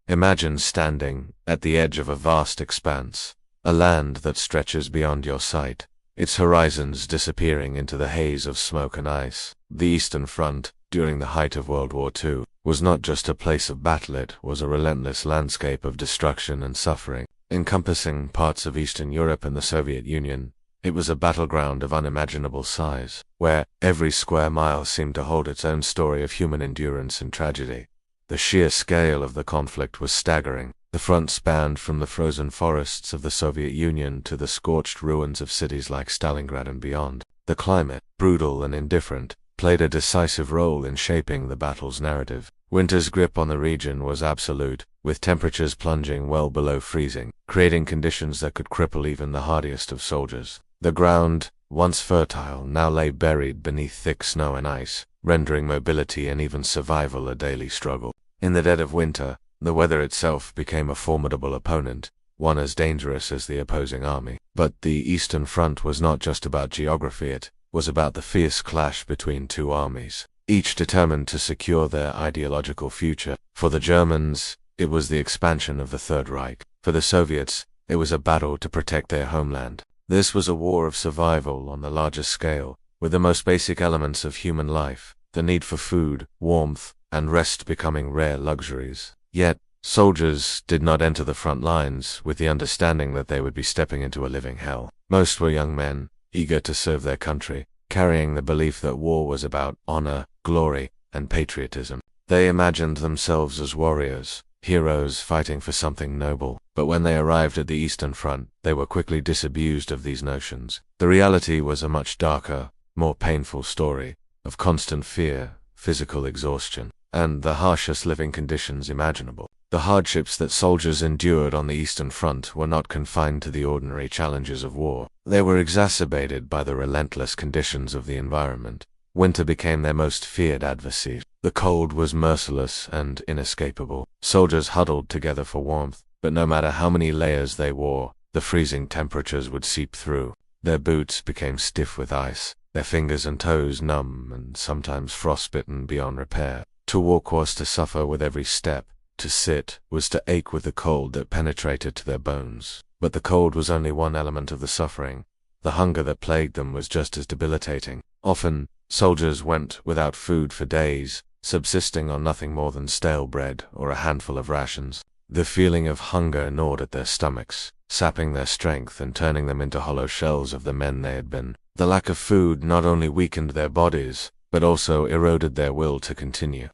Imagine standing at the edge of a vast expanse, a land that stretches beyond your sight, its horizons disappearing into the haze of smoke and ice. The Eastern Front, during the height of World War II, was not just a place of battle, it was a relentless landscape of destruction and suffering. Encompassing parts of Eastern Europe and the Soviet Union, it was a battleground of unimaginable size, where every square mile seemed to hold its own story of human endurance and tragedy. The sheer scale of the conflict was staggering. The front spanned from the frozen forests of the Soviet Union to the scorched ruins of cities like Stalingrad and beyond. The climate, brutal and indifferent, played a decisive role in shaping the battle's narrative. Winter's grip on the region was absolute, with temperatures plunging well below freezing, creating conditions that could cripple even the hardiest of soldiers. The ground, once fertile, now lay buried beneath thick snow and ice, rendering mobility and even survival a daily struggle. In the dead of winter, the weather itself became a formidable opponent, one as dangerous as the opposing army. But the Eastern Front was not just about geography, it was about the fierce clash between two armies, each determined to secure their ideological future. For the Germans, it was the expansion of the Third Reich. For the Soviets, it was a battle to protect their homeland. This was a war of survival on the largest scale, with the most basic elements of human life, the need for food, warmth, and rest becoming rare luxuries. Yet, soldiers did not enter the front lines with the understanding that they would be stepping into a living hell. Most were young men, eager to serve their country, carrying the belief that war was about honor, glory, and patriotism. They imagined themselves as warriors, heroes fighting for something noble. But when they arrived at the Eastern Front, they were quickly disabused of these notions. The reality was a much darker, more painful story of constant fear, physical exhaustion, and the harshest living conditions imaginable. The hardships that soldiers endured on the Eastern Front were not confined to the ordinary challenges of war. They were exacerbated by the relentless conditions of the environment. Winter became their most feared adversary. The cold was merciless and inescapable. Soldiers huddled together for warmth, but no matter how many layers they wore, the freezing temperatures would seep through. Their boots became stiff with ice, their fingers and toes numb and sometimes frostbitten beyond repair. To walk was to suffer with every step. To sit was to ache with the cold that penetrated to their bones. But the cold was only one element of the suffering. The hunger that plagued them was just as debilitating. Often, soldiers went without food for days, subsisting on nothing more than stale bread or a handful of rations. The feeling of hunger gnawed at their stomachs, sapping their strength and turning them into hollow shells of the men they had been. The lack of food not only weakened their bodies, but also eroded their will to continue.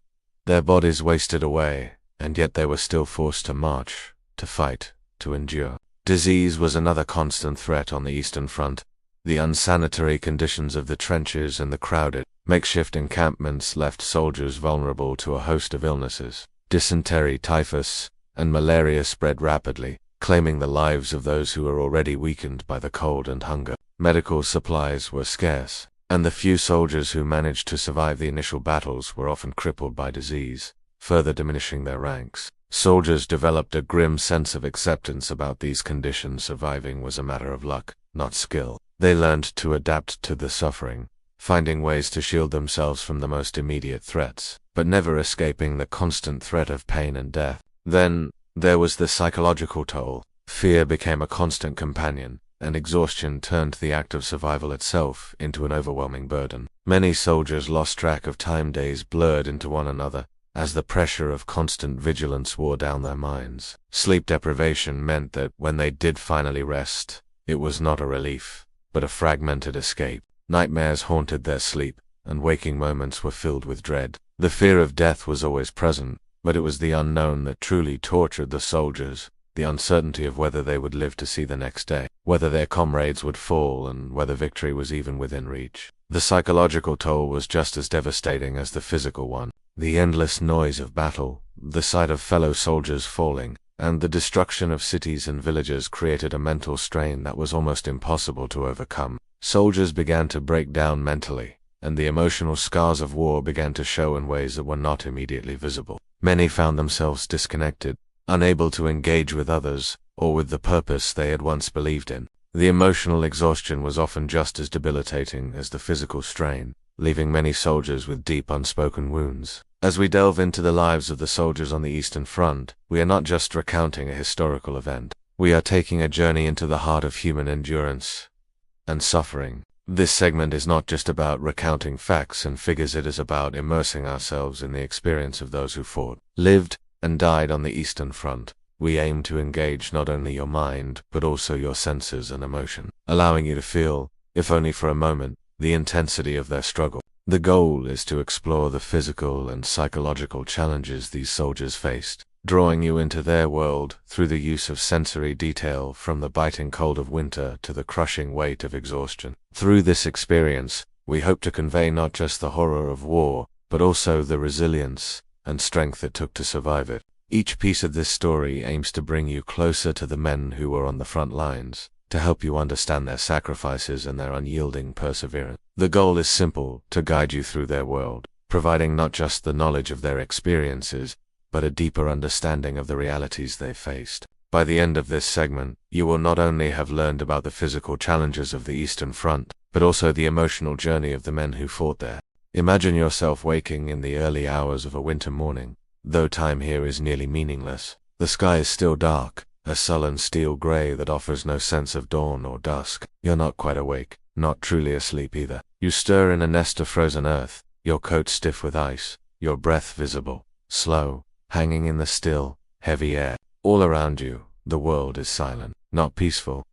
Their bodies wasted away, and yet they were still forced to march, to fight, to endure. Disease was another constant threat on the Eastern Front. The unsanitary conditions of the trenches and the crowded, makeshift encampments left soldiers vulnerable to a host of illnesses. Dysentery, typhus, and malaria spread rapidly, claiming the lives of those who were already weakened by the cold and hunger. Medical supplies were scarce, and the few soldiers who managed to survive the initial battles were often crippled by disease, further diminishing their ranks. Soldiers developed a grim sense of acceptance about these conditions. Surviving was a matter of luck, not skill. They learned to adapt to the suffering, finding ways to shield themselves from the most immediate threats, but never escaping the constant threat of pain and death. Then, there was the psychological toll. Fear became a constant companion, and exhaustion turned the act of survival itself into an overwhelming burden. Many soldiers lost track of time, days blurred into one another, as the pressure of constant vigilance wore down their minds. Sleep deprivation meant that when they did finally rest, it was not a relief, but a fragmented escape. Nightmares haunted their sleep, and waking moments were filled with dread. The fear of death was always present, but it was the unknown that truly tortured the soldiers, the uncertainty of whether they would live to see the next day, whether their comrades would fall, and whether victory was even within reach. The psychological toll was just as devastating as the physical one. The endless noise of battle, the sight of fellow soldiers falling, and the destruction of cities and villages created a mental strain that was almost impossible to overcome. Soldiers began to break down mentally, and the emotional scars of war began to show in ways that were not immediately visible. Many found themselves disconnected, unable to engage with others, or with the purpose they had once believed in. The emotional exhaustion was often just as debilitating as the physical strain, leaving many soldiers with deep unspoken wounds. As we delve into the lives of the soldiers on the Eastern Front, we are not just recounting a historical event. We are taking a journey into the heart of human endurance and suffering. This segment is not just about recounting facts and figures, it is about immersing ourselves in the experience of those who fought, lived, and died on the Eastern Front. We aim to engage not only your mind, but also your senses and emotion, allowing you to feel, if only for a moment, the intensity of their struggle. The goal is to explore the physical and psychological challenges these soldiers faced, drawing you into their world through the use of sensory detail, from the biting cold of winter to the crushing weight of exhaustion. Through this experience, we hope to convey not just the horror of war, but also the resilience and strength it took to survive it. Each piece of this story aims to bring you closer to the men who were on the front lines, to help you understand their sacrifices and their unyielding perseverance. The goal is simple: to guide you through their world, providing not just the knowledge of their experiences, but a deeper understanding of the realities they faced. By the end of this segment, you will not only have learned about the physical challenges of the Eastern Front, but also the emotional journey of the men who fought there. Imagine yourself waking in the early hours of a winter morning. Though time here is nearly meaningless, the sky is still dark, a sullen steel gray that offers no sense of dawn or dusk. You're not quite awake, not truly asleep either. You stir in a nest of frozen earth, your coat stiff with ice, your breath visible, slow, hanging in the still, heavy air. All around you, the world is silent, not peaceful,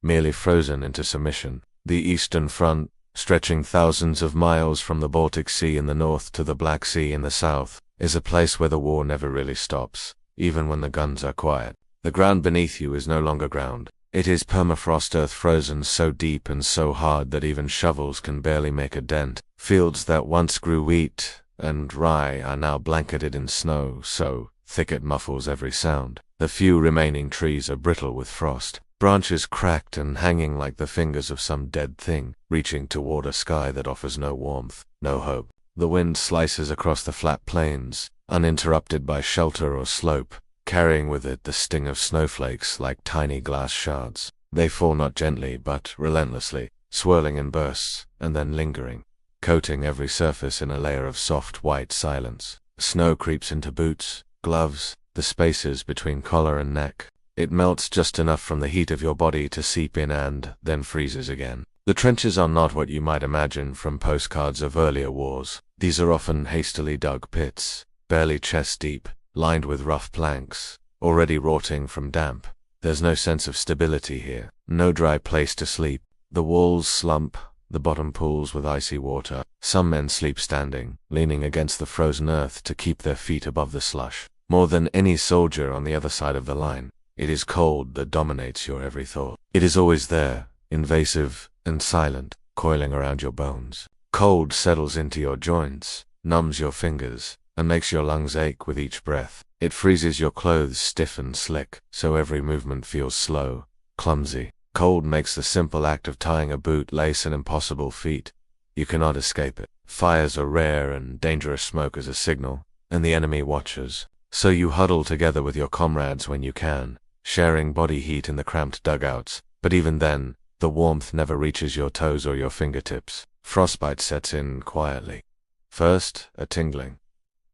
merely frozen into submission. The Eastern Front, stretching thousands of miles from the Baltic Sea in the north to the Black Sea in the south, is a place where the war never really stops, even when the guns are quiet. The ground beneath you is no longer ground. It is permafrost earth, frozen so deep and so hard that even shovels can barely make a dent. Fields that once grew wheat and rye are now blanketed in snow, so thick it muffles every sound. The few remaining trees are brittle with frost, branches cracked and hanging like the fingers of some dead thing, reaching toward a sky that offers no warmth, no hope. The wind slices across the flat plains, uninterrupted by shelter or slope, carrying with it the sting of snowflakes like tiny glass shards. They fall not gently, but relentlessly, swirling in bursts, and then lingering, coating every surface in a layer of soft white silence. Snow creeps into boots, gloves, the spaces between collar and neck. It melts just enough from the heat of your body to seep in and then freezes again. The trenches are not what you might imagine from postcards of earlier wars. These are often hastily dug pits, barely chest deep, lined with rough planks, already rotting from damp. There's no sense of stability here, no dry place to sleep. The walls slump, the bottom pools with icy water. Some men sleep standing, leaning against the frozen earth to keep their feet above the slush. More than any soldier on the other side of the line, it is cold that dominates your every thought. It is always there, invasive and silent, coiling around your bones. Cold settles into your joints, numbs your fingers, and makes your lungs ache with each breath. It freezes your clothes stiff and slick, so every movement feels slow, clumsy. Cold makes the simple act of tying a bootlace an impossible feat. You cannot escape it. Fires are rare and dangerous smoke is a signal, and the enemy watches. So you huddle together with your comrades when you can, sharing body heat in the cramped dugouts. But even then, the warmth never reaches your toes or your fingertips. Frostbite sets in quietly. First, a tingling,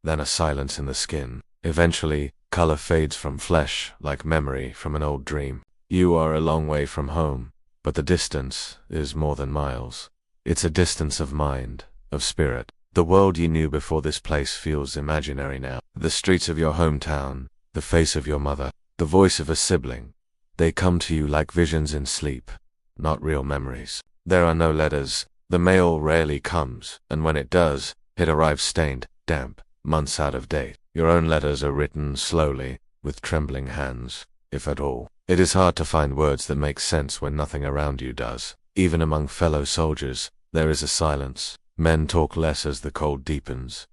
then a silence in the skin. Eventually, color fades from flesh like memory from an old dream. You are a long way from home, but the distance is more than miles. It's a distance of mind, of spirit. The world you knew before this place feels imaginary now. The streets of your hometown, the face of your mother, the voice of a sibling, they come to you like visions in sleep, not real memories. There are no letters. The mail rarely comes, and when it does, it arrives stained, damp, months out of date. Your own letters are written slowly, with trembling hands, if at all. It is hard to find words that make sense when nothing around you does. Even among fellow soldiers, there is a silence. Men talk less as the cold deepens.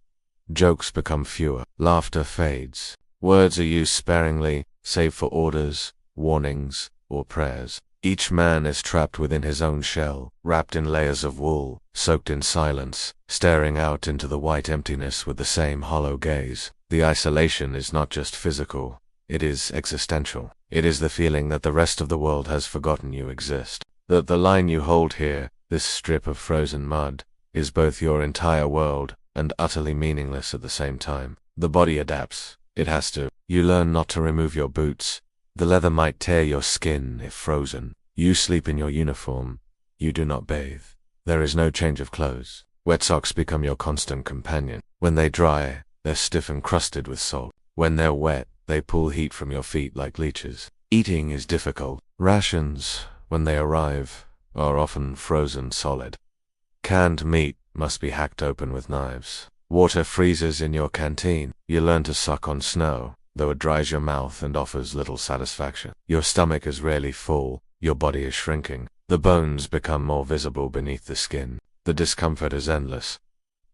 Jokes become fewer. Laughter fades. Words are used sparingly, save for orders, warnings, or prayers. Each man is trapped within his own shell, wrapped in layers of wool, soaked in silence, staring out into the white emptiness with the same hollow gaze. The isolation is not just physical, it is existential. It is the feeling that the rest of the world has forgotten you exist. That the line you hold here, this strip of frozen mud, is both your entire world and utterly meaningless at the same time. The body adapts. It has to. You learn not to remove your boots. The leather might tear your skin if frozen. You sleep in your uniform. You do not bathe. There is no change of clothes. Wet socks become your constant companion. When they dry, they're stiff and crusted with salt. When they're wet, they pull heat from your feet like leeches. Eating is difficult. Rations, when they arrive, are often frozen solid. Canned meat must be hacked open with knives. Water freezes in your canteen. You learn to suck on snow, though it dries your mouth and offers little satisfaction. Your stomach is rarely full. Your body is shrinking. The bones become more visible beneath the skin. The discomfort is endless.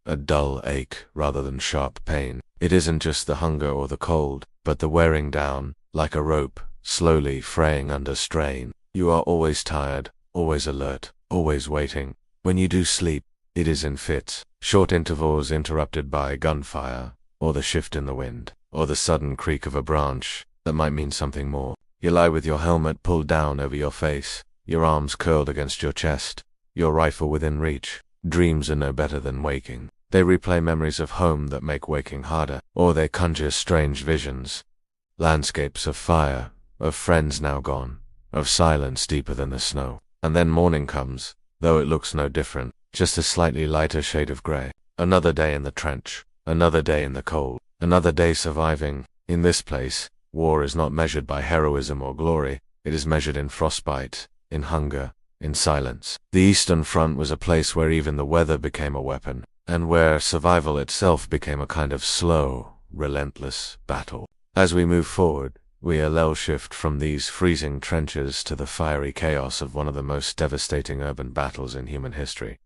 A dull ache rather than sharp pain. It isn't just the hunger or the cold, but the wearing down, like a rope, slowly fraying under strain. You are always tired, always alert, always waiting. When you do sleep, it is in fits, short intervals interrupted by gunfire, or the shift in the wind, or the sudden creak of a branch that might mean something more. You lie with your helmet pulled down over your face, your arms curled against your chest, your rifle within reach. Dreams are no better than waking. They replay memories of home that make waking harder, or they conjure strange visions. Landscapes of fire, of friends now gone, of silence deeper than the snow. And then morning comes, though it looks no different, just a slightly lighter shade of gray. Another day in the trench, another day in the cold, another day surviving. In this place, war is not measured by heroism or glory. It is measured in frostbite, in hunger, in silence. The Eastern Front was a place where even the weather became a weapon, and where survival itself became a kind of slow, relentless battle. As we move forward, we level shift from these freezing trenches to the fiery chaos of one of the most devastating urban battles in human history.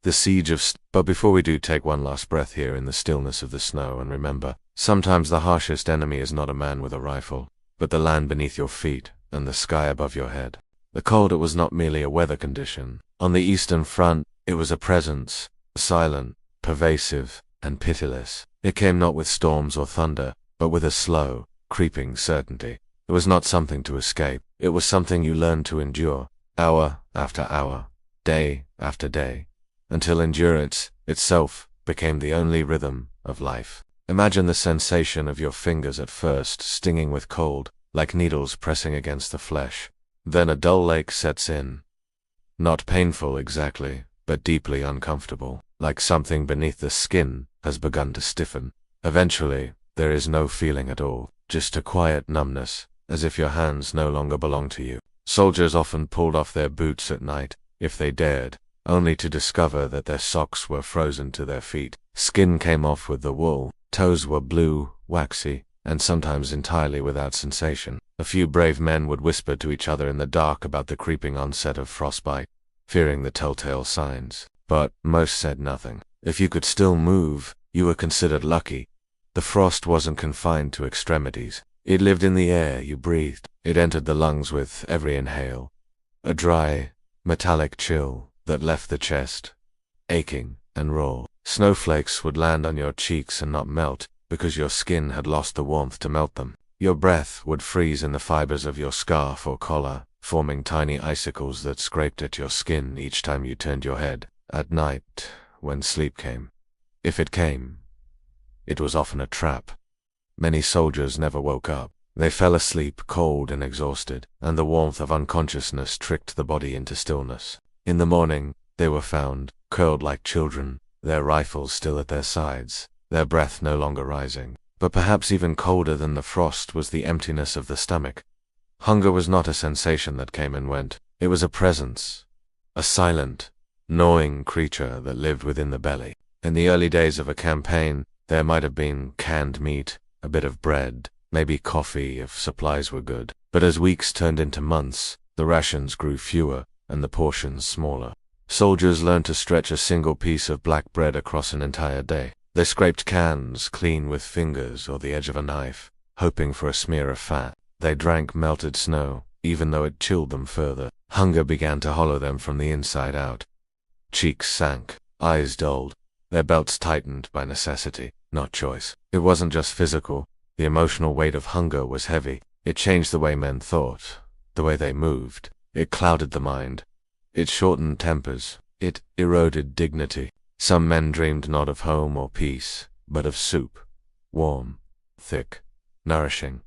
The siege of But before we do, take one last breath here in the stillness of the snow and remember, sometimes the harshest enemy is not a man with a rifle, but the land beneath your feet and the sky above your head. The cold, it was not merely a weather condition. On the Eastern Front, it was a presence, silent, pervasive, and pitiless. It came not with storms or thunder, but with a slow, creeping certainty. It was not something to escape. It was something you learned to endure, hour after hour, day after day, until endurance itself became the only rhythm of life. Imagine the sensation of your fingers at first stinging with cold, like needles pressing against the flesh. Then a dull ache sets in. Not painful exactly, but deeply uncomfortable, like something beneath the skin has begun to stiffen. Eventually, there is no feeling at all, just a quiet numbness, as if your hands no longer belong to you. Soldiers often pulled off their boots at night, if they dared, only to discover that their socks were frozen to their feet. Skin came off with the wool, toes were blue, waxy, and sometimes entirely without sensation. A few brave men would whisper to each other in the dark about the creeping onset of frostbite, fearing the telltale signs. But most said nothing. If you could still move, you were considered lucky. The frost wasn't confined to extremities. It lived in the air you breathed. It entered the lungs with every inhale. A dry, metallic chill that left the chest aching and raw. Snowflakes would land on your cheeks and not melt, because your skin had lost the warmth to melt them. Your breath would freeze in the fibers of your scarf or collar, forming tiny icicles that scraped at your skin each time you turned your head. At night, when sleep came, if it came, it was often a trap. Many soldiers never woke up. They fell asleep cold and exhausted, and the warmth of unconsciousness tricked the body into stillness. In the morning, they were found, curled like children, their rifles still at their sides, their breath no longer rising. But perhaps even colder than the frost was the emptiness of the stomach. Hunger was not a sensation that came and went. It was a presence, a silent, gnawing creature that lived within the belly. In the early days of a campaign, there might have been canned meat, a bit of bread, maybe coffee if supplies were good. But as weeks turned into months, the rations grew fewer and the portions smaller. Soldiers learned to stretch a single piece of black bread across an entire day. They scraped cans clean with fingers or the edge of a knife, hoping for a smear of fat. They drank melted snow, even though it chilled them further. Hunger began to hollow them from the inside out. Cheeks sank, eyes dulled, their belts tightened by necessity, not choice. It wasn't just physical. The emotional weight of hunger was heavy. It changed the way men thought, the way they moved. It clouded the mind. It shortened tempers. It eroded dignity. Some men dreamed not of home or peace, but of soup, warm, thick, nourishing.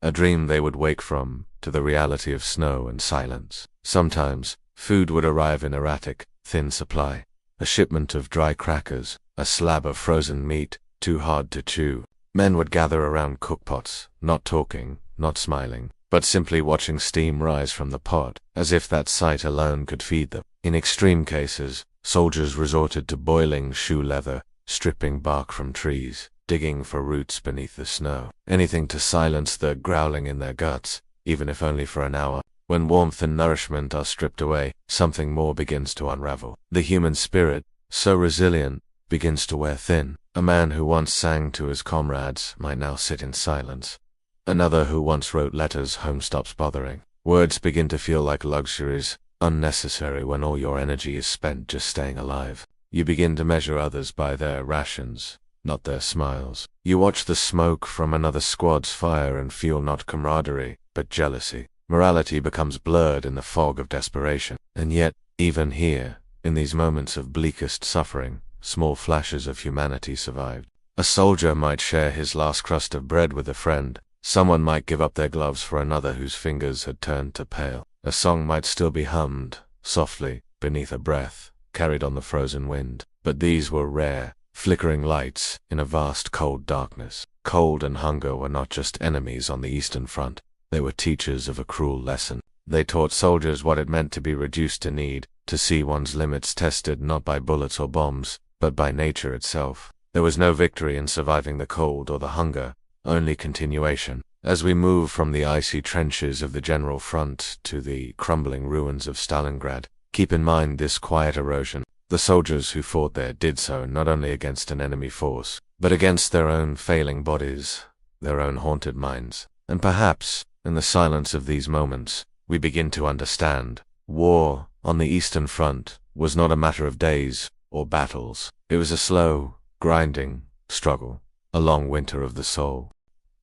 A dream they would wake from, to the reality of snow and silence. Sometimes, food would arrive in erratic, thin supply. A shipment of dry crackers, a slab of frozen meat, too hard to chew. Men would gather around cookpots, not talking, not smiling, but simply watching steam rise from the pot, as if that sight alone could feed them. In extreme cases, soldiers resorted to boiling shoe leather, stripping bark from trees, digging for roots beneath the snow. Anything to silence the growling in their guts, even if only for an hour. When warmth and nourishment are stripped away, something more begins to unravel. The human spirit, so resilient, begins to wear thin. A man who once sang to his comrades might now sit in silence. Another who once wrote letters home stops bothering. Words begin to feel like luxuries, unnecessary when all your energy is spent just staying alive. You begin to measure others by their rations, not their smiles. You watch the smoke from another squad's fire and feel not camaraderie, but jealousy. Morality becomes blurred in the fog of desperation. And yet, even here, in these moments of bleakest suffering, small flashes of humanity survived. A soldier might share his last crust of bread with a friend. Someone might give up their gloves for another whose fingers had turned to pale. A song might still be hummed, softly, beneath a breath, carried on the frozen wind. But these were rare, flickering lights in a vast cold darkness. Cold and hunger were not just enemies on the Eastern Front. They were teachers of a cruel lesson. They taught soldiers what it meant to be reduced to need, to see one's limits tested not by bullets or bombs, but by nature itself. There was no victory in surviving the cold or the hunger, only continuation. As we move from the icy trenches of the General Front to the crumbling ruins of Stalingrad, keep in mind this quiet erosion. The soldiers who fought there did so not only against an enemy force, but against their own failing bodies, their own haunted minds. And perhaps, in the silence of these moments, we begin to understand. War, on the Eastern Front, was not a matter of days or battles. It was a slow, grinding struggle, a long winter of the soul.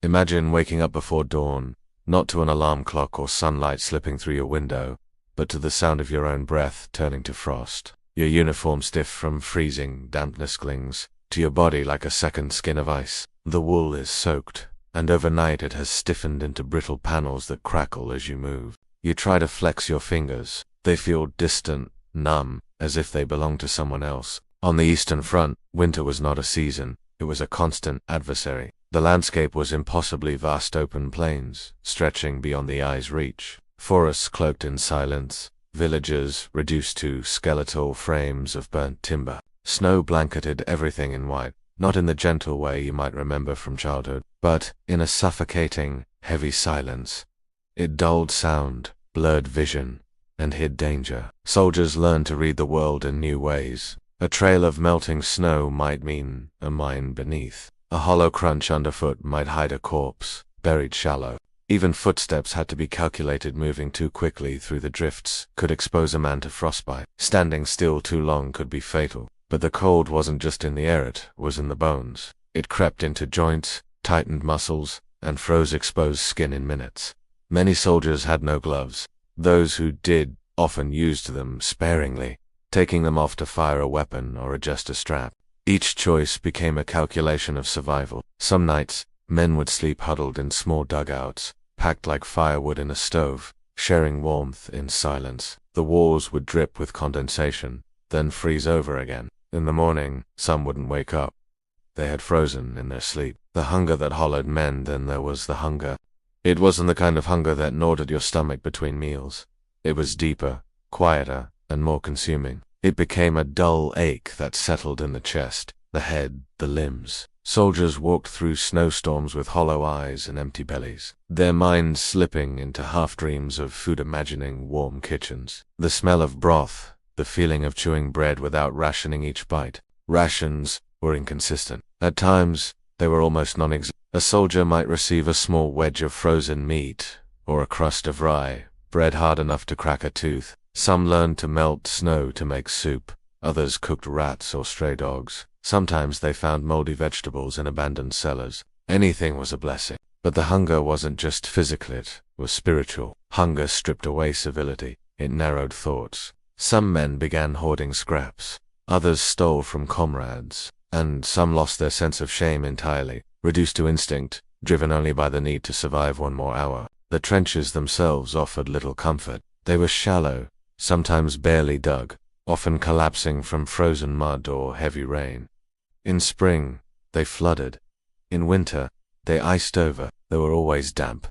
Imagine waking up before dawn, not to an alarm clock or sunlight slipping through your window, but to the sound of your own breath turning to frost. Your uniform stiff from freezing, dampness clings to your body like a second skin of ice. The wool is soaked, and overnight it has stiffened into brittle panels that crackle as you move. You try to flex your fingers. They feel distant, numb, as if they belong to someone else. On the Eastern Front, winter was not a season. It was a constant adversary. The landscape was impossibly vast open plains, stretching beyond the eye's reach. Forests cloaked in silence, villages reduced to skeletal frames of burnt timber. Snow blanketed everything in white, not in the gentle way you might remember from childhood, but in a suffocating, heavy silence. It dulled sound, blurred vision, and hid danger. Soldiers learned to read the world in new ways. A trail of melting snow might mean a mine beneath. A hollow crunch underfoot might hide a corpse, buried shallow. Even footsteps had to be calculated. Moving too quickly through the drifts could expose a man to frostbite. Standing still too long could be fatal. But the cold wasn't just in the air, it was in the bones. It crept into joints, tightened muscles, and froze exposed skin in minutes. Many soldiers had no gloves. Those who did often used them sparingly, taking them off to fire a weapon or adjust a strap. Each choice became a calculation of survival. Some nights, men would sleep huddled in small dugouts, packed like firewood in a stove, sharing warmth in silence. The walls would drip with condensation, then freeze over again. In the morning, some wouldn't wake up. They had frozen in their sleep. The hunger that hollowed men, then there was the hunger. It wasn't the kind of hunger that gnawed at your stomach between meals. It was deeper, quieter, and more consuming. It became a dull ache that settled in the chest, the head, the limbs. Soldiers walked through snowstorms with hollow eyes and empty bellies, their minds slipping into half-dreams of food, imagining warm kitchens. The smell of broth, the feeling of chewing bread without rationing each bite. Rations were inconsistent. At times, they were almost non-existent. A soldier might receive a small wedge of frozen meat, or a crust of rye, bread hard enough to crack a tooth. Some learned to melt snow to make soup. Others cooked rats or stray dogs. Sometimes they found moldy vegetables in abandoned cellars. Anything was a blessing. But the hunger wasn't just physical, it was spiritual. Hunger stripped away civility. It narrowed thoughts. Some men began hoarding scraps. Others stole from comrades, and some lost their sense of shame entirely, reduced to instinct, driven only by the need to survive one more hour. The trenches themselves offered little comfort. They were shallow, sometimes barely dug, often collapsing from frozen mud or heavy rain. In spring, they flooded. In winter, they iced over. They were always damp.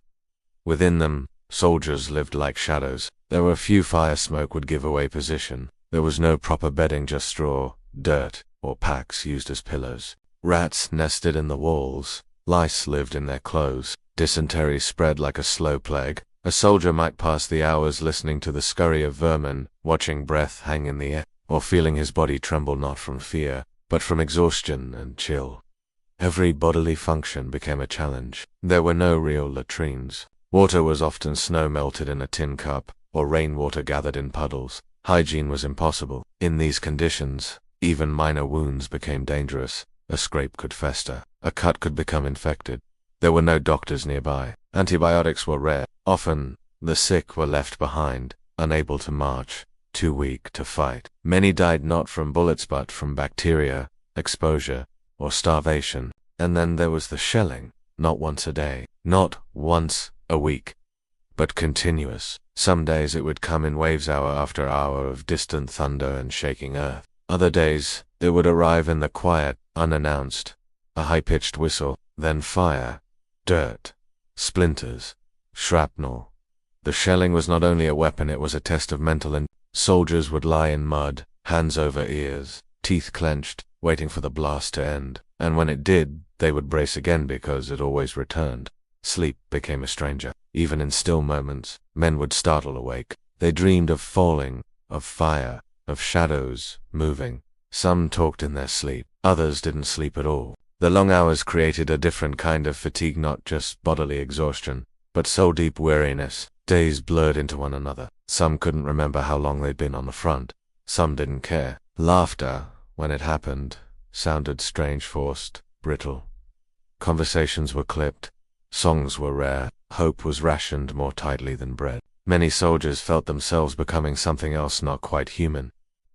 Within them, soldiers lived like shadows. There were few fire smoke would give away position. There was no proper bedding, just straw, dirt, or packs used as pillows. Rats nested in the walls. Lice lived in their clothes. Dysentery spread like a slow plague. A soldier might pass the hours listening to the scurry of vermin, watching breath hang in the air, or feeling his body tremble not from fear, but from exhaustion and chill. Every bodily function became a challenge. There were no real latrines. Water was often snow melted in a tin cup, or rainwater gathered in puddles. Hygiene was impossible. In these conditions, even minor wounds became dangerous. A scrape could fester. A cut could become infected. There were no doctors nearby. Antibiotics were rare. Often, the sick were left behind, unable to march, too weak to fight. Many died not from bullets but from bacteria, exposure, or starvation. And then there was the shelling, not once a day, not once a week, but continuous. Some days it would come in waves, hour after hour of distant thunder and shaking earth. Other days, it would arrive in the quiet, unannounced, a high-pitched whistle, then fire, dirt, splinters, shrapnel. The shelling was not only a weapon, it was a test of mental and soldiers would lie in mud, hands over ears, teeth clenched, waiting for the blast to end. And when it did, they would brace again because it always returned. Sleep became a stranger. Even in still moments, men would startle awake. They dreamed of falling, of fire, of shadows moving. Some talked in their sleep. Others didn't sleep at all. The long hours created a different kind of fatigue, not just bodily exhaustion, but soul-deep weariness. Days blurred into one another. Some couldn't remember how long they'd been on the front. Some didn't care. Laughter, when it happened, sounded strange, forced, brittle. Conversations were clipped. Songs were rare. Hope was rationed more tightly than bread. Many soldiers felt themselves becoming something else, not quite human.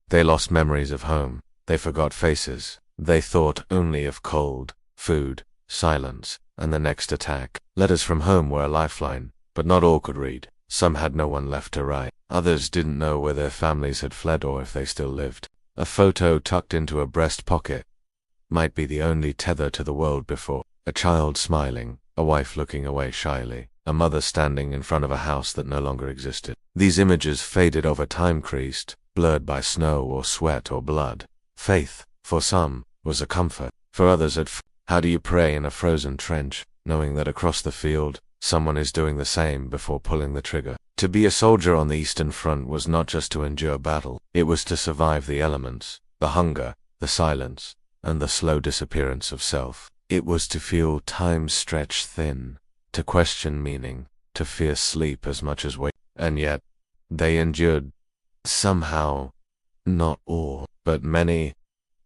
They lost memories of home. They forgot faces. They thought only of cold, food, silence, and the next attack. Letters from home were a lifeline, but not all could read. Some had no one left to write. Others didn't know where their families had fled or if they still lived. A photo tucked into a breast pocket might be the only tether to the world before. A child smiling, a wife looking away shyly, a mother standing in front of a house that no longer existed. These images faded over time, creased, blurred by snow or sweat or blood. Faith, for some, was a comfort. For others, how do you pray in a frozen trench, knowing that across the field, someone is doing the same before pulling the trigger? To be a soldier on the Eastern Front was not just to endure battle. It was to survive the elements, the hunger, the silence, and the slow disappearance of self. It was to feel time stretch thin, to question meaning, to fear sleep as much as wake. And yet, they endured. Somehow, not all, but many,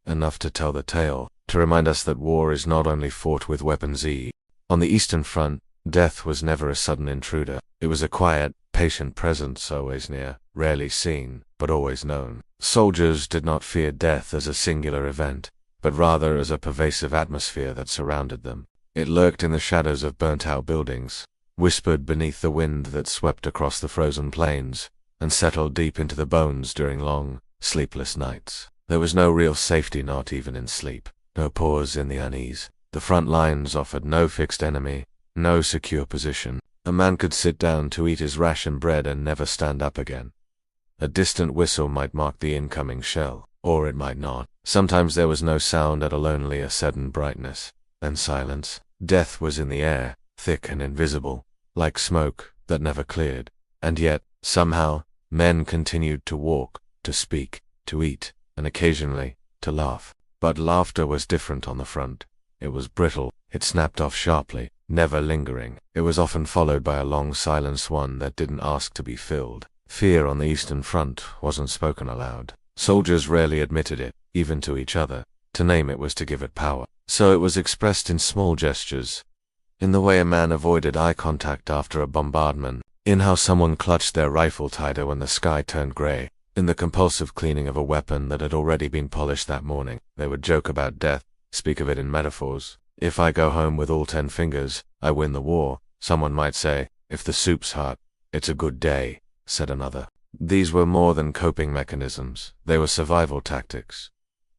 enough to tell the tale, to remind us that war is not only fought with weapons. On the Eastern Front, death was never a sudden intruder. It was a quiet, patient presence, always near, rarely seen, but always known. Soldiers did not fear death as a singular event, but rather as a pervasive atmosphere that surrounded them. It lurked in the shadows of burnt-out buildings, whispered beneath the wind that swept across the frozen plains, and settled deep into the bones during long, sleepless nights. There was no real safety, not even in sleep. No pause in the unease. The front lines offered no fixed enemy, no secure position. A man could sit down to eat his ration bread and never stand up again. A distant whistle might mark the incoming shell, or it might not. Sometimes there was no sound at all, only a sudden brightness, then silence. Death was in the air, thick and invisible, like smoke that never cleared. And yet, somehow, men continued to walk, to speak, to eat, and occasionally, to laugh. But laughter was different on the front. It was brittle. It snapped off sharply, never lingering. It was often followed by a long silence, one that didn't ask to be filled. Fear on the Eastern Front wasn't spoken aloud. Soldiers rarely admitted it, even to each other. To name it was to give it power. So it was expressed in small gestures, in the way a man avoided eye contact after a bombardment, in how someone clutched their rifle tighter when the sky turned gray, in the compulsive cleaning of a weapon that had already been polished that morning. They would joke about death, speak of it in metaphors. If I go home with all 10 fingers, I win the war, someone might say. If the soup's hot, it's a good day, said another. These were more than coping mechanisms, they were survival tactics.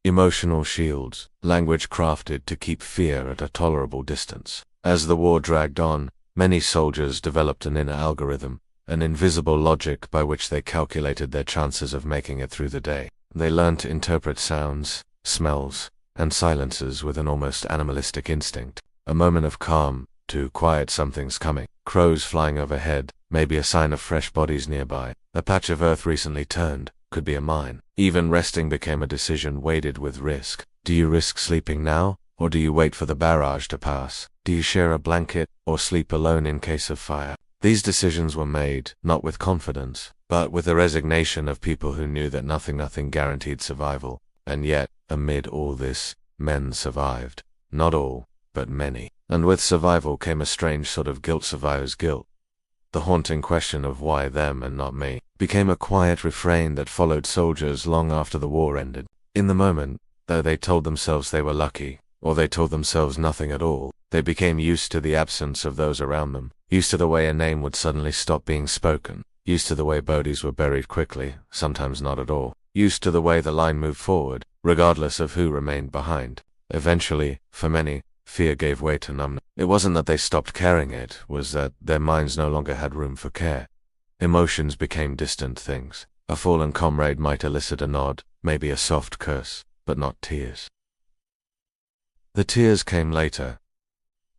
Emotional shields, language crafted to keep fear at a tolerable distance. As the war dragged on, many soldiers developed an inner algorithm, an invisible logic by which they calculated their chances of making it through the day. They learned to interpret sounds, smells, and silences with an almost animalistic instinct. A moment of calm, to quiet something's coming. Crows flying overhead, maybe a sign of fresh bodies nearby. A patch of earth recently turned, could be a mine. Even resting became a decision weighted with risk. Do you risk sleeping now, or do you wait for the barrage to pass? Do you share a blanket, or sleep alone in case of fire? These decisions were made, not with confidence, but with the resignation of people who knew that nothing guaranteed survival. And yet, amid all this, men survived. Not all, but many. And with survival came a strange sort of guilt. Survivor's guilt. The haunting question of why them and not me became a quiet refrain that followed soldiers long after the war ended. In the moment, though they told themselves they were lucky, or they told themselves nothing at all, they became used to the absence of those around them, used to the way a name would suddenly stop being spoken, used to the way bodies were buried quickly, sometimes not at all, used to the way the line moved forward, regardless of who remained behind. Eventually, for many, fear gave way to numbness. It wasn't that they stopped caring, it was that their minds no longer had room for care. Emotions became distant things. A fallen comrade might elicit a nod, maybe a soft curse, but not tears. The tears came later,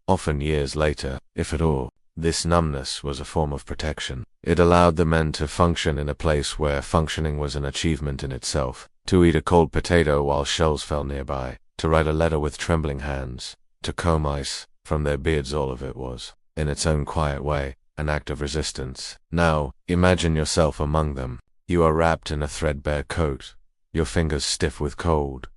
often years later, if at all. This numbness was a form of protection. It allowed the men to function in a place where functioning was an achievement in itself, to eat a cold potato while shells fell nearby, to write a letter with trembling hands, to comb ice from their beards. All of it was, in its own quiet way, an act of resistance. Now, imagine yourself among them. You are wrapped in a threadbare coat, your fingers stiff with cold,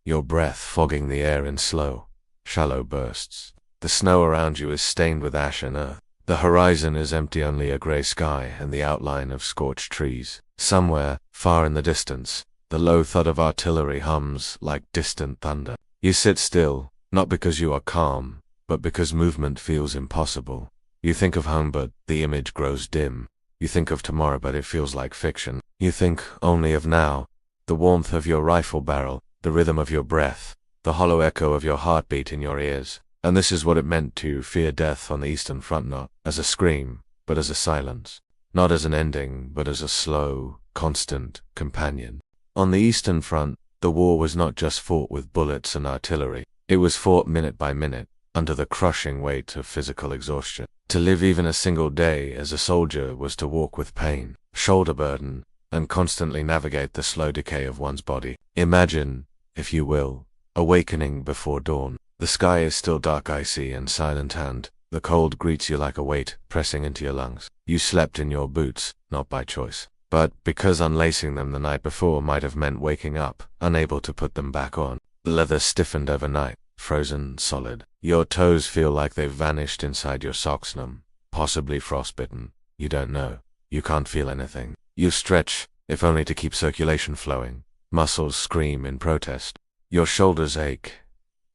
your breath fogging the air in slow, shallow bursts. The snow around you is stained with ash and earth. The horizon is empty, only a gray sky and the outline of scorched trees. Somewhere, far in the distance, the low thud of artillery hums like distant thunder. You sit still, not because you are calm, but because movement feels impossible. You think of home, but the image grows dim. You think of tomorrow, but it feels like fiction. You think only of now, the warmth of your rifle barrel, the rhythm of your breath, the hollow echo of your heartbeat in your ears. And this is what it meant to fear death on the Eastern Front, not as a scream, but as a silence. Not as an ending, but as a slow, constant companion. On the Eastern Front, the war was not just fought with bullets and artillery. It was fought minute by minute, under the crushing weight of physical exhaustion. To live even a single day as a soldier was to walk with pain, shoulder burden, and constantly navigate the slow decay of one's body. Imagine, if you will, awakening before dawn. The sky is still dark, icy, and silent, and the cold greets you like a weight pressing into your lungs. You slept in your boots, not by choice, but because unlacing them the night before might have meant waking up, unable to put them back on. The leather stiffened overnight, frozen solid. Your toes feel like they've vanished inside your socks, numb, possibly frostbitten. You don't know. You can't feel anything. You stretch, if only to keep circulation flowing. Muscles scream in protest. Your shoulders ache.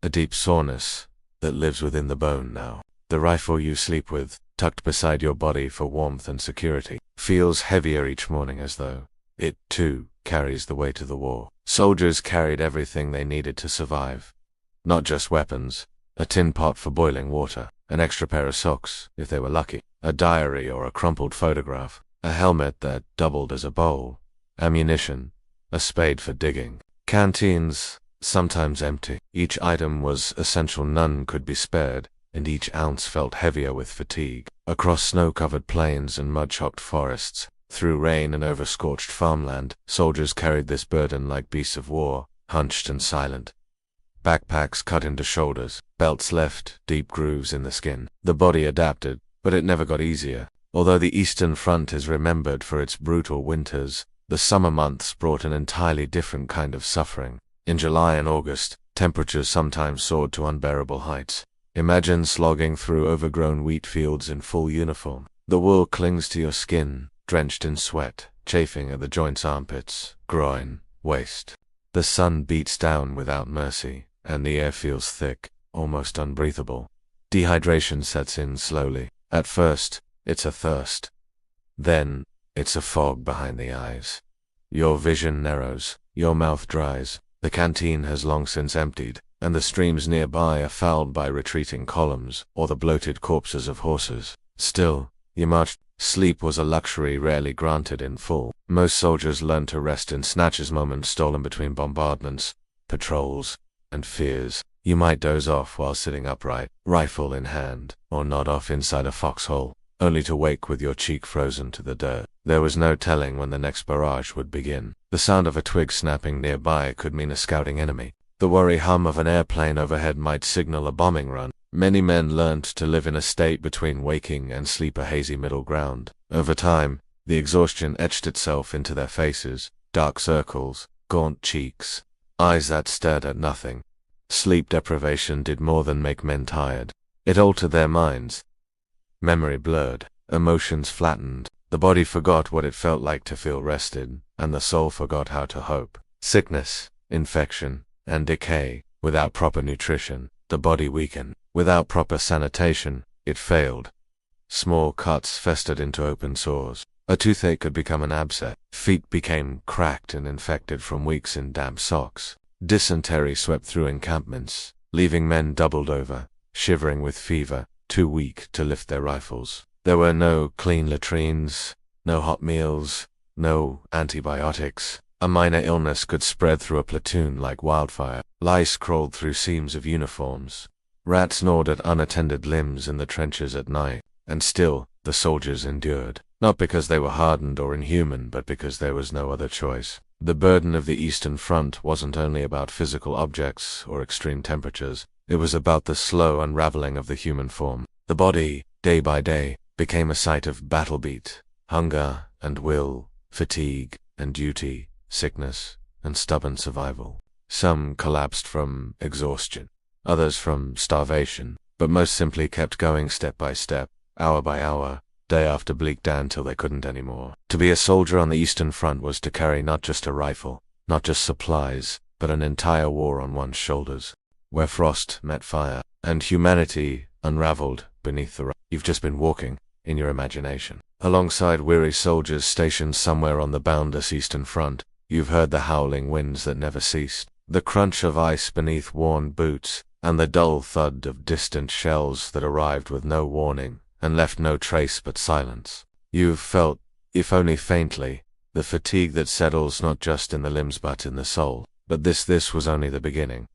A deep soreness that lives within the bone now. The rifle you sleep with, tucked beside your body for warmth and security, feels heavier each morning, as though it, too, carries the weight of the war. Soldiers carried everything they needed to survive. Not just weapons, a tin pot for boiling water, an extra pair of socks, if they were lucky, a diary or a crumpled photograph, a helmet that doubled as a bowl, ammunition, a spade for digging, canteens, sometimes empty. Each item was essential, none could be spared, and each ounce felt heavier with fatigue. Across snow-covered plains and mud-chocked forests, through rain and over scorched farmland, soldiers carried this burden like beasts of war, hunched and silent. Backpacks cut into shoulders, belts left deep grooves in the skin. The body adapted, but it never got easier. Although the Eastern Front is remembered for its brutal winters, the summer months brought an entirely different kind of suffering. In July and August, temperatures sometimes soared to unbearable heights. Imagine slogging through overgrown wheat fields in full uniform. The wool clings to your skin, drenched in sweat, chafing at the joints, armpits, groin, waist. The sun beats down without mercy, and the air feels thick, almost unbreathable. Dehydration sets in slowly. At first, it's a thirst. Then, it's a fog behind the eyes. Your vision narrows, your mouth dries, the canteen has long since emptied, and the streams nearby are fouled by retreating columns or the bloated corpses of horses. Still, you marched. Sleep was a luxury rarely granted in full. Most soldiers learned to rest in snatches, moments stolen between bombardments, patrols, and fears. You might doze off while sitting upright, rifle in hand, or nod off inside a foxhole, only to wake with your cheek frozen to the dirt. There was no telling when the next barrage would begin. The sound of a twig snapping nearby could mean a scouting enemy. The worry hum of an airplane overhead might signal a bombing run. Many men learned to live in a state between waking and sleep, a hazy middle ground. Over time, the exhaustion etched itself into their faces, dark circles, gaunt cheeks, eyes that stared at nothing. Sleep deprivation did more than make men tired. It altered their minds. Memory blurred, emotions flattened, the body forgot what it felt like to feel rested, and the soul forgot how to hope. Sickness, infection, and decay. Without proper nutrition, the body weakened. Without proper sanitation, it failed. Small cuts festered into open sores. A toothache could become an abscess. Feet became cracked and infected from weeks in damp socks. Dysentery swept through encampments, leaving men doubled over, shivering with fever, too weak to lift their rifles. There were no clean latrines, no hot meals, no antibiotics. A minor illness could spread through a platoon like wildfire. Lice crawled through seams of uniforms. Rats gnawed at unattended limbs in the trenches at night. And still, the soldiers endured. Not because they were hardened or inhuman, but because there was no other choice. The burden of the Eastern Front wasn't only about physical objects or extreme temperatures. It was about the slow unraveling of the human form. The body, day by day, became a site of battle beat, hunger and will, fatigue and duty, sickness and stubborn survival. Some collapsed from exhaustion, others from starvation, but most simply kept going step by step, hour by hour, day after bleak day until they couldn't anymore. To be a soldier on the Eastern Front was to carry not just a rifle, not just supplies, but an entire war on one's shoulders, where frost met fire, and humanity unraveled beneath the You've just been walking, in your imagination, alongside weary soldiers stationed somewhere on the boundless Eastern Front. You've heard the howling winds that never ceased, the crunch of ice beneath worn boots, and the dull thud of distant shells that arrived with no warning and left no trace but silence. You've felt, if only faintly, the fatigue that settles not just in the limbs but in the soul. But this was only the beginning.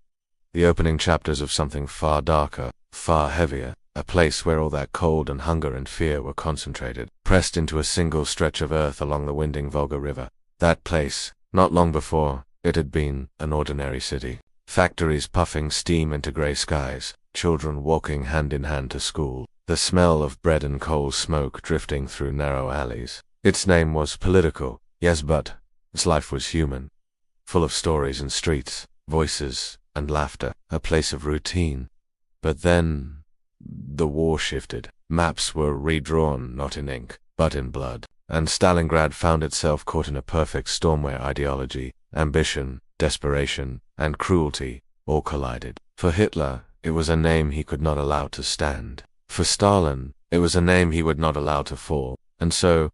The opening chapters of something far darker, far heavier, a place where all that cold and hunger and fear were concentrated, pressed into a single stretch of earth along the winding Volga River. That place, not long before, it had been an ordinary city. Factories puffing steam into grey skies, children walking hand in hand to school, the smell of bread and coal smoke drifting through narrow alleys. Its name was political, yes, but its life was human, full of stories and streets, voices and laughter, a place of routine. But then the war shifted. Maps were redrawn not in ink, but in blood, and Stalingrad found itself caught in a perfect storm where ideology, ambition, desperation, and cruelty all collided. For Hitler, it was a name he could not allow to stand. For Stalin, it was a name he would not allow to fall. And so,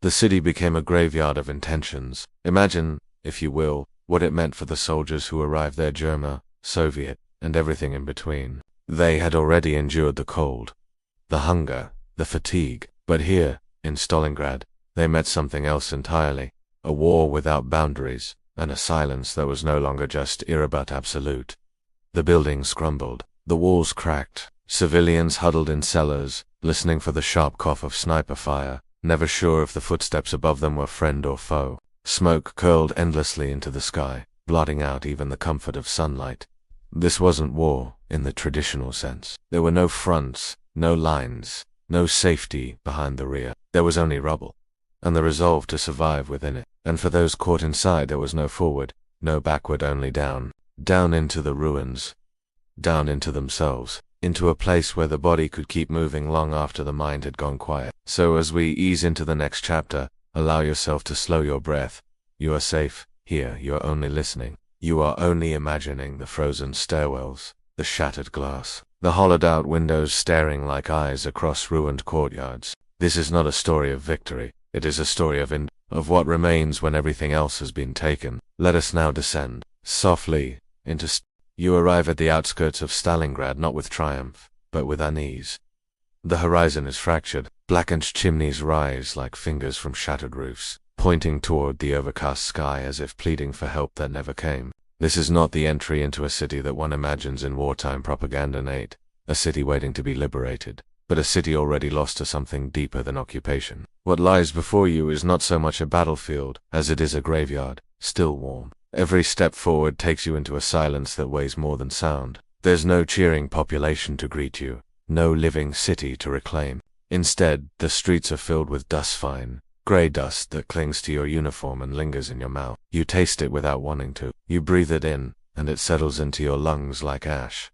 the city became a graveyard of intentions. Imagine, if you will, what it meant for the soldiers who arrived there, German, Soviet, and everything in between. They had already endured the cold, the hunger, the fatigue, but here, in Stalingrad, they met something else entirely, a war without boundaries, and a silence that was no longer just eerie but absolute. The buildings crumbled, the walls cracked, civilians huddled in cellars, listening for the sharp cough of sniper fire, never sure if the footsteps above them were friend or foe. Smoke curled endlessly into the sky, blotting out even the comfort of sunlight. This wasn't war, in the traditional sense. There were no fronts, no lines, no safety behind the rear. There was only rubble, and the resolve to survive within it. And for those caught inside there was no forward, no backward, only down. Down into the ruins. Down into themselves. Into a place where the body could keep moving long after the mind had gone quiet. So as we ease into the next chapter, Allow yourself to slow your breath. You are safe here. You are only listening. You are only imagining the frozen stairwells, the shattered glass, the hollowed-out windows staring like eyes across ruined courtyards. This is not a story of victory. It is a story of what remains when everything else has been taken. Let us now descend softly into You arrive at the outskirts of Stalingrad not with triumph, but with unease. The horizon is fractured. Blackened chimneys rise like fingers from shattered roofs, pointing toward the overcast sky as if pleading for help that never came. This is not the entry into a city that one imagines in wartime propaganda, Nate. A city waiting to be liberated, but a city already lost to something deeper than occupation. What lies before you is not so much a battlefield as it is a graveyard, still warm. Every step forward takes you into a silence that weighs more than sound. There's no cheering population to greet you, no living city to reclaim. Instead, the streets are filled with dust-fine, gray dust that clings to your uniform and lingers in your mouth. You taste it without wanting to. You breathe it in, and it settles into your lungs like ash.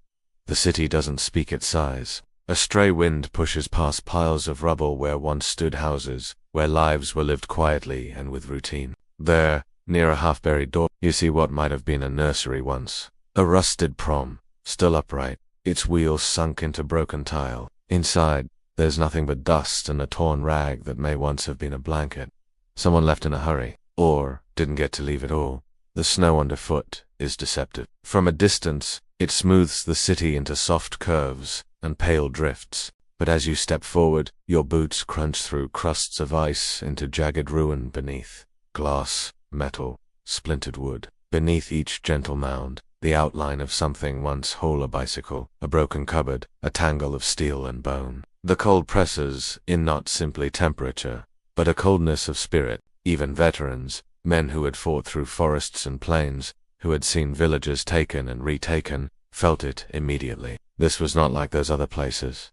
The city doesn't speak its sighs. A stray wind pushes past piles of rubble where once stood houses, where lives were lived quietly and with routine. There, near a half-buried door, you see what might have been a nursery once. A rusted prom, still upright, its wheels sunk into broken tile. Inside, there's nothing but dust and a torn rag that may once have been a blanket. Someone left in a hurry, or didn't get to leave at all. The snow underfoot is deceptive. From a distance, it smooths the city into soft curves and pale drifts, but as you step forward, your boots crunch through crusts of ice into jagged ruin beneath. Glass, metal, splintered wood. Beneath each gentle mound, the outline of something once whole: a bicycle, a broken cupboard, a tangle of steel and bone. The cold presses in not simply temperature, but a coldness of spirit. Even veterans, men who had fought through forests and plains, who had seen villages taken and retaken, felt it immediately. This was not like those other places.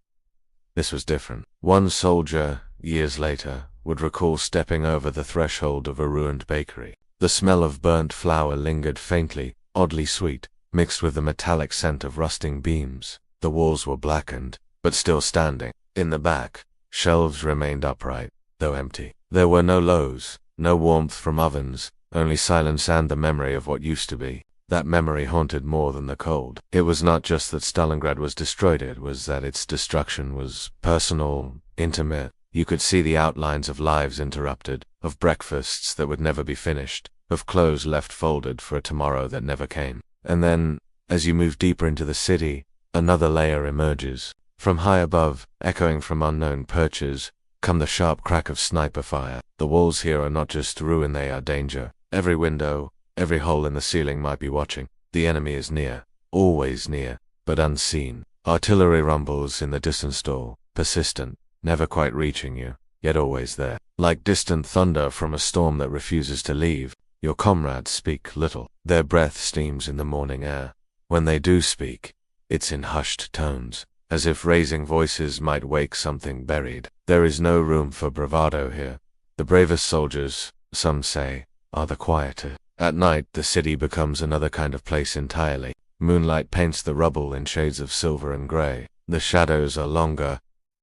This was different. One soldier, years later, would recall stepping over the threshold of a ruined bakery. The smell of burnt flour lingered faintly, oddly sweet, mixed with the metallic scent of rusting beams. The walls were blackened, but still standing. In the back, shelves remained upright, though empty. There were no lows, no warmth from ovens, only silence and the memory of what used to be. That memory haunted more than the cold. It was not just that Stalingrad was destroyed, it was that its destruction was personal, intimate. You could see the outlines of lives interrupted, of breakfasts that would never be finished, of clothes left folded for a tomorrow that never came. And then, as you move deeper into the city, another layer emerges. From high above, echoing from unknown perches, come the sharp crack of sniper fire. The walls here are not just ruin, they are danger. Every window, every hole in the ceiling might be watching. The enemy is near, always near, but unseen. Artillery rumbles in the distance door, persistent, never quite reaching you, yet always there. Like distant thunder from a storm that refuses to leave, your comrades speak little. Their breath steams in the morning air. When they do speak, it's in hushed tones, as if raising voices might wake something buried. There is no room for bravado here. The bravest soldiers, some say, are the quieter. At night, the city becomes another kind of place entirely. Moonlight paints the rubble in shades of silver and gray. The shadows are longer,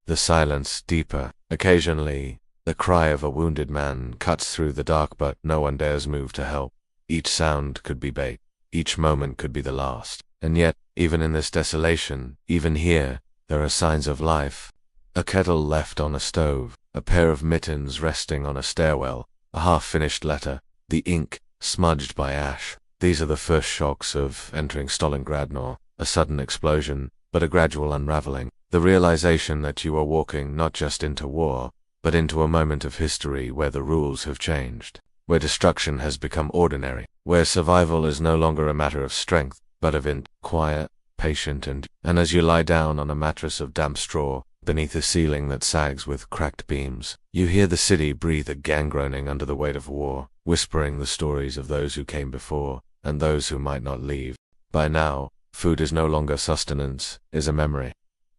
the silence deeper. Occasionally, the cry of a wounded man cuts through the dark, but no one dares move to help. Each sound could be bait. Each moment could be the last. And yet, even in this desolation, even here, there are signs of life. A kettle left on a stove, a pair of mittens resting on a stairwell, a half-finished letter, the ink smudged by ash. These are the first shocks of entering Stalingrad, not a sudden explosion, but a gradual unraveling. The realization that you are walking not just into war, but into a moment of history where the rules have changed, where destruction has become ordinary, where survival is no longer a matter of strength, but of quiet, patient, and as you lie down on a mattress of damp straw, beneath a ceiling that sags with cracked beams, you hear the city breathe again, groaning under the weight of war, whispering the stories of those who came before, and those who might not leave. By now, food is no longer sustenance, is a memory.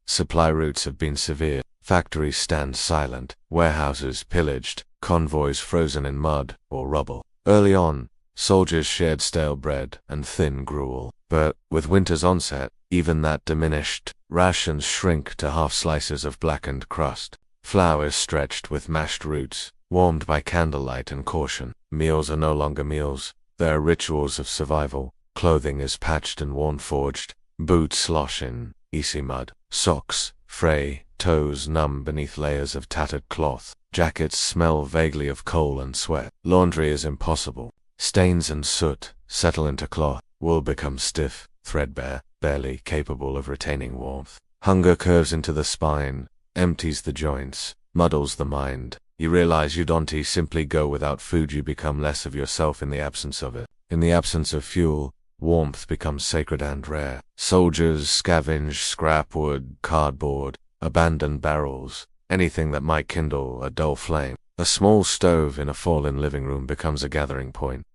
Supply routes have been severe, factories stand silent, warehouses pillaged, convoys frozen in mud or rubble. Early on, soldiers shared stale bread and thin gruel. But, with winter's onset, even that diminished. Rations shrink to half slices of blackened crust. Flour is stretched with mashed roots. warmed by candlelight and caution. Meals are no longer meals, they are rituals of survival. Clothing is patched and worn forged, boots slosh in easy mud, socks fray, toes numb beneath layers of tattered cloth, jackets smell vaguely of coal and sweat. Laundry is impossible. Stains and soot settle into cloth, wool becomes stiff, threadbare, barely capable of retaining warmth. Hunger curves into the spine, empties the joints, muddles the mind. You realize you don't simply go without food, you become less of yourself in the absence of it. In the absence of fuel, warmth becomes sacred and rare. Soldiers scavenge scrap wood, cardboard, abandoned barrels, anything that might kindle a dull flame. A small stove in a fallen living room becomes a gathering point.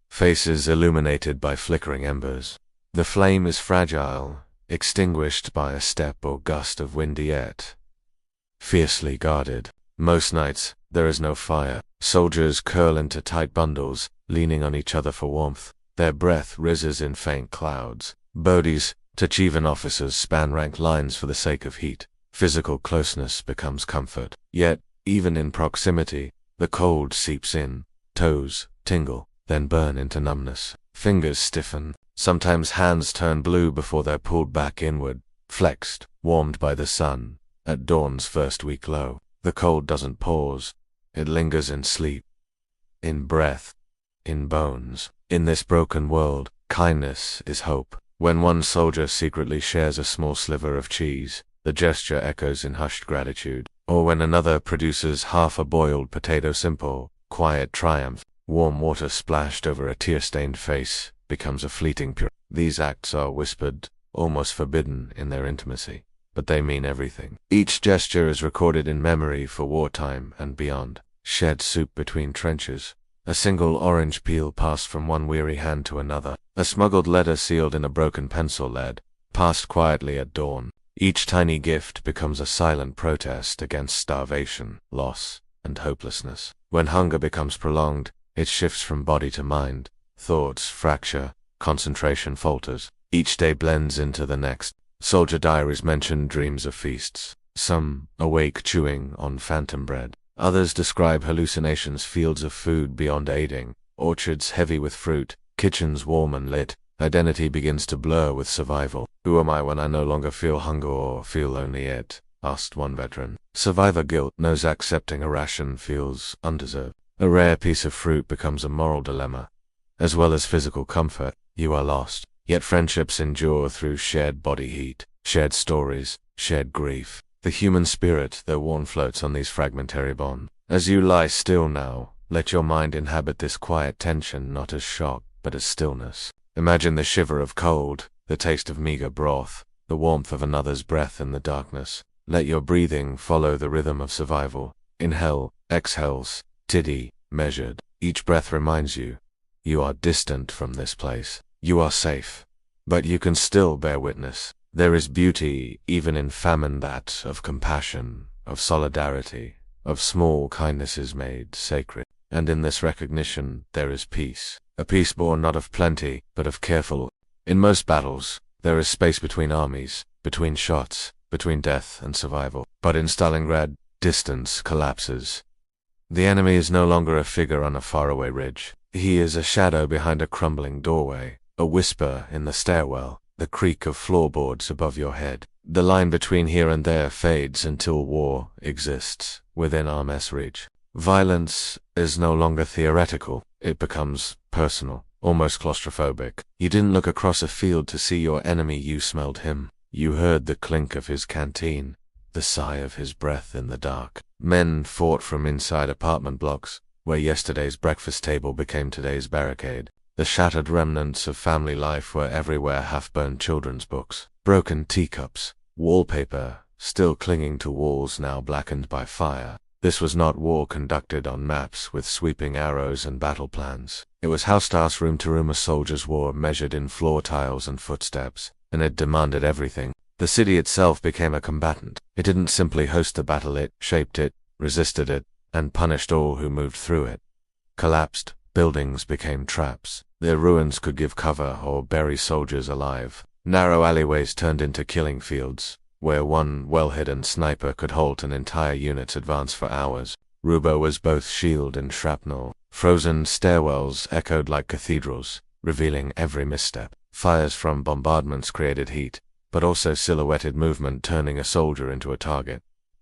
Faces illuminated by flickering embers. The flame is fragile, extinguished by a step or gust of wind, yet fiercely guarded. Most nights, there is no fire. Soldiers curl into tight bundles, leaning on each other for warmth. Their breath rises in faint clouds. Bodies to chief and officers span rank lines for the sake of heat. Physical closeness becomes comfort. Yet, even in proximity, the cold seeps in. Toes tingle, then burn into numbness. Fingers stiffen. Sometimes hands turn blue before they're pulled back inward, flexed, warmed by the sun. At dawn's first week low, the cold doesn't pause. It lingers in sleep, in breath, in bones. In this broken world, kindness is hope. When one soldier secretly shares a small sliver of cheese, the gesture echoes in hushed gratitude. Or when another produces half a boiled potato, simple, quiet triumph. Warm water splashed over a tear-stained face becomes a fleeting pure. These acts are whispered, almost forbidden in their intimacy, but they mean everything. Each gesture is recorded in memory for wartime and beyond. Shed soup between trenches. A single orange peel passed from one weary hand to another. A smuggled letter sealed in a broken pencil lead, passed quietly at dawn. Each tiny gift becomes a silent protest against starvation, loss, and hopelessness. When hunger becomes prolonged, it shifts from body to mind. Thoughts fracture, concentration falters. Each day blends into the next. Soldier diaries mention dreams of feasts. Some awake chewing on phantom bread. Others describe hallucinations, fields of food beyond aiding, orchards heavy with fruit, kitchens warm and lit. Identity begins to blur with survival. Who am I when I no longer feel hunger or feel lonely yet? Asked one veteran. Survivor guilt knows accepting a ration feels undeserved. A rare piece of fruit becomes a moral dilemma. As well as physical comfort, you are lost. Yet friendships endure through shared body heat, shared stories, shared grief. The human spirit, though worn, floats on these fragmentary bonds. As you lie still now, let your mind inhabit this quiet tension, not as shock, but as stillness. Imagine the shiver of cold, the taste of meager broth, the warmth of another's breath in the darkness. Let your breathing follow the rhythm of survival. Inhale, exhales, tiddy, measured. Each breath reminds you, you are distant from this place. You are safe, but you can still bear witness. There is beauty even in famine, that of compassion, of solidarity, of small kindnesses made sacred. And in this recognition there is peace. A peace born not of plenty, but of careful. In most battles, there is space between armies, between shots, between death and survival. But in Stalingrad, distance collapses. The enemy is no longer a figure on a faraway ridge. He is a shadow behind a crumbling doorway, a whisper in the stairwell, the creak of floorboards above your head. The line between here and there fades until war exists within arm's reach. Violence is no longer theoretical, it becomes personal, almost claustrophobic. You didn't look across a field to see your enemy, you smelled him. You heard the clink of his canteen, the sigh of his breath in the dark. Men fought from inside apartment blocks, where yesterday's breakfast table became today's barricade. The shattered remnants of family life were everywhere, half-burned children's books, broken teacups, wallpaper, still clinging to walls now blackened by fire. This was not war conducted on maps with sweeping arrows and battle plans. It was house room to room, a soldier's war measured in floor tiles and footsteps, and it demanded everything. The city itself became a combatant. It didn't simply host the battle, it shaped it, resisted it, and punished all who moved through it. Collapsed buildings became traps. Their ruins could give cover or bury soldiers alive. Narrow alleyways turned into killing fields, where one well-hidden sniper could halt an entire unit's advance for hours. Rubo was both shield and shrapnel. Frozen stairwells echoed like cathedrals, revealing every misstep. Fires from bombardments created heat, but also silhouetted movement, turning a soldier into a target.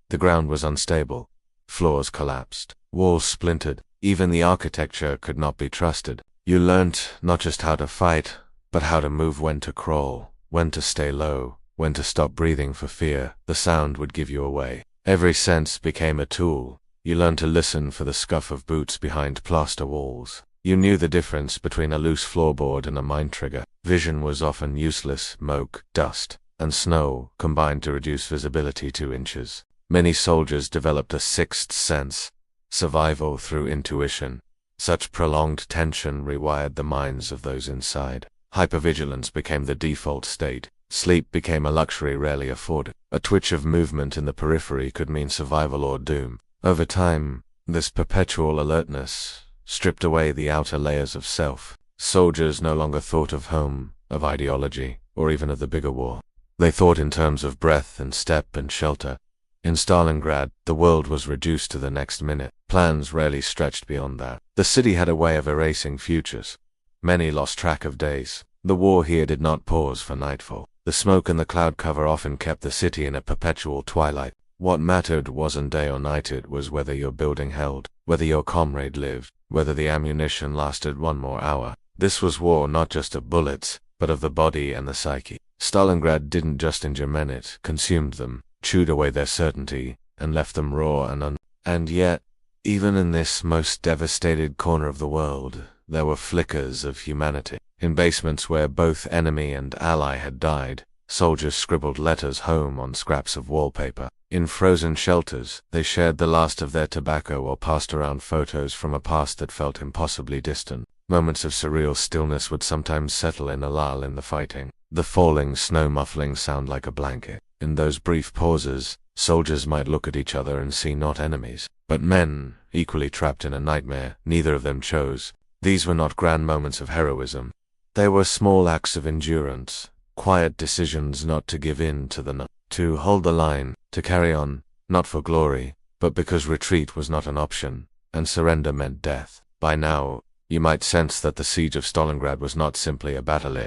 The ground was unstable. Floors collapsed. Walls splintered. Even the architecture could not be trusted. You learnt not just how to fight, but how to move, when to crawl, when to stay low, when to stop breathing for fear the sound would give you away. Every sense became a tool. You learned to listen for the scuff of boots behind plaster walls. You knew the difference between a loose floorboard and a mine trigger. Vision was often useless. Smoke, dust, and snow combined to reduce visibility 2 inches. Many soldiers developed a sixth sense, survival through intuition. Such prolonged tension rewired the minds of those inside. Hypervigilance became the default state. Sleep became a luxury rarely afforded. A twitch of movement in the periphery could mean survival or doom. Over time, this perpetual alertness stripped away the outer layers of self. Soldiers no longer thought of home, of ideology, or even of the bigger war. They thought in terms of breath and step and shelter. In Stalingrad, the world was reduced to the next minute. Plans rarely stretched beyond that. The city had a way of erasing futures. Many lost track of days. The war here did not pause for nightfall. The smoke and the cloud cover often kept the city in a perpetual twilight. What mattered wasn't day or night, it was whether your building held, whether your comrade lived, whether the ammunition lasted 1 more hour. This was war not just of bullets, but of the body and the psyche. Stalingrad didn't just injure men, it consumed them, chewed away their certainty, and left them raw and And yet, even in this most devastated corner of the world, there were flickers of humanity. In basements where both enemy and ally had died, soldiers scribbled letters home on scraps of wallpaper. In frozen shelters, they shared the last of their tobacco or passed around photos from a past that felt impossibly distant. Moments of surreal stillness would sometimes settle in a lull in the fighting. The falling snow muffling sound like a blanket. In those brief pauses, soldiers might look at each other and see not enemies, but men, equally trapped in a nightmare neither of them chose. These were not grand moments of heroism. They were small acts of endurance, quiet decisions not to give in to to hold the line, to carry on, not for glory, but because retreat was not an option, and surrender meant death. By now, you might sense that the siege of Stalingrad was not simply a battle.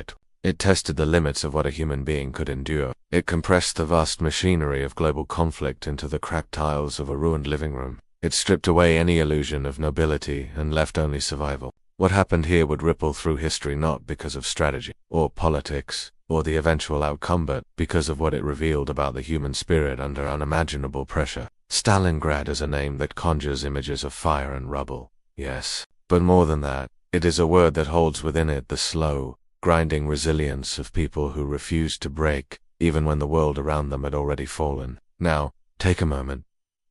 It tested the limits of what a human being could endure. It compressed the vast machinery of global conflict into the cracked tiles of a ruined living room. It stripped away any illusion of nobility and left only survival. What happened here would ripple through history not because of strategy, or politics, or the eventual outcome, but because of what it revealed about the human spirit under unimaginable pressure. Stalingrad is a name that conjures images of fire and rubble, yes, but more than that, it is a word that holds within it the slow, grinding resilience of people who refused to break, even when the world around them had already fallen. Now, take a moment.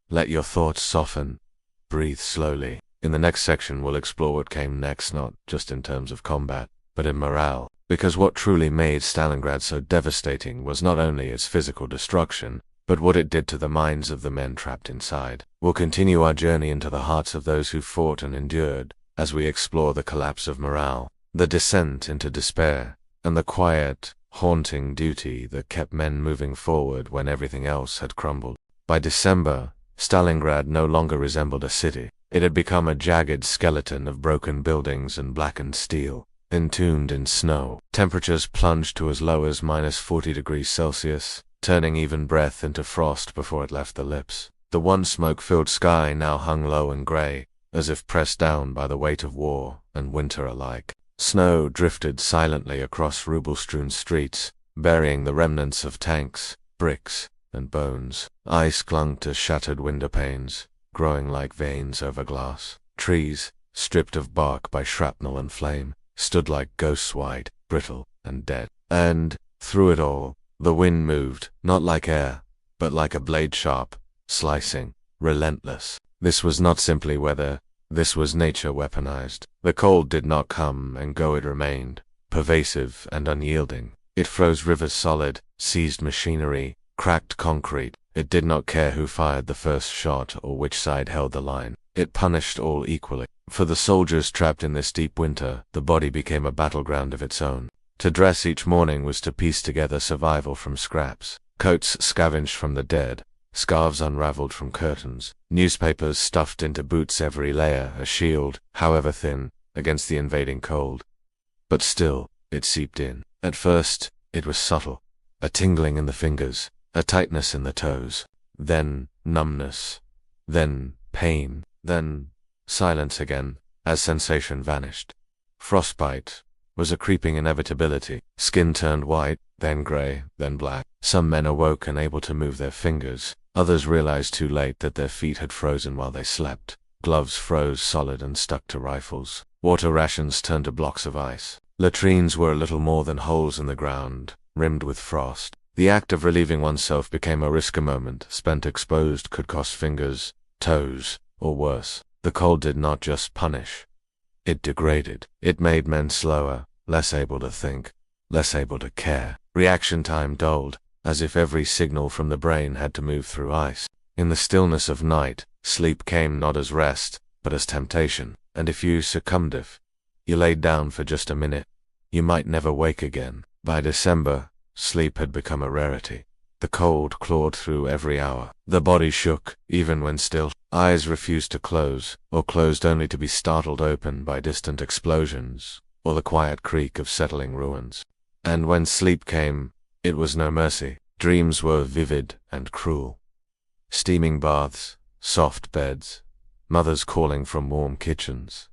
Let your thoughts soften. Breathe slowly. In the next section, we'll explore what came next, not just in terms of combat, but in morale. Because what truly made Stalingrad so devastating was not only its physical destruction, but what it did to the minds of the men trapped inside. We'll continue our journey into the hearts of those who fought and endured, as we explore the collapse of morale, the descent into despair, and the quiet, haunting duty that kept men moving forward when everything else had crumbled. By December, Stalingrad no longer resembled a city. It had become a jagged skeleton of broken buildings and blackened steel, entombed in snow. Temperatures plunged to as low as -40 degrees Celsius, turning even breath into frost before it left the lips. The once smoke-filled sky now hung low and gray, as if pressed down by the weight of war and winter alike. Snow drifted silently across ruble-strewn streets, burying the remnants of tanks, bricks, and bones. Ice clung to shattered window panes, growing like veins over glass. Trees, stripped of bark by shrapnel and flame, stood like ghosts, white, brittle, and dead. And, through it all, the wind moved, not like air, but like a blade, sharp, slicing, relentless. This was not simply weather, this was nature weaponized. The cold did not come and go, it remained, pervasive and unyielding. It froze rivers solid, seized machinery, cracked concrete. It did not care who fired the first shot or which side held the line. It punished all equally. For the soldiers trapped in this deep winter, the body became a battleground of its own. To dress each morning was to piece together survival from scraps. Coats scavenged from the dead, scarves unraveled from curtains, newspapers stuffed into boots, every layer a shield, however thin, against the invading cold. But still, it seeped in. At first, it was subtle. A tingling in the fingers, a tightness in the toes, then numbness, then pain, then silence again, as sensation vanished. Frostbite was a creeping inevitability. Skin turned white, then gray, then black. Some men awoke unable to move their fingers. Others realized too late that their feet had frozen while they slept. Gloves froze solid and stuck to rifles. Water rations turned to blocks of ice. Latrines were little more than holes in the ground, rimmed with frost. The act of relieving oneself became a risk. A moment spent exposed could cost fingers, toes, or worse. The cold did not just punish. It degraded. It made men slower, less able to think, less able to care. Reaction time dulled, as if every signal from the brain had to move through ice. In the stillness of night, sleep came not as rest, but as temptation. And if you succumbed, if you laid down for just a minute, you might never wake again. By December, sleep had become a rarity. The cold clawed through every hour. The body shook, even when still. Eyes refused to close, or closed only to be startled open by distant explosions, or the quiet creak of settling ruins. And when sleep came, it was no mercy. Dreams were vivid and cruel. Steaming baths, soft beds, mothers calling from warm kitchens.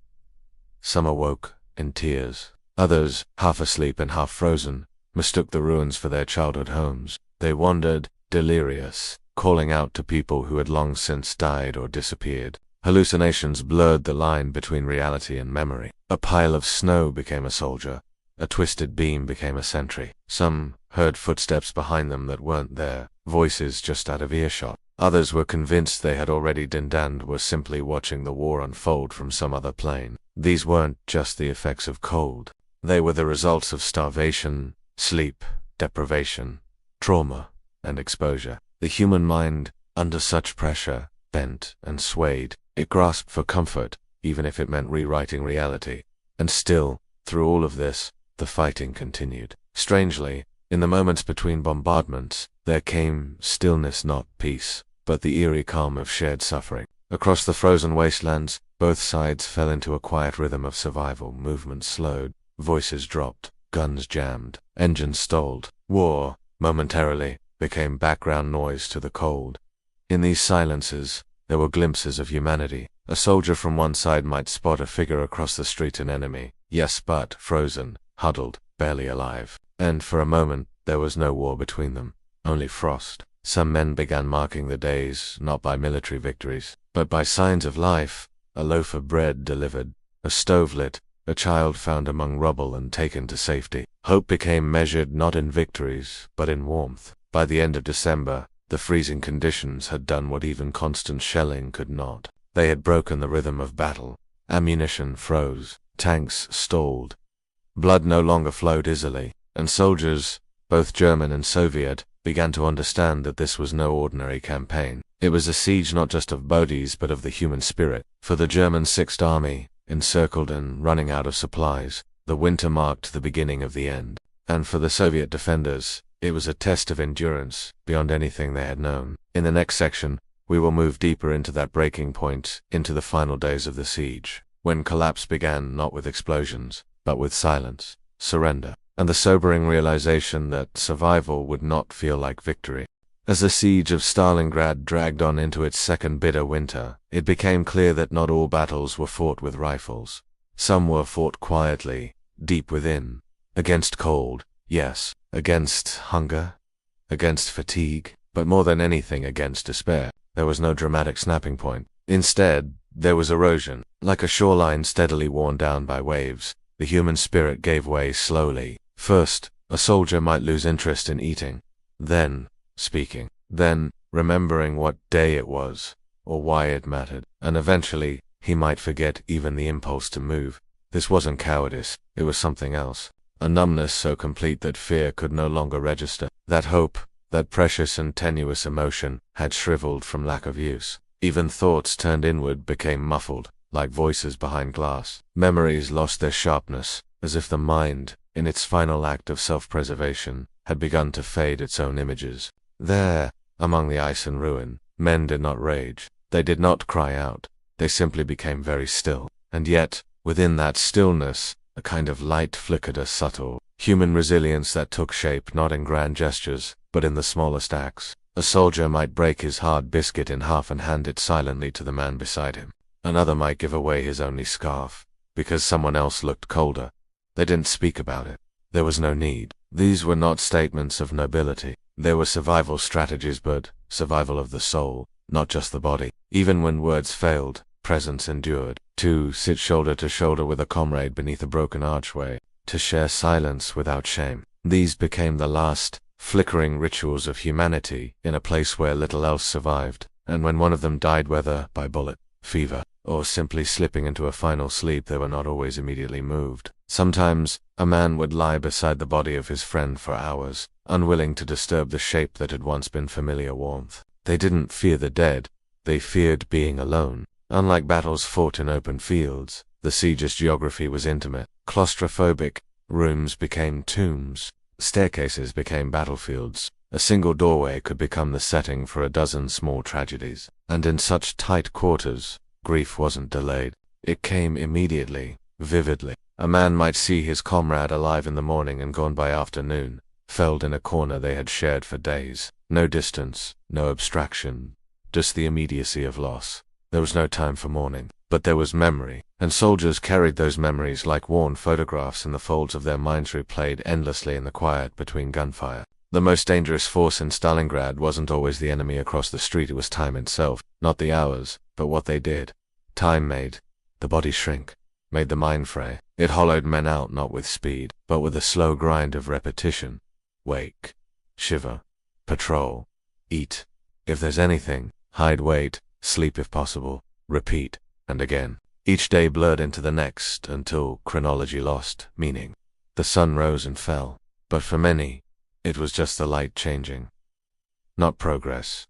Some awoke in tears. Others, half asleep and half frozen, mistook the ruins for their childhood homes. They wandered, delirious, calling out to people who had long since died or disappeared. Hallucinations blurred the line between reality and memory. A pile of snow became a soldier. A twisted beam became a sentry. Some heard footsteps behind them that weren't there, voices just out of earshot. Others were convinced they had already dinned and were simply watching the war unfold from some other plane. These weren't just the effects of cold. They were the results of starvation, sleep, deprivation, trauma, and exposure. The human mind, under such pressure, bent and swayed. It grasped for comfort, even if it meant rewriting reality. And still, through all of this, the fighting continued. Strangely, in the moments between bombardments, there came stillness, not peace, but the eerie calm of shared suffering. Across the frozen wastelands, both sides fell into a quiet rhythm of survival. Movements slowed, voices dropped, guns jammed, engines stalled. War, momentarily, became background noise to the cold. In these silences, there were glimpses of humanity. A soldier from one side might spot a figure across the street, an enemy. Yes, but frozen, huddled, barely alive. And for a moment, there was no war between them, only frost. Some men began marking the days, not by military victories, but by signs of life: a loaf of bread delivered, a stove lit, a child found among rubble and taken to safety. Hope became measured not in victories, but in warmth. By the end of December, the freezing conditions had done what even constant shelling could not. They had broken the rhythm of battle. Ammunition froze, tanks stalled. Blood no longer flowed easily, and soldiers, both German and Soviet, began to understand that this was no ordinary campaign. It was a siege not just of bodies but of the human spirit. For the German Sixth Army, encircled and running out of supplies, the winter marked the beginning of the end. And for the Soviet defenders, it was a test of endurance beyond anything they had known. In the next section, we will move deeper into that breaking point, into the final days of the siege, when collapse began not with explosions, but with silence, surrender, and the sobering realization that survival would not feel like victory. As the siege of Stalingrad dragged on into its second bitter winter, it became clear that not all battles were fought with rifles. Some were fought quietly, deep within, against cold, yes, against hunger, against fatigue, but more than anything against despair. There was no dramatic snapping point. Instead, there was erosion. Like a shoreline steadily worn down by waves, the human spirit gave way slowly. First, a soldier might lose interest in eating, then speaking, then remembering what day it was, or why it mattered, and eventually, he might forget even the impulse to move. This wasn't cowardice, it was something else. A numbness so complete that fear could no longer register. That hope, that precious and tenuous emotion, had shriveled from lack of use. Even thoughts turned inward became muffled, like voices behind glass. Memories lost their sharpness, as if the mind, in its final act of self-preservation, had begun to fade its own images. There, Among the ice and ruin, men did not rage. They did not cry out. They simply became very still. And yet, within that stillness, a kind of light flickered, a subtle, human resilience that took shape not in grand gestures, but in the smallest acts. A soldier might break his hard biscuit in half and hand it silently to the man beside him. Another might give away his only scarf, because someone else looked colder. They didn't speak about it. There was no need. These were not statements of nobility. They were survival strategies, but survival of the soul, not just the body. Even when words failed, presence endured. To sit shoulder to shoulder with a comrade beneath a broken archway, to share silence without shame. These became the last, flickering rituals of humanity in a place where little else survived. And when one of them died, whether by bullet, fever, or simply slipping into a final sleep, they were not always immediately moved. Sometimes, a man would lie beside the body of his friend for hours, unwilling to disturb the shape that had once been familiar warmth. They didn't fear the dead. They feared being alone. Unlike battles fought in open fields, the siege's geography was intimate, claustrophobic. Rooms became tombs. Staircases became battlefields. A single doorway could become the setting for a dozen small tragedies. And in such tight quarters, grief wasn't delayed. It came immediately, vividly. A man might see his comrade alive in the morning and gone by afternoon, felled in a corner they had shared for days. No distance, no abstraction, just the immediacy of loss. There was no time for mourning, but there was memory, and soldiers carried those memories like worn photographs in the folds of their minds, replayed endlessly in the quiet between gunfire. The most dangerous force in Stalingrad wasn't always the enemy across the street, it was time itself, not the hours, but what they did. Time made the body shrink, made the mind fray. It hollowed men out not with speed, but with a slow grind of repetition. Wake, shiver, patrol, eat. If there's anything, hide, wait, sleep if possible, repeat, and again. Each day blurred into the next until chronology lost meaning. The sun rose and fell, but for many, it was just the light changing. Not progress,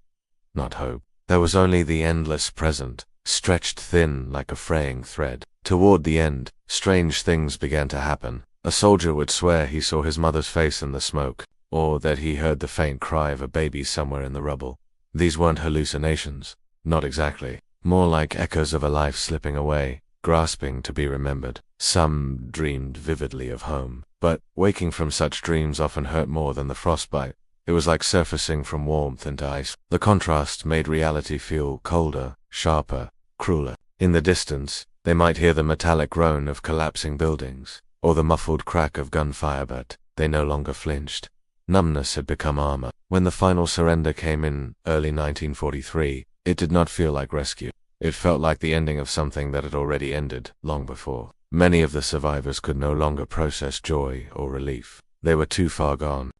not hope. There was only the endless present, stretched thin like a fraying thread. Toward the end, strange things began to happen. A soldier would swear he saw his mother's face in the smoke, or that he heard the faint cry of a baby somewhere in the rubble. These weren't hallucinations. Not exactly. More like echoes of a life slipping away, grasping to be remembered. Some dreamed vividly of home, but waking from such dreams often hurt more than the frostbite. It was like surfacing from warmth into ice. The contrast made reality feel colder, sharper, crueler. In the distance, they might hear the metallic groan of collapsing buildings, or the muffled crack of gunfire, but they no longer flinched. Numbness had become armor. When the final surrender came in early 1943, it did not feel like rescue. It felt like the ending of something that had already ended long before. Many of the survivors could no longer process joy or relief. They were too far gone.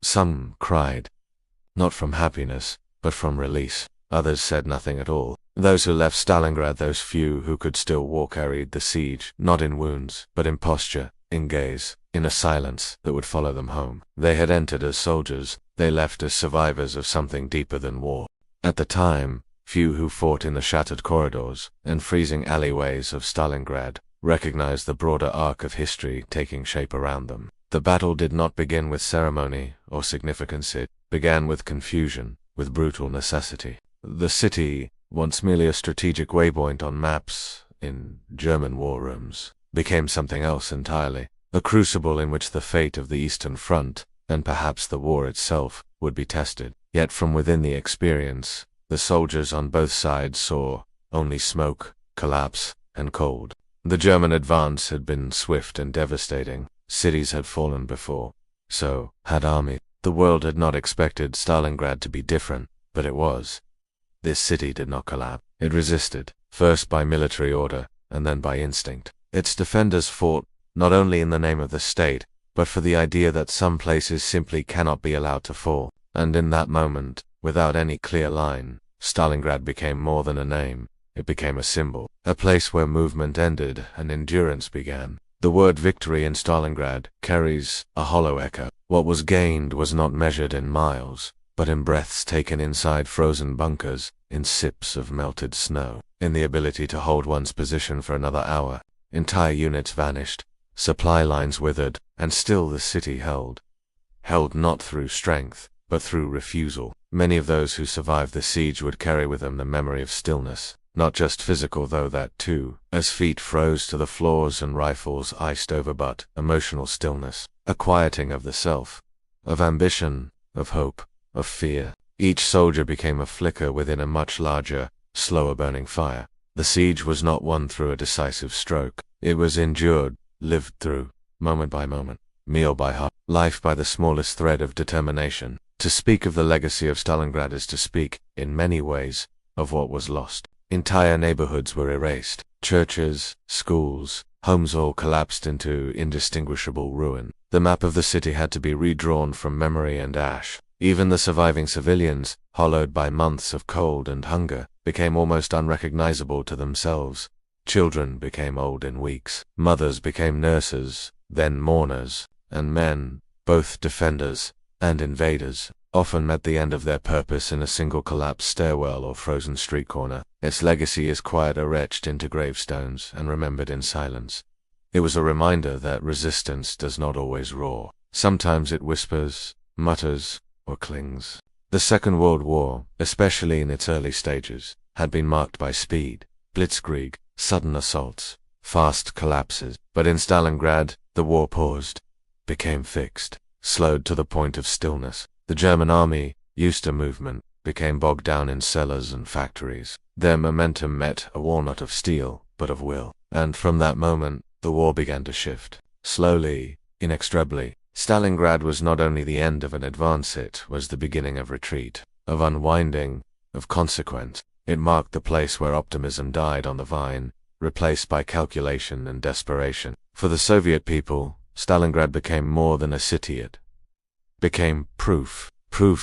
Some cried, not from happiness, but from release. Others said nothing at all. Those who left Stalingrad, those few who could still walk, carried the siege, not in wounds, but in posture, in gaze, in a silence that would follow them home. They had entered as soldiers. They left as survivors of something deeper than war. At the time, few who fought in the shattered corridors and freezing alleyways of Stalingrad recognized the broader arc of history taking shape around them. The battle did not begin with ceremony or significance. It began with confusion, with brutal necessity. The city, once merely a strategic waypoint on maps in German war rooms, became something else entirely, a crucible in which the fate of the Eastern Front, and perhaps the war itself, would be tested. Yet from within the experience, the soldiers on both sides saw only smoke, collapse, and cold. The German advance had been swift and devastating. Cities had fallen before. So had armies. The world had not expected Stalingrad to be different, but it was. This city did not collapse. It resisted, first by military order, and then by instinct. Its defenders fought, not only in the name of the state, but for the idea that some places simply cannot be allowed to fall. And in that moment, without any clear line, Stalingrad became more than a name. It became a symbol, a place where movement ended and endurance began. The word victory in Stalingrad carries a hollow echo. What was gained was not measured in miles, but in breaths taken inside frozen bunkers, in sips of melted snow, in the ability to hold one's position for another hour. Entire units vanished, supply lines withered, and still the city held. Held not through strength, but through refusal. Many of those who survived the siege would carry with them the memory of stillness, not just physical though that too, as feet froze to the floors and rifles iced over, but emotional stillness, a quieting of the self, of ambition, of hope, of fear. Each soldier became a flicker within a much larger, slower burning fire. The siege was not won through a decisive stroke. It was endured, lived through, moment by moment, meal by heart, life by the smallest thread of determination. To speak of the legacy of Stalingrad is to speak, in many ways, of what was lost. Entire neighborhoods were erased. Churches, schools, homes all collapsed into indistinguishable ruin. The map of the city had to be redrawn from memory and ash. Even the surviving civilians, hollowed by months of cold and hunger, became almost unrecognizable to themselves. Children became old in weeks. Mothers became nurses, then mourners, and men, both defenders and invaders, often met the end of their purpose in a single collapsed stairwell or frozen street corner. Its legacy is quiet, etched into gravestones and remembered in silence. It was a reminder that resistance does not always roar. Sometimes it whispers, mutters, or clings. The Second World War, especially in its early stages, had been marked by speed, blitzkrieg, sudden assaults, fast collapses. But in Stalingrad, the war paused, became fixed, slowed to the point of stillness. The German army, used to movement, became bogged down in cellars and factories. Their momentum met a wall not of steel, but of will. And from that moment, the war began to shift. Slowly, inexorably. Stalingrad was not only the end of an advance, it was the beginning of retreat, of unwinding, of consequence. It marked the place where optimism died on the vine, replaced by calculation and desperation. For the Soviet people, Stalingrad became more than a city. It became proof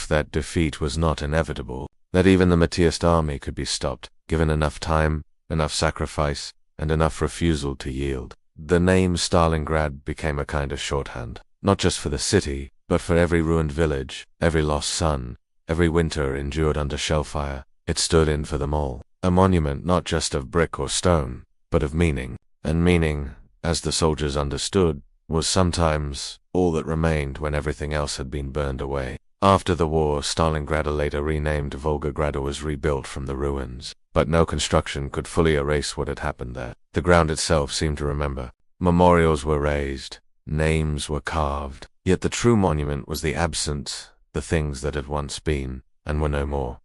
that defeat was not inevitable, that even the mightiest army could be stopped, given enough time, enough sacrifice, and enough refusal to yield. The name Stalingrad became a kind of shorthand, not just for the city, but for every ruined village, every lost son, every winter endured under shellfire. It stood in for them all, a monument not just of brick or stone, but of meaning. And meaning, as the soldiers understood, was sometimes all that remained when everything else had been burned away. After the war, Stalingrad, later renamed Volgograd, was rebuilt from the ruins, but no construction could fully erase what had happened there. The ground itself seemed to remember. Memorials were raised, names were carved, yet the true monument was the absent, the things that had once been, and were no more.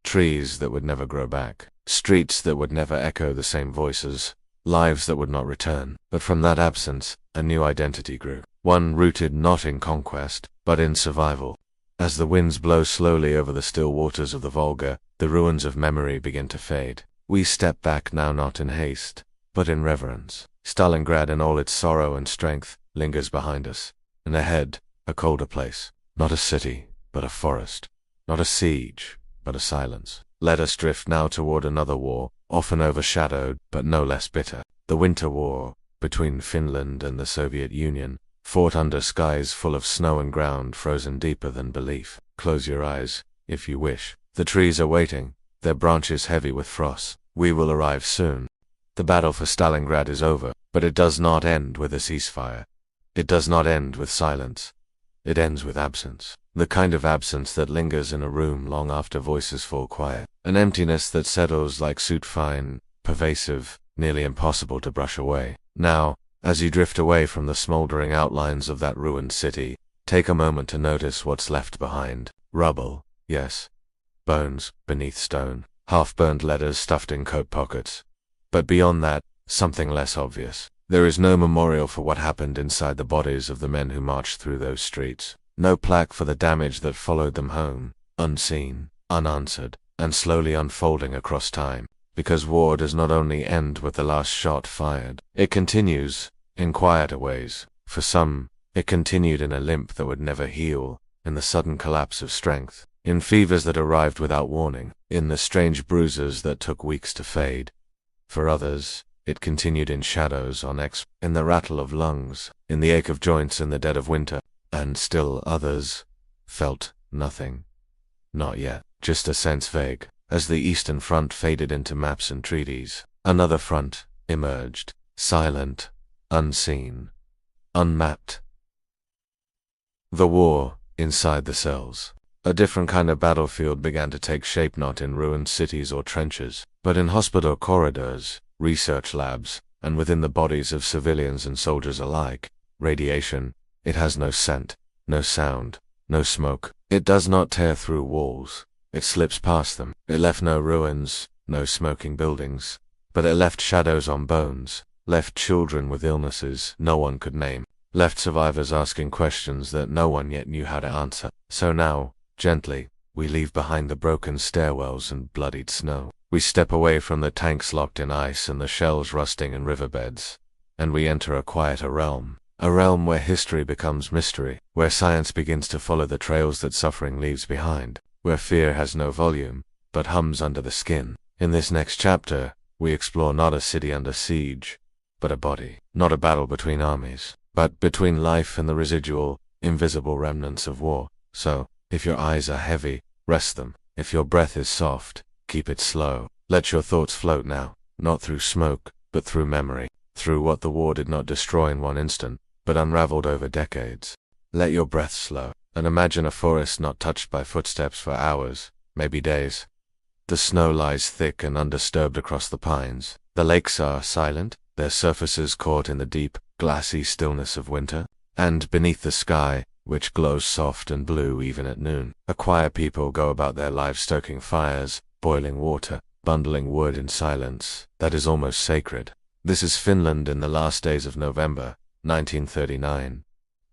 Trees that would never grow back, streets that would never echo the same voices, lives that would not return. But from that absence, a new identity grew, one rooted not in conquest, but in survival. As the winds blow slowly over the still waters of the Volga, the ruins of memory begin to fade. We step back now, not in haste, but in reverence. Stalingrad, in all its sorrow and strength, lingers behind us, and ahead, a colder place. Not a city, but a forest. Not a siege, but a silence. Let us drift now toward another war, often overshadowed, but no less bitter. The Winter War, between Finland and the Soviet Union, fought under skies full of snow and ground frozen deeper than belief. Close your eyes, if you wish. The trees are waiting, their branches heavy with frost. We will arrive soon. The battle for Stalingrad is over, but it does not end with a ceasefire. It does not end with silence. It ends with absence. The kind of absence that lingers in a room long after voices fall quiet. An emptiness that settles like soot, fine, pervasive, nearly impossible to brush away. Now, as you drift away from the smoldering outlines of that ruined city, take a moment to notice what's left behind. Rubble, yes. Bones, beneath stone. Half-burned letters stuffed in coat pockets. But beyond that, something less obvious. There is no memorial for what happened inside the bodies of the men who marched through those streets. No plaque for the damage that followed them home, unseen, unanswered, and slowly unfolding across time. Because war does not only end with the last shot fired. It continues, in quieter ways. For some, it continued in a limp that would never heal, in the sudden collapse of strength, in fevers that arrived without warning, in the strange bruises that took weeks to fade. For others, it continued in shadows in the rattle of lungs, in the ache of joints in the dead of winter. And still others felt nothing. Not yet, just a sense vague. As the Eastern Front faded into maps and treaties, another front emerged, silent, unseen, unmapped. The war inside the cells. A different kind of battlefield began to take shape, not in ruined cities or trenches, but in hospital corridors, research labs, and within the bodies of civilians and soldiers alike. Radiation, it has no scent, no sound, no smoke. It does not tear through walls. It slips past them. It left no ruins, no smoking buildings, but it left shadows on bones, left children with illnesses no one could name, left survivors asking questions that no one yet knew how to answer. So now, gently, we leave behind the broken stairwells and bloodied snow. We step away from the tanks locked in ice and the shells rusting in riverbeds, and we enter a quieter realm. A realm where history becomes mystery, where science begins to follow the trails that suffering leaves behind, where fear has no volume, but hums under the skin. In this next chapter, we explore not a city under siege, but a body. Not a battle between armies, but between life and the residual, invisible remnants of war. So, if your eyes are heavy, rest them. If your breath is soft, keep it slow. Let your thoughts float now, not through smoke, but through memory, through what the war did not destroy in one instant, but unraveled over decades. Let your breath slow, and imagine a forest not touched by footsteps for hours, maybe days. The snow lies thick and undisturbed across the pines. The lakes are silent, their surfaces caught in the deep, glassy stillness of winter. And beneath the sky, which glows soft and blue even at noon, a quiet people go about their lives stoking fires, boiling water, bundling wood in silence that is almost sacred. This is Finland in the last days of November, 1939.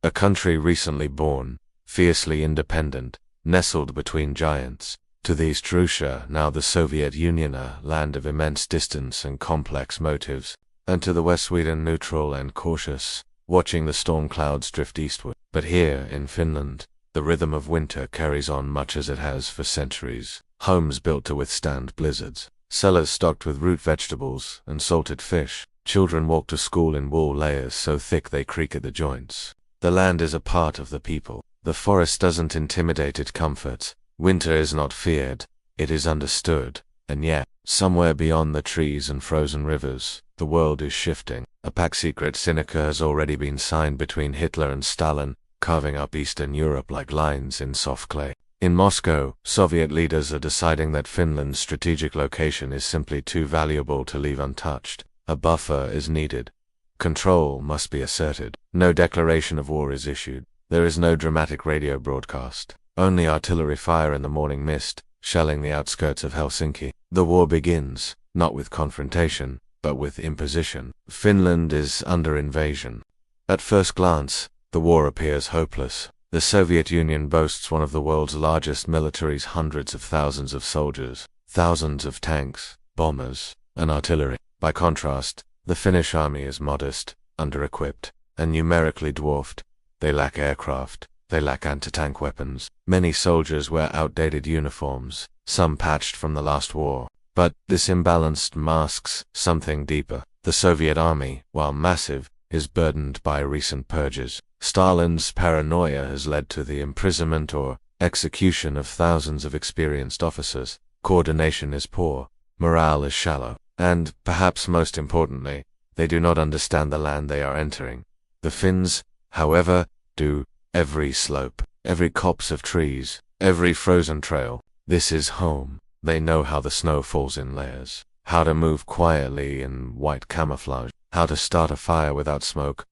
A country recently born, fiercely independent, nestled between giants. To the East Russia, now the Soviet Union, a land of immense distance and complex motives, and to the West Sweden, neutral and cautious, watching the storm clouds drift eastward. But here, in Finland, the rhythm of winter carries on much as it has for centuries. Homes built to withstand blizzards, cellars stocked with root vegetables and salted fish. Children walk to school in wool layers so thick they creak at the joints. The land is a part of the people. The forest doesn't intimidate, it comforts. Winter is not feared, it is understood. And yet, somewhere beyond the trees and frozen rivers, the world is shifting. A pact secret Seneca has already been signed between Hitler and Stalin, carving up Eastern Europe like lines in soft clay. In Moscow, Soviet leaders are deciding that Finland's strategic location is simply too valuable to leave untouched. A buffer is needed. Control must be asserted. No declaration of war is issued. There is no dramatic radio broadcast. Only artillery fire in the morning mist, shelling the outskirts of Helsinki. The war begins, not with confrontation, but with imposition. Finland is under invasion. At first glance, the war appears hopeless. The Soviet Union boasts one of the world's largest militaries, hundreds of thousands of soldiers, thousands of tanks, bombers, and artillery. By contrast, the Finnish army is modest, under-equipped, and numerically dwarfed. They lack aircraft, they lack anti-tank weapons. Many soldiers wear outdated uniforms, some patched from the last war. But this imbalance masks something deeper. The Soviet army, while massive, is burdened by recent purges. Stalin's paranoia has led to the imprisonment or execution of thousands of experienced officers. Coordination is poor, morale is shallow, and, perhaps most importantly, they do not understand the land they are entering. The Finns, however, do. Every slope, every copse of trees, every frozen trail. This is home. They know how the snow falls in layers, how to move quietly in white camouflage, how to start a fire without smoke,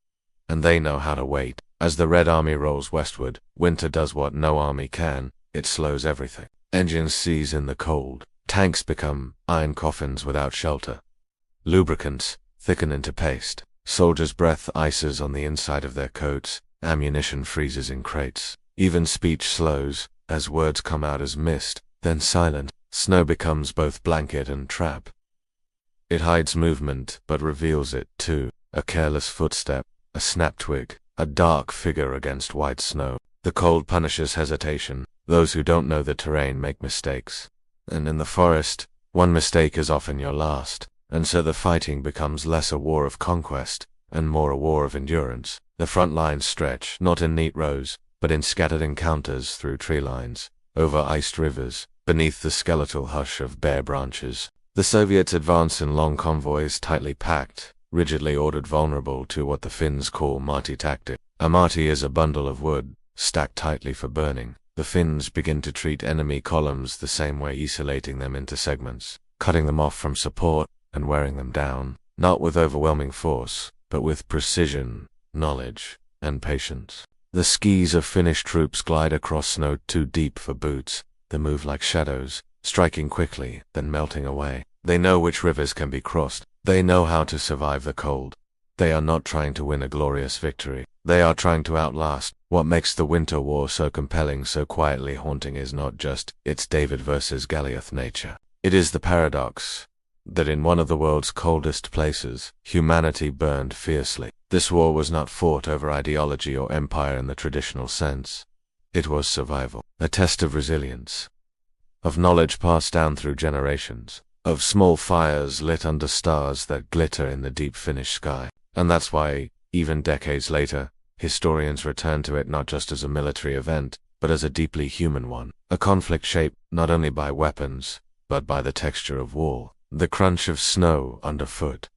and they know how to wait. As the Red Army rolls westward, winter does what no army can, it slows everything. Engines seize in the cold, tanks become iron coffins without shelter. Lubricants thicken into paste, soldiers' breath ices on the inside of their coats, ammunition freezes in crates. Even speech slows, as words come out as mist, then silent. Snow becomes both blanket and trap. It hides movement, but reveals it too. A careless footstep, a snap twig, a dark figure against white snow. The cold punishes hesitation. Those who don't know the terrain make mistakes. And in the forest, one mistake is often your last. And so the fighting becomes less a war of conquest, and more a war of endurance. The front lines stretch, not in neat rows, but in scattered encounters through tree lines, over iced rivers, beneath the skeletal hush of bare branches. The Soviets advance in long convoys tightly packed, rigidly ordered, vulnerable to what the Finns call marty tactic. A marty is a bundle of wood, stacked tightly for burning. the Finns begin to treat enemy columns the same way, isolating them into segments, cutting them off from support and wearing them down, not with overwhelming force, but with precision, knowledge, and patience. The skis of Finnish troops glide across snow too deep for boots. They move like shadows, striking quickly, then melting away. They know which rivers can be crossed. They know how to survive the cold. They are not trying to win a glorious victory. They are trying to outlast. What makes the Winter War so compelling, so quietly haunting, is not just its David versus Goliath nature. It is the paradox that in one of the world's coldest places, humanity burned fiercely. This war was not fought over ideology or empire in the traditional sense. It was survival, a test of resilience, of knowledge passed down through generations, of small fires lit under stars that glitter in the deep Finnish sky. And that's why, even decades later, historians return to it not just as a military event, but as a deeply human one, a conflict shaped not only by weapons, but by the texture of wall, the crunch of snow underfoot,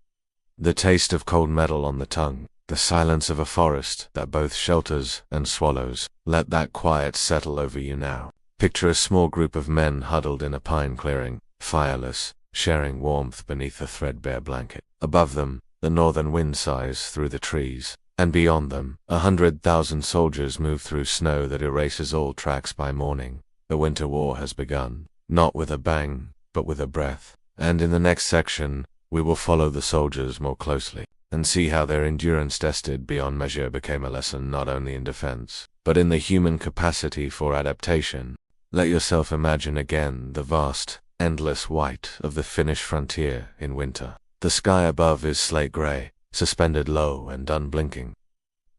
the taste of cold metal on the tongue, the silence of a forest that both shelters and swallows. Let that quiet settle over you now. Picture a small group of men huddled in a pine clearing, fireless, sharing warmth beneath a threadbare blanket. Above them, the northern wind sighs through the trees, and beyond them, 100,000 soldiers move through snow that erases all tracks by morning. The Winter War has begun, not with a bang, but with a breath. And in the next section, we will follow the soldiers more closely, and see how their endurance, tested beyond measure, became a lesson not only in defense, but in the human capacity for adaptation. Let yourself imagine again the vast, endless white of the Finnish frontier in winter. The sky above is slate gray, suspended low and unblinking.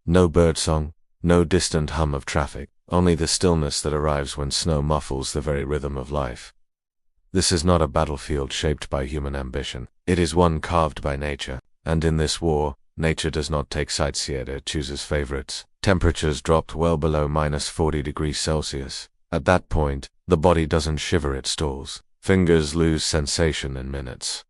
No birdsong, no distant hum of traffic, only the stillness that arrives when snow muffles the very rhythm of life. This is not a battlefield shaped by human ambition. It is one carved by nature. And in this war, nature does not take sides yet, it chooses favorites. Temperatures dropped well below -40 degrees Celsius. At that point, the body doesn't shiver, it stalls. Fingers lose sensation in minutes.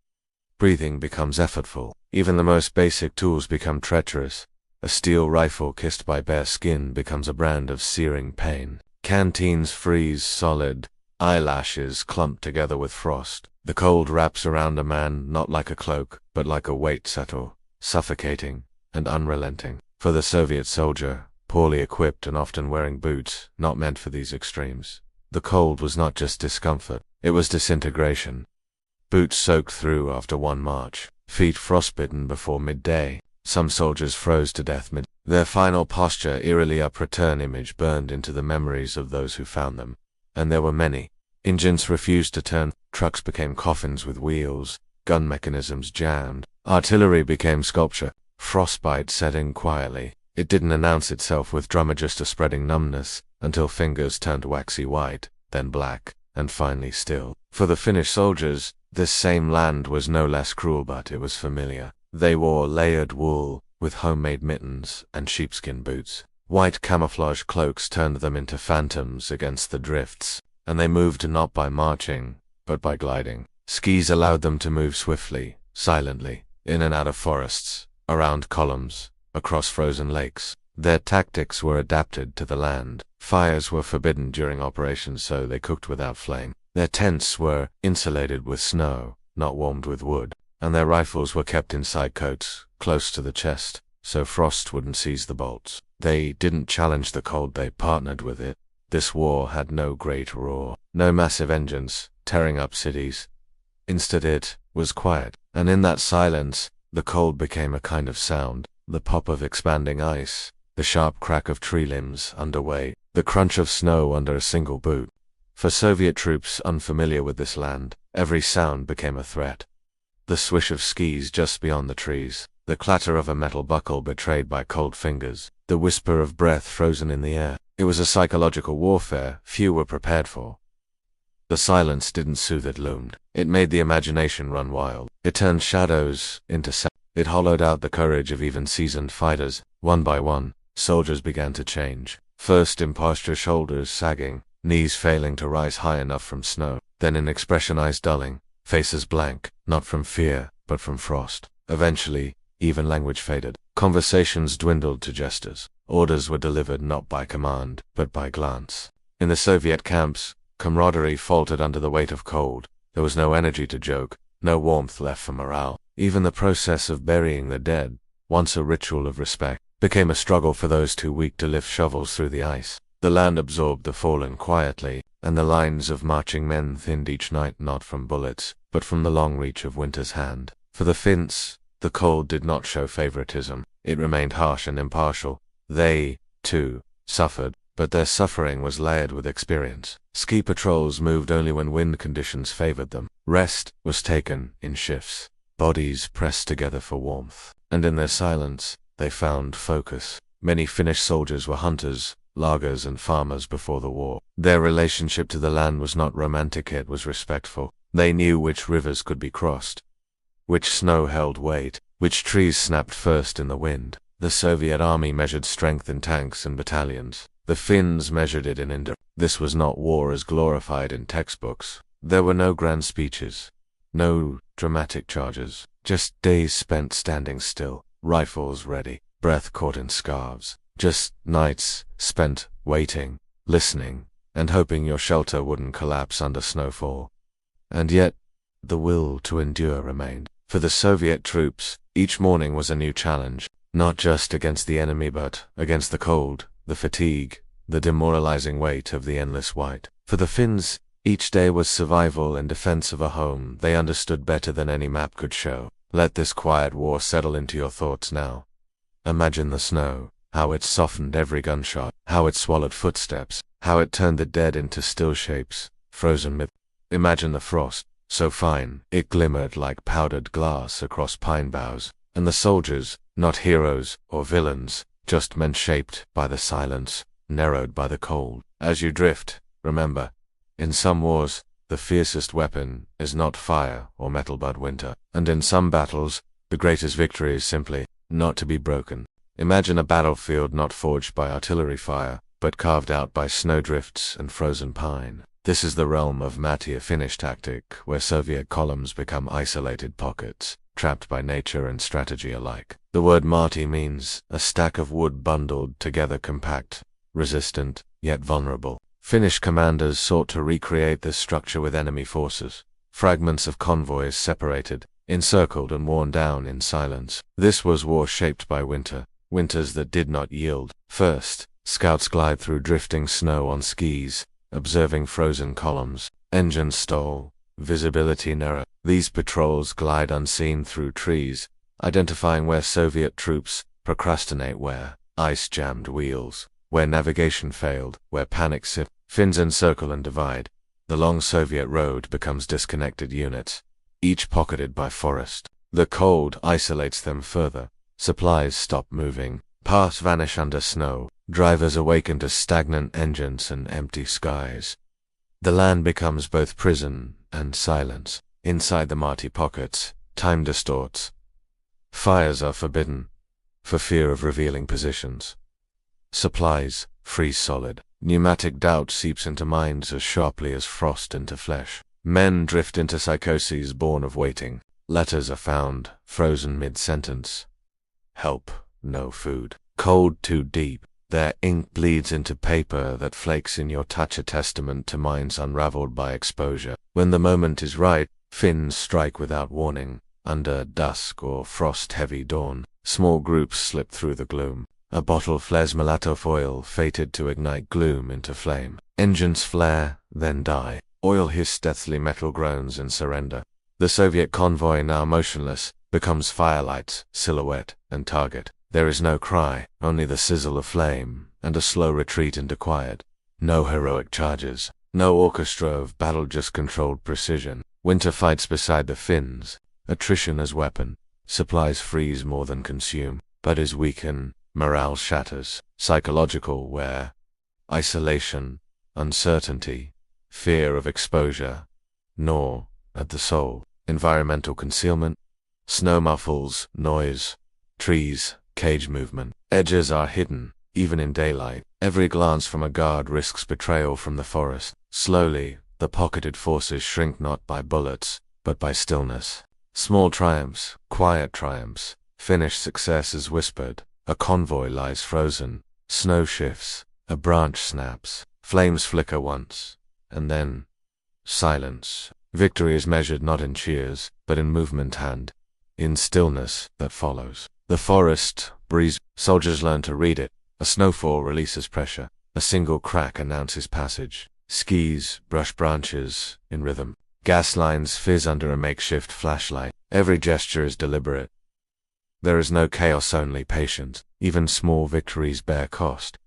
Breathing becomes effortful. Even the most basic tools become treacherous. A steel rifle kissed by bare skin becomes a brand of searing pain. Canteens freeze solid. Eyelashes clump together with frost. The cold wraps around a man not like a cloak, but like a weight settle, suffocating and unrelenting. For the Soviet soldier, poorly equipped and often wearing boots not meant for these extremes, the cold was not just discomfort, it was disintegration. Boots soaked through after one march, feet frostbitten before midday. Some soldiers froze to death mid. Their final posture, eerily a return image, burned into the memories of those who found them. And there were many. Engines refused to turn, trucks became coffins with wheels, gun mechanisms jammed, artillery became sculpture. Frostbite set in quietly. It didn't announce itself with drama, just a spreading numbness, until fingers turned waxy white, then black, and finally still. For the Finnish soldiers, this same land was no less cruel, but it was familiar. They wore layered wool, with homemade mittens and sheepskin boots. White camouflage cloaks turned them into phantoms against the drifts, and they moved not by marching, but by gliding. Skis allowed them to move swiftly, silently, in and out of forests, around columns, across frozen lakes. Their tactics were adapted to the land. Fires were forbidden during operations, so they cooked without flame. Their tents were insulated with snow, not warmed with wood, and their rifles were kept inside coats, close to the chest, so frost wouldn't seize the bolts. They didn't challenge the cold, they partnered with it. This war had no great roar, no massive engines tearing up cities. Instead it was quiet, and in that silence, the cold became a kind of sound, the pop of expanding ice, the sharp crack of tree limbs underway, the crunch of snow under a single boot. For Soviet troops unfamiliar with this land, every sound became a threat. The swish of skis just beyond the trees, the clatter of a metal buckle betrayed by cold fingers, the whisper of breath frozen in the air. It was a psychological warfare few were prepared for. The silence didn't soothe, it loomed. It made the imagination run wild. It turned shadows into sound. It hollowed out the courage of even seasoned fighters. One by one, soldiers began to change. First in posture, shoulders sagging, knees failing to rise high enough from snow. Then in expression, eyes dulling, faces blank, not from fear, but from frost. Eventually, even language faded. Conversations dwindled to gestures. Orders were delivered not by command, but by glance. In the Soviet camps, camaraderie faltered under the weight of cold. There was no energy to joke, no warmth left for morale. Even the process of burying the dead, once a ritual of respect, became a struggle for those too weak to lift shovels through the ice. The land absorbed the fallen quietly, and the lines of marching men thinned each night not from bullets, but from the long reach of winter's hand. For the Finns, the cold did not show favoritism. It remained harsh and impartial. They, too, suffered, but their suffering was layered with experience. Ski patrols moved only when wind conditions favored them. Rest was taken in shifts. Bodies pressed together for warmth, and in their silence, they found focus. Many Finnish soldiers were hunters, loggers, and farmers before the war. Their relationship to the land was not romantic, it was respectful. They knew which rivers could be crossed, which snow held weight, which trees snapped first in the wind. The Soviet army measured strength in tanks and battalions. The Finns measured it in endurance. This was not war as glorified in textbooks. There were no grand speeches, no dramatic charges, just days spent standing still, rifles ready, breath caught in scarves. Just nights spent waiting, listening, and hoping your shelter wouldn't collapse under snowfall. And yet, the will to endure remained. For the Soviet troops, each morning was a new challenge, not just against the enemy but against the cold, the fatigue, the demoralizing weight of the endless white. For the Finns, each day was survival and defense of a home they understood better than any map could show. Let this quiet war settle into your thoughts now. Imagine the snow, how it softened every gunshot, how it swallowed footsteps, how it turned the dead into still shapes, frozen myth. Imagine the frost, so fine, it glimmered like powdered glass across pine boughs, and the soldiers, not heroes or villains, just men shaped by the silence, narrowed by the cold. As you drift, remember, in some wars, the fiercest weapon is not fire or metal but winter, and in some battles, the greatest victory is simply not to be broken. Imagine a battlefield not forged by artillery fire, but carved out by snowdrifts and frozen pine. This is the realm of Mattia Finnish tactic, where Soviet columns become isolated pockets, trapped by nature and strategy alike. The word Marti means a stack of wood bundled together, compact, resistant, yet vulnerable. Finnish commanders sought to recreate this structure with enemy forces. Fragments of convoys separated, encircled and worn down in silence. This was war shaped by winter, winters that did not yield. First, scouts glide through drifting snow on skis, observing frozen columns. Engines stall, visibility narrow. These patrols glide unseen through trees, identifying where Soviet troops procrastinate, where ice jammed wheels, where navigation failed, where panic sit. Finns encircle and divide. The long Soviet road becomes disconnected units, each pocketed by forest. The cold isolates them further. Supplies stop moving. Paths vanish under snow. Drivers awaken to stagnant engines and empty skies. The land becomes both prison and silence. Inside the Marti pockets, time distorts. Fires are forbidden, for fear of revealing positions. Supplies freeze solid. Pneumatic doubt seeps into minds as sharply as frost into flesh. Men drift into psychoses born of waiting. Letters are found, frozen mid-sentence. Help, no food. Cold too deep. Their ink bleeds into paper that flakes in your touch, a testament to minds unraveled by exposure. When the moment is right, Finns strike without warning. Under dusk or frost-heavy dawn, small groups slip through the gloom. A bottle flares mulatto foil, fated to ignite gloom into flame. Engines flare, then die. Oil hiss deathly metal groans in surrender. The Soviet convoy, now motionless, becomes firelights, silhouette, and target. There is no cry, only the sizzle of flame, and a slow retreat into quiet. No heroic charges, no orchestra of battle, just controlled precision. Winter fights beside the Finns, attrition as weapon. Supplies freeze more than consume, bodies weaken, morale shatters. Psychological, where isolation, uncertainty, fear of exposure gnaw at the soul. Environmental concealment, snow muffles, noise, trees, cage movement. Edges are hidden, even in daylight. Every glance from a guard risks betrayal from the forest. Slowly, the pocketed forces shrink not by bullets, but by stillness. Small triumphs, quiet triumphs. Finnish success is whispered. A convoy lies frozen. Snow shifts. A branch snaps. Flames flicker once, and then silence. Victory is measured not in cheers, but in movement and in stillness that follows. The forest breeze. Soldiers learn to read it. A snowfall releases pressure. A single crack announces passage. Skis brush branches in rhythm. Gas lines fizz under a makeshift flashlight. Every gesture is deliberate. There is no chaos, only patience. Even small victories bear cost.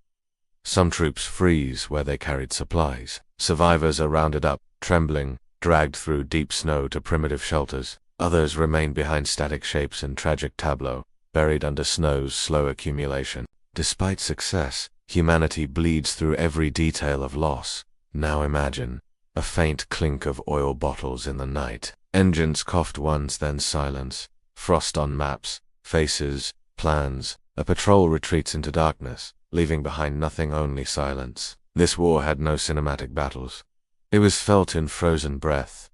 Some troops freeze where they carried supplies. Survivors are rounded up, trembling, dragged through deep snow to primitive shelters. Others remain behind static shapes in tragic tableau, buried under snow's slow accumulation. Despite success, humanity bleeds through every detail of loss. Now imagine a faint clink of oil bottles in the night. Engines coughed once, then silence. Frost on maps, faces, plans. A patrol retreats into darkness, leaving behind nothing, only silence. This war had no cinematic battles. It was felt in frozen breath,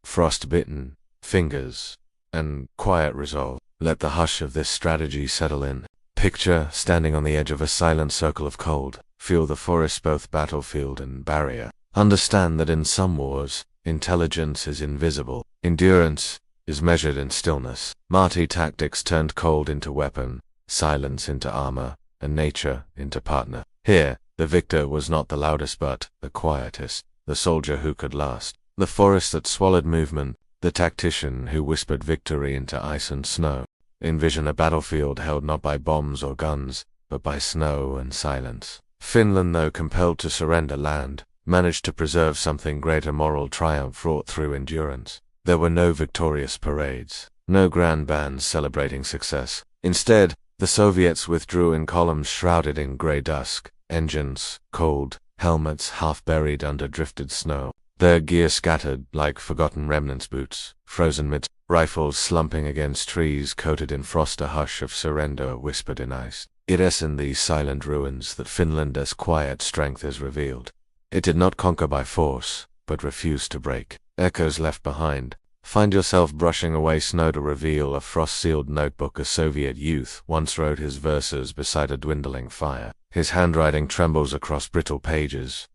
frost-bitten fingers, and quiet resolve. Let the hush of this strategy settle in. Picture standing on the edge of a silent circle of cold. Feel the forest, both battlefield and barrier. Understand that in some wars, intelligence is invisible. Endurance is measured in stillness. Marty tactics turned cold into weapon, silence into armor, and nature into partner. Here, the victor was not the loudest but the quietest, the soldier who could last, the forest that swallowed movement, the tactician who whispered victory into ice and snow. Envision a battlefield held not by bombs or guns, but by snow and silence. Finland, though compelled to surrender land, managed to preserve something greater: moral triumph wrought through endurance. There were no victorious parades, no grand bands celebrating success. Instead, the Soviets withdrew in columns shrouded in grey dusk, engines cold, helmets half buried under drifted snow, their gear scattered like forgotten remnants, boots frozen mid, rifles slumping against trees coated in frost. A hush of surrender whispered in ice. It is in these silent ruins that Finland's quiet strength is revealed. It did not conquer by force, but refused to break. Echoes left behind. Find yourself brushing away snow to reveal a frost-sealed notebook. A Soviet youth once wrote his verses beside a dwindling fire. His handwriting trembles across brittle pages.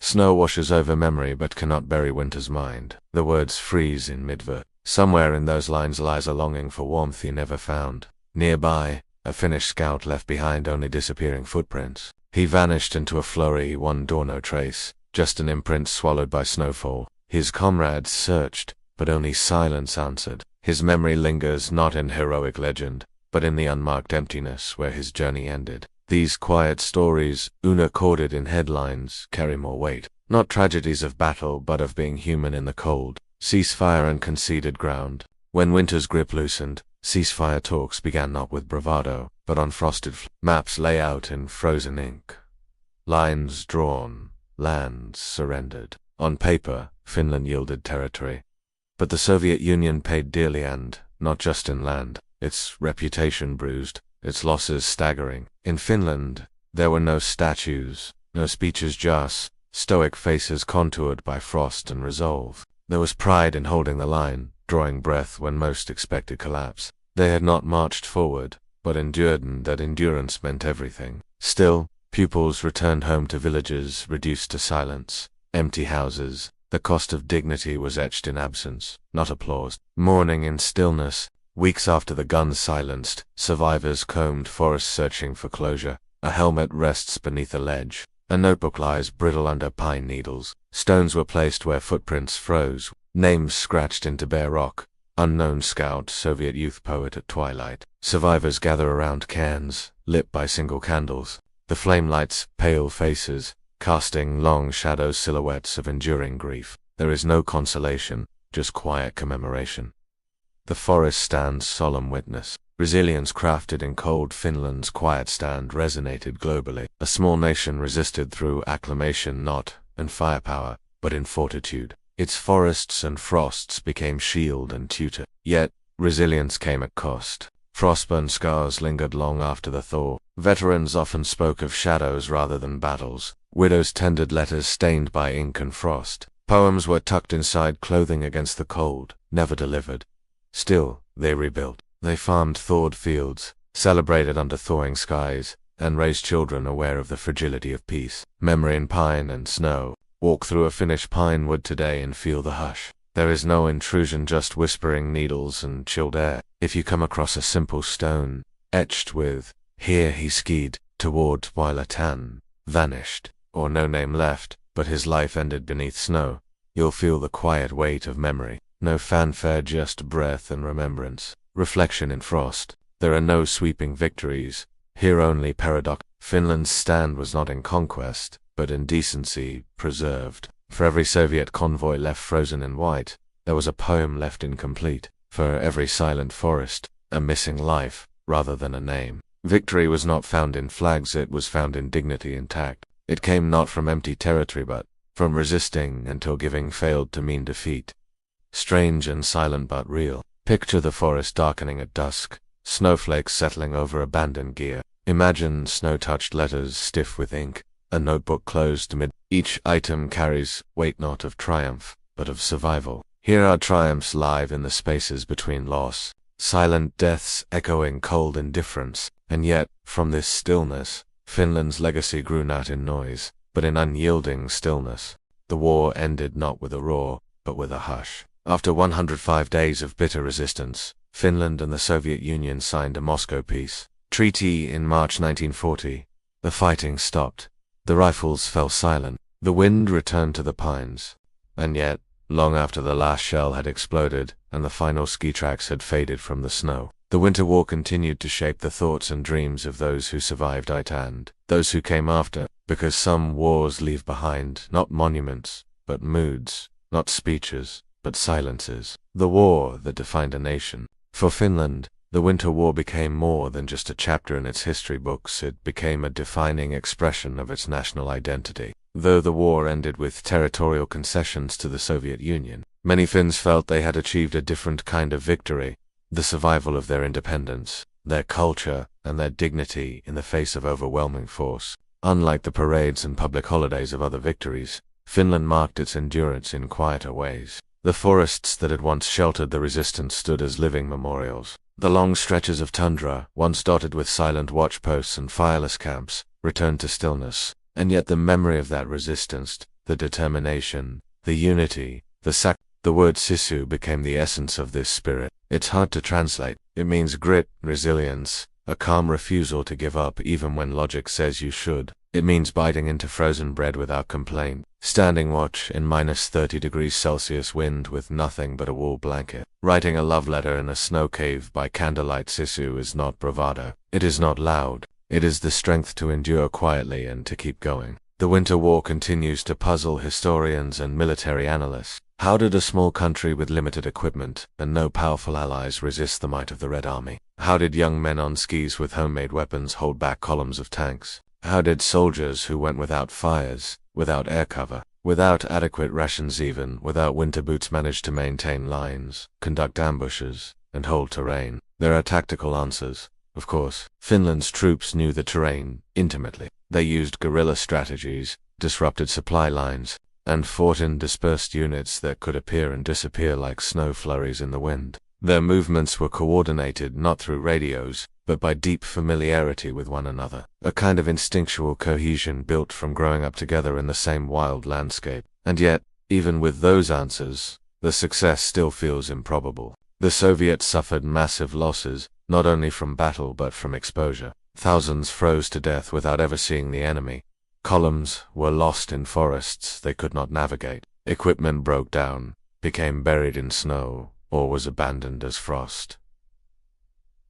Snow washes over memory but cannot bury winter's mind. The words freeze in mid-verse. Somewhere in those lines lies a longing for warmth he never found. Nearby, a Finnish scout left behind only disappearing footprints. He vanished into a flurry, one door no trace, just an imprint swallowed by snowfall. His comrades searched, but only silence answered. His memory lingers not in heroic legend, but in the unmarked emptiness where his journey ended. These quiet stories, unrecorded in headlines, carry more weight. Not tragedies of battle, but of being human in the cold. Ceasefire and conceded ground. When winter's grip loosened, ceasefire talks began not with bravado, but on frosted maps lay out in frozen ink. Lines drawn, lands surrendered. On paper, Finland yielded territory. But the Soviet Union paid dearly, and not just in land. Its reputation bruised, its losses staggering. In Finland, there were no statues, no speeches, just stoic faces contoured by frost and resolve. There was pride in holding the line, drawing breath when most expected collapse. They had not marched forward, but endured, and that endurance meant everything. Still, pupils returned home to villages reduced to silence, empty houses. The cost of dignity was etched in absence, not applause. Mourning in stillness. Weeks after the guns silenced, survivors combed forests searching for closure. A helmet rests beneath a ledge. A notebook lies brittle under pine needles. Stones were placed where footprints froze, names scratched into bare rock. Unknown scout, Soviet youth poet at twilight. Survivors gather around cairns, lit by single candles. The flame lights pale faces, casting long shadow silhouettes of enduring grief. There is no consolation, just quiet commemoration. The forest stands solemn witness. Resilience crafted in cold. Finland's quiet stand resonated globally. A small nation resisted through acclamation, not in firepower, but in fortitude. Its forests and frosts became shield and tutor. Yet, resilience came at cost. Frostburn scars lingered long after the thaw. Veterans often spoke of shadows rather than battles. Widows tendered letters stained by ink and frost. Poems were tucked inside clothing against the cold, never delivered. Still, they rebuilt. They farmed thawed fields, celebrated under thawing skies, and raise children aware of the fragility of peace. Memory in pine and snow. Walk through a Finnish pine wood today and feel the hush. There is no intrusion, just whispering needles and chilled air. If you come across a simple stone, etched with, "Here he skied," toward while a tan vanished, or no name left, but his life ended beneath snow, you'll feel the quiet weight of memory. No fanfare, just breath and remembrance. Reflection in frost. There are no sweeping victories, here only paradox. Finland's stand was not in conquest, but in decency preserved. For every Soviet convoy left frozen in white, there was a poem left incomplete. For every silent forest, a missing life, rather than a name. Victory was not found in flags, it was found in dignity intact. It came not from empty territory but from resisting until giving failed to mean defeat. Strange and silent but real. Picture the forest darkening at dusk, snowflakes settling over abandoned gear. Imagine snow-touched letters stiff with ink, a notebook closed amid. Each item carries weight not of triumph, but of survival. Here are triumphs live in the spaces between loss, silent deaths echoing cold indifference, and yet, from this stillness, Finland's legacy grew not in noise, but in unyielding stillness. The war ended not with a roar, but with a hush. After 105 days of bitter resistance, Finland and the Soviet Union signed a Moscow Peace Treaty in March 1940. The fighting stopped. The rifles fell silent. The wind returned to the pines. And yet, long after the last shell had exploded and the final ski tracks had faded from the snow, the Winter War continued to shape the thoughts and dreams of those who survived it and those who came after, because some wars leave behind not monuments, but moods, not speeches, but silences. The war that defined a nation. For Finland, the Winter War became more than just a chapter in its history books, it became a defining expression of its national identity. Though the war ended with territorial concessions to the Soviet Union, many Finns felt they had achieved a different kind of victory, the survival of their independence, their culture, and their dignity in the face of overwhelming force. Unlike the parades and public holidays of other victories, Finland marked its endurance in quieter ways. The forests that had once sheltered the resistance stood as living memorials. The long stretches of tundra, once dotted with silent watchposts and fireless camps, returned to stillness. And yet the memory of that resistance, the determination, the unity, the word sisu became the essence of this spirit. It's hard to translate. It means grit, resilience, a calm refusal to give up even when logic says you should. It means biting into frozen bread without complaint, standing watch in -30°C wind with nothing but a wool blanket. Writing a love letter in a snow cave by candlelight. Sisu is not bravado. It is not loud. It is the strength to endure quietly and to keep going. The Winter War continues to puzzle historians and military analysts. How did a small country with limited equipment and no powerful allies resist the might of the Red Army? How did young men on skis with homemade weapons hold back columns of tanks? How did soldiers who went without fires, without air cover, without adequate rations, even without winter boots, manage to maintain lines, conduct ambushes, and hold terrain? There are tactical answers. Of course, Finland's troops knew the terrain intimately. They used guerrilla strategies, disrupted supply lines, and fought in dispersed units that could appear and disappear like snow flurries in the wind. Their movements were coordinated not through radios, but by deep familiarity with one another, a kind of instinctual cohesion built from growing up together in the same wild landscape. And yet, even with those answers, the success still feels improbable. The Soviets suffered massive losses, not only from battle but from exposure. Thousands froze to death without ever seeing the enemy. Columns were lost in forests they could not navigate. Equipment broke down, became buried in snow, or was abandoned as frost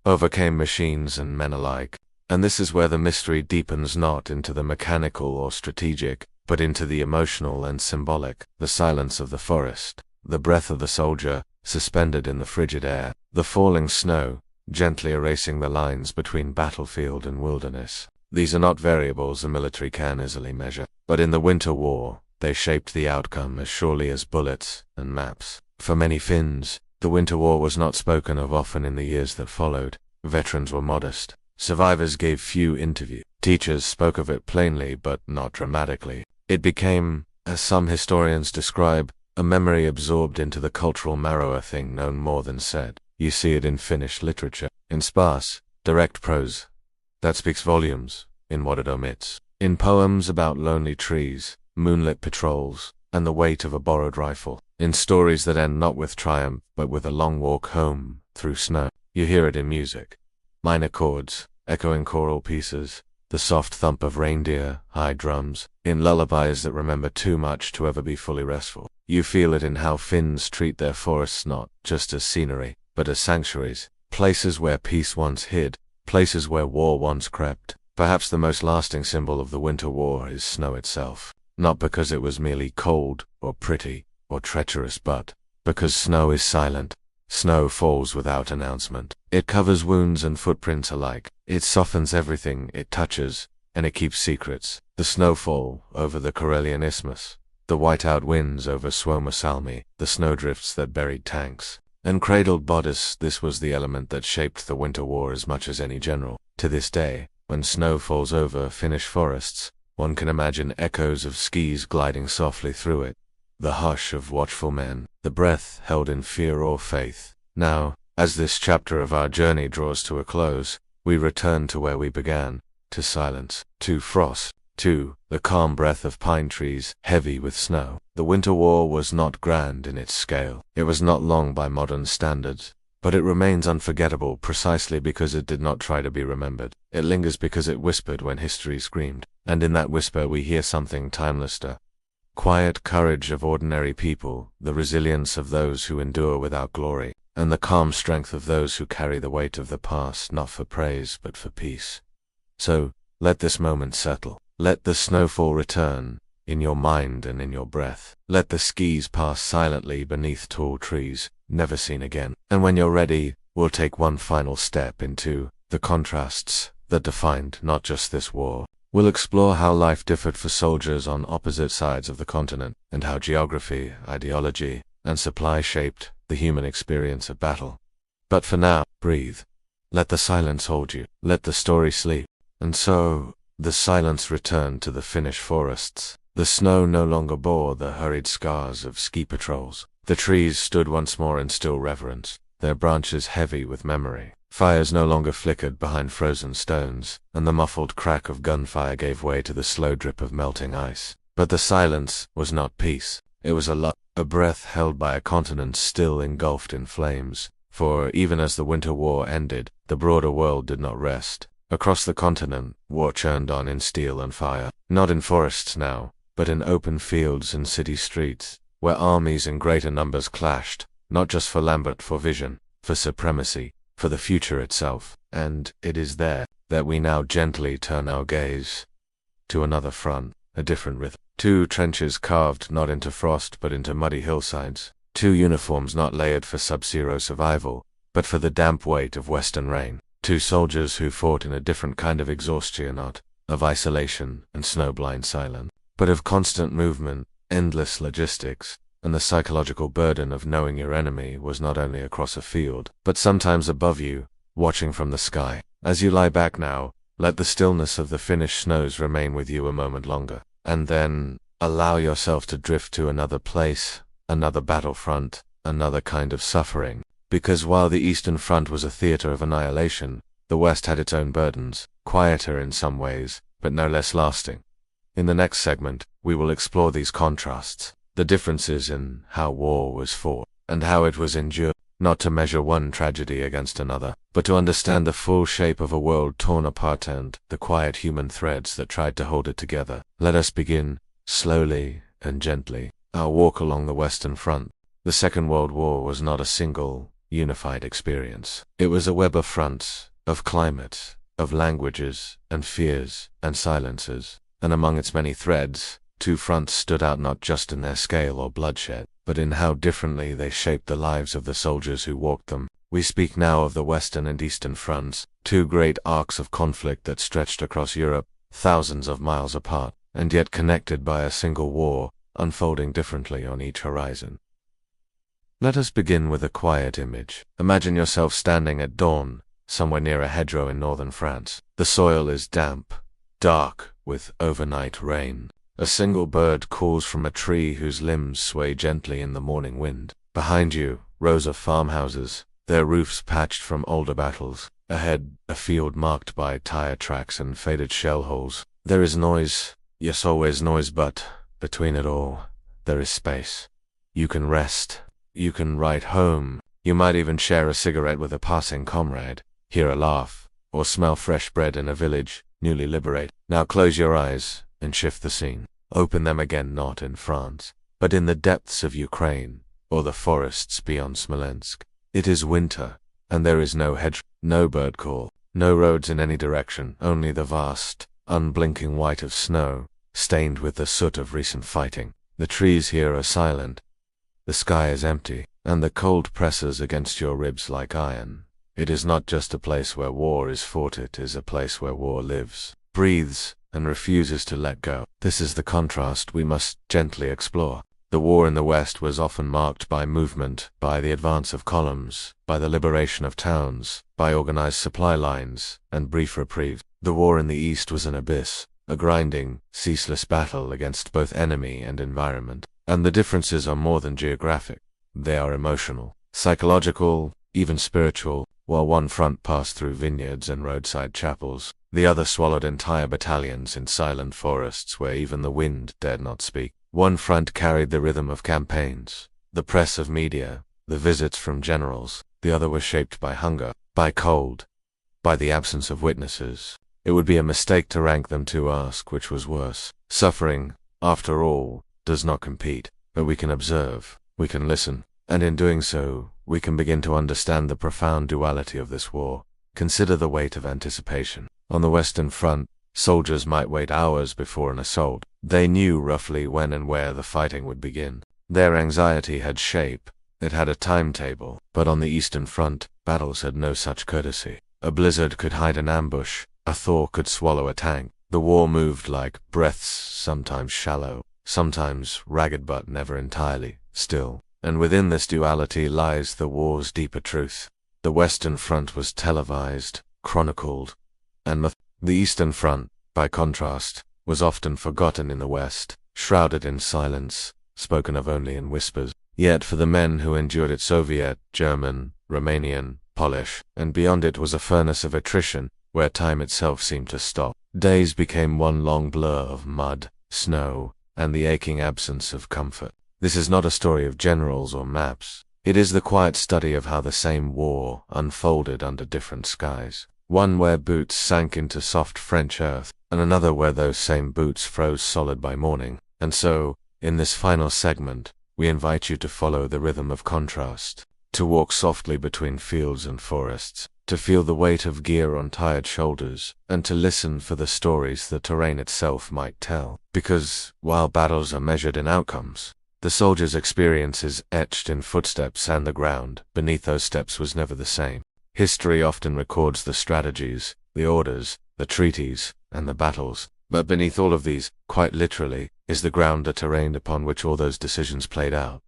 overcame machines and men alike. And this is where the mystery deepens, not into the mechanical or strategic, but into the emotional and symbolic. The silence of the forest, the breath of the soldier, suspended in the frigid air, the falling snow, gently erasing the lines between battlefield and wilderness. These are not variables a military can easily measure, but in the Winter War, they shaped the outcome as surely as bullets and maps. For many Finns, the Winter War was not spoken of often in the years that followed. Veterans were modest. Survivors gave few interviews. Teachers spoke of it plainly but not dramatically. It became, as some historians describe, a memory absorbed into the cultural marrow, a thing known more than said. You see it in Finnish literature, in sparse, direct prose that speaks volumes, in what it omits. In poems about lonely trees, moonlit patrols, and the weight of a borrowed rifle. In stories that end not with triumph, but with a long walk home through snow. You hear it in music. Minor chords, echoing choral pieces, the soft thump of reindeer, high drums, in lullabies that remember too much to ever be fully restful. You feel it in how Finns treat their forests not just as scenery, but as sanctuaries, places where peace once hid, places where war once crept. Perhaps the most lasting symbol of the Winter War is snow itself. Not because it was merely cold, or pretty, or treacherous, but because snow is silent. Snow falls without announcement. It covers wounds and footprints alike. It softens everything it touches, and it keeps secrets. The snowfall over the Karelian Isthmus, the whiteout winds over Suomussalmi, the snowdrifts that buried tanks and cradled bodies. This was the element that shaped the Winter War as much as any general. To this day, when snow falls over Finnish forests, one can imagine echoes of skis gliding softly through it, the hush of watchful men, the breath held in fear or faith. Now, as this chapter of our journey draws to a close, we return to where we began, to silence, to frost, to the calm breath of pine trees, heavy with snow. The Winter War was not grand in its scale. It was not long by modern standards, but it remains unforgettable precisely because it did not try to be remembered. It lingers because it whispered when history screamed, and in that whisper we hear something timeless: the quiet courage of ordinary people, the resilience of those who endure without glory, and the calm strength of those who carry the weight of the past not for praise but for peace. So, let this moment settle. Let the snowfall return, in your mind and in your breath. Let the skis pass silently beneath tall trees, never seen again. And when you're ready, we'll take one final step into the contrasts that defined not just this war. We'll explore how life differed for soldiers on opposite sides of the continent, and how geography, ideology, and supply shaped the human experience of battle. But for now, breathe. Let the silence hold you. Let the story sleep. And so, the silence returned to the Finnish forests. The snow no longer bore the hurried scars of ski patrols. The trees stood once more in still reverence, their branches heavy with memory. Fires no longer flickered behind frozen stones, and the muffled crack of gunfire gave way to the slow drip of melting ice. But the silence was not peace. It was a lull, a breath held by a continent still engulfed in flames. For even as the Winter War ended, the broader world did not rest. Across the continent, war churned on in steel and fire. Not in forests now, but in open fields and city streets, where armies in greater numbers clashed, not just for land but for vision, for supremacy, for the future itself. And it is there that we now gently turn our gaze to another front, a different rhythm. 2 trenches carved not into frost but into muddy hillsides. 2 uniforms not layered for sub-zero survival, but for the damp weight of western rain. 2 soldiers who fought in a different kind of exhaustion, not of isolation and snow-blind silence, but of constant movement, endless logistics, and the psychological burden of knowing your enemy was not only across a field, but sometimes above you, watching from the sky. As you lie back now, let the stillness of the Finnish snows remain with you a moment longer, and then allow yourself to drift to another place, another battlefront, another kind of suffering. Because while the Eastern Front was a theater of annihilation, the West had its own burdens, quieter in some ways, but no less lasting. In the next segment, we will explore these contrasts, the differences in how war was fought, and how it was endured, not to measure one tragedy against another, but to understand the full shape of a world torn apart and the quiet human threads that tried to hold it together. Let us begin, slowly and gently, our walk along the Western Front. The Second World War was not a single, unified experience. It was a web of fronts, of climates, of languages, and fears, and silences. And among its many threads, 2 fronts stood out not just in their scale or bloodshed, but in how differently they shaped the lives of the soldiers who walked them. We speak now of the Western and Eastern fronts, 2 great arcs of conflict that stretched across Europe, thousands of miles apart, and yet connected by a single war, unfolding differently on each horizon. Let us begin with a quiet image. Imagine yourself standing at dawn, somewhere near a hedgerow in northern France. The soil is damp, dark, with overnight rain. A single bird calls from a tree whose limbs sway gently in the morning wind. Behind you, rows of farmhouses, their roofs patched from older battles. Ahead, a field marked by tire tracks and faded shell holes. There is noise, yes, always noise, but between it all, there is space. You can rest. You can write home. You might even share a cigarette with a passing comrade, hear a laugh, or smell fresh bread in a village, newly liberated. Now close your eyes and shift the scene. Open them again, not in France, but in the depths of Ukraine, or the forests beyond Smolensk. It is winter, and there is no hedge, no bird call, no roads in any direction, only the vast, unblinking white of snow, stained with the soot of recent fighting. The trees here are silent. The sky is empty, and the cold presses against your ribs like iron. It is not just a place where war is fought, it is a place where war lives, breathes, and refuses to let go. This is the contrast we must gently explore. The war in the West was often marked by movement, by the advance of columns, by the liberation of towns, by organized supply lines, and brief reprieves. The war in the East was an abyss, a grinding, ceaseless battle against both enemy and environment. And the differences are more than geographic. They are emotional, psychological, even spiritual. While one front passed through vineyards and roadside chapels, the other swallowed entire battalions in silent forests where even the wind dared not speak. One front carried the rhythm of campaigns, the press of media, the visits from generals. The other was shaped by hunger, by cold, by the absence of witnesses. It would be a mistake to rank them to ask which was worse. Suffering, after all, does not compete, but we can observe, we can listen, and in doing so, we can begin to understand the profound duality of this war. Consider the weight of anticipation. On the Western Front, soldiers might wait hours before an assault. They knew roughly when and where the fighting would begin. Their anxiety had shape, it had a timetable. But on the Eastern Front, battles had no such courtesy. A blizzard could hide an ambush, a thaw could swallow a tank. The war moved like breaths, sometimes shallow, sometimes ragged but never entirely still. And within this duality lies the war's deeper truth. The Western Front was televised, chronicled, and the Eastern Front, by contrast, was often forgotten in the West, shrouded in silence, spoken of only in whispers. Yet for the men who endured it, Soviet, German, Romanian, Polish, and beyond, it was a furnace of attrition, where time itself seemed to stop. Days became one long blur of mud, snow, and the aching absence of comfort. This is not a story of generals or maps. It is the quiet study of how the same war unfolded under different skies. One where boots sank into soft French earth, and another where those same boots froze solid by morning. And so, in this final segment, we invite you to follow the rhythm of contrast, to walk softly between fields and forests, to feel the weight of gear on tired shoulders, and to listen for the stories the terrain itself might tell. Because, while battles are measured in outcomes, the soldier's experience is etched in footsteps, and the ground beneath those steps was never the same. History often records the strategies, the orders, the treaties, and the battles, but beneath all of these, quite literally, is the ground, the terrain upon which all those decisions played out.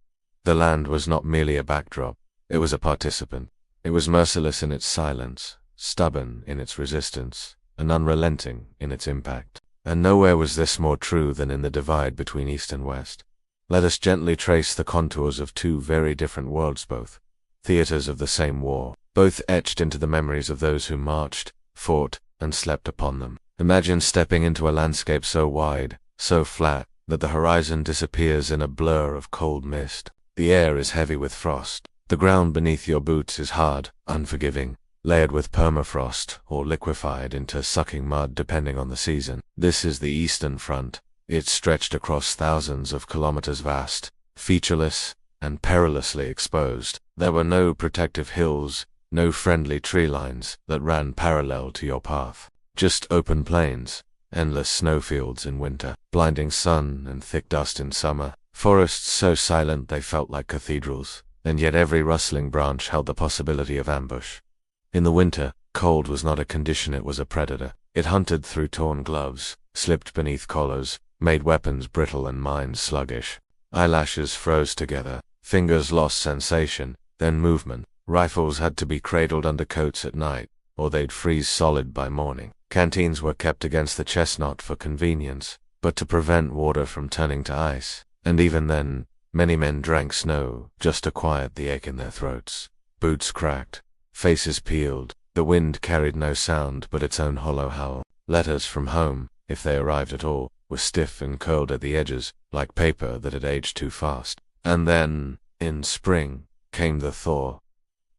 The land was not merely a backdrop, it was a participant. It was merciless in its silence, stubborn in its resistance, and unrelenting in its impact. And nowhere was this more true than in the divide between East and West. Let us gently trace the contours of two very different worlds, both theaters of the same war, both etched into the memories of those who marched, fought, and slept upon them. Imagine stepping into a landscape so wide, so flat, that the horizon disappears in a blur of cold mist. The air is heavy with frost. The ground beneath your boots is hard, unforgiving, layered with permafrost, or liquefied into sucking mud depending on the season. This is the Eastern Front. It stretched across thousands of kilometers, vast, featureless, and perilously exposed. There were no protective hills, no friendly tree lines that ran parallel to your path. Just open plains, endless snowfields in winter, blinding sun and thick dust in summer, forests so silent they felt like cathedrals, and yet every rustling branch held the possibility of ambush. In the winter, cold was not a condition, it was a predator. It hunted through torn gloves, slipped beneath collars, made weapons brittle and minds sluggish. Eyelashes froze together, fingers lost sensation, then movement. Rifles had to be cradled under coats at night, or they'd freeze solid by morning. Canteens were kept against the chest, not for convenience, but to prevent water from turning to ice. And even then, many men drank snow just to quiet the ache in their throats. Boots cracked, faces peeled, The wind carried no sound but its own hollow howl. Letters from home, if they arrived at all, were stiff and curled at the edges, like paper that had aged too fast. And then, in spring, came the thaw.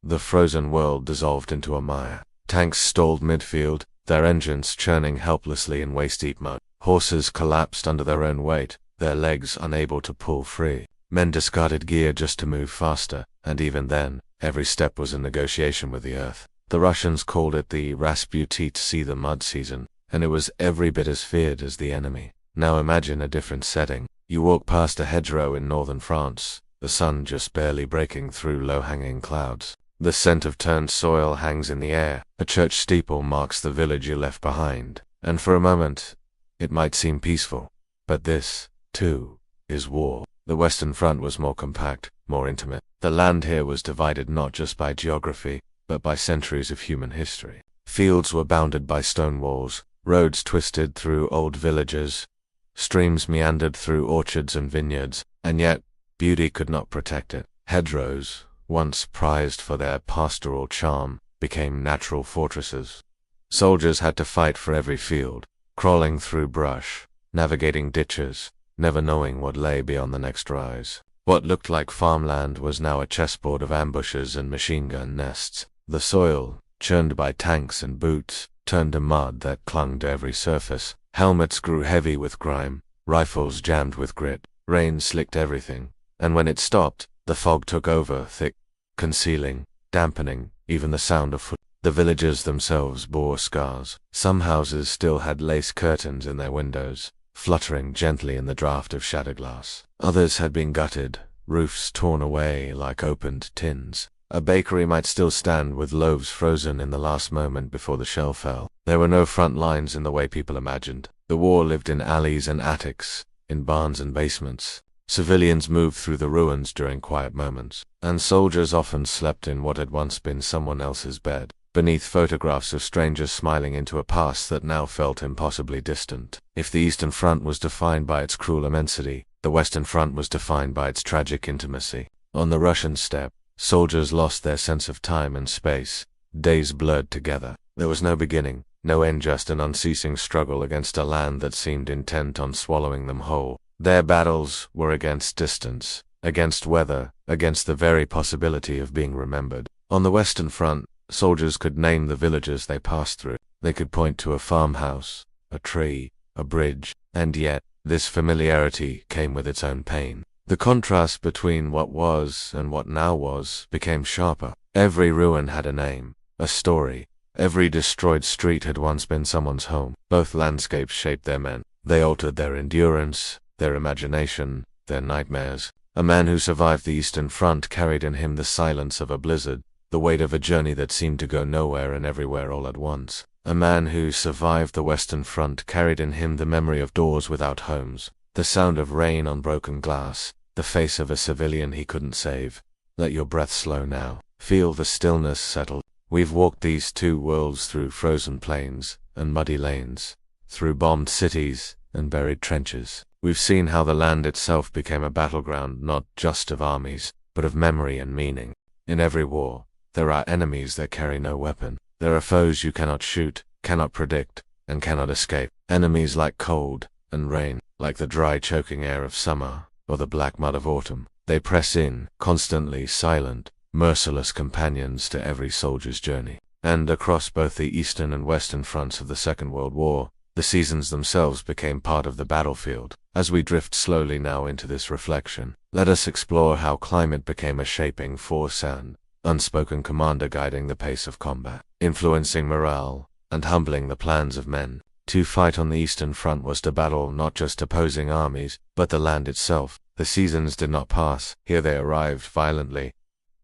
The frozen world dissolved into a mire. Tanks stalled midfield, their engines churning helplessly in waist-deep mud. Horses collapsed under their own weight, their legs unable to pull free. Men discarded gear just to move faster, and even then, every step was a negotiation with the earth. The Russians called it the Rasputit see the mud season, and it was every bit as feared as the enemy. Now imagine a different setting. You walk past a hedgerow in northern France, the sun just barely breaking through low-hanging clouds. The scent of turned soil hangs in the air. A church steeple marks the village you left behind, and for a moment, it might seem peaceful. But this, too, is war. The Western Front was more compact, more intimate. The land here was divided not just by geography, but by centuries of human history. Fields were bounded by stone walls, roads twisted through old villages, streams meandered through orchards and vineyards, and yet beauty could not protect it. Hedgerows, once prized for their pastoral charm, became natural fortresses. Soldiers had to fight for every field, crawling through brush, navigating ditches, never knowing what lay beyond the next rise. What looked like farmland was now a chessboard of ambushes and machine gun nests. The soil, churned by tanks and boots, turned to mud that clung to every surface. Helmets grew heavy with grime, rifles jammed with grit. Rain slicked everything, and when it stopped, the fog took over, thick, concealing, dampening, even the sound of foot. The villagers themselves bore scars. Some houses still had lace curtains in their windows, fluttering gently in the draught of shattered glass. Others had been gutted, roofs torn away like opened tins. A bakery might still stand with loaves frozen in the last moment before the shell fell. There were no front lines in the way people imagined. The war lived in alleys and attics, in barns and basements. Civilians moved through the ruins during quiet moments, and soldiers often slept in what had once been someone else's bed, beneath photographs of strangers smiling into a past that now felt impossibly distant. If the Eastern Front was defined by its cruel immensity, the Western Front was defined by its tragic intimacy. On the Russian steppe, soldiers lost their sense of time and space. Days blurred together. There was no beginning, no end, just an unceasing struggle against a land that seemed intent on swallowing them whole. Their battles were against distance, against weather, against the very possibility of being remembered. On the Western Front, soldiers could name the villages they passed through. They could point to a farmhouse, a tree, a bridge, and yet, this familiarity came with its own pain. The contrast between what was and what now was became sharper. Every ruin had a name, a story. Every destroyed street had once been someone's home. Both landscapes shaped their men. They altered their endurance, their imagination, their nightmares. A man who survived the Eastern Front carried in him the silence of a blizzard, the weight of a journey that seemed to go nowhere and everywhere all at once. A man who survived the Western Front carried in him the memory of doors without homes, the sound of rain on broken glass, the face of a civilian he couldn't save. Let your breath slow now. Feel the stillness settle. We've walked these two worlds through frozen plains and muddy lanes, through bombed cities and buried trenches. We've seen how the land itself became a battleground not just of armies, but of memory and meaning. In every war, there are enemies that carry no weapon. There are foes you cannot shoot, cannot predict, and cannot escape. Enemies like cold and rain, like the dry choking air of summer, or the black mud of autumn. They press in, constantly silent, merciless companions to every soldier's journey. And across both the Eastern and Western fronts of the Second World War, the seasons themselves became part of the battlefield. As we drift slowly now into this reflection, let us explore how climate became a shaping force and unspoken commander guiding the pace of combat, influencing morale, and humbling the plans of men. To fight on the Eastern Front was to battle not just opposing armies, but the land itself. The seasons did not pass. Here they arrived violently,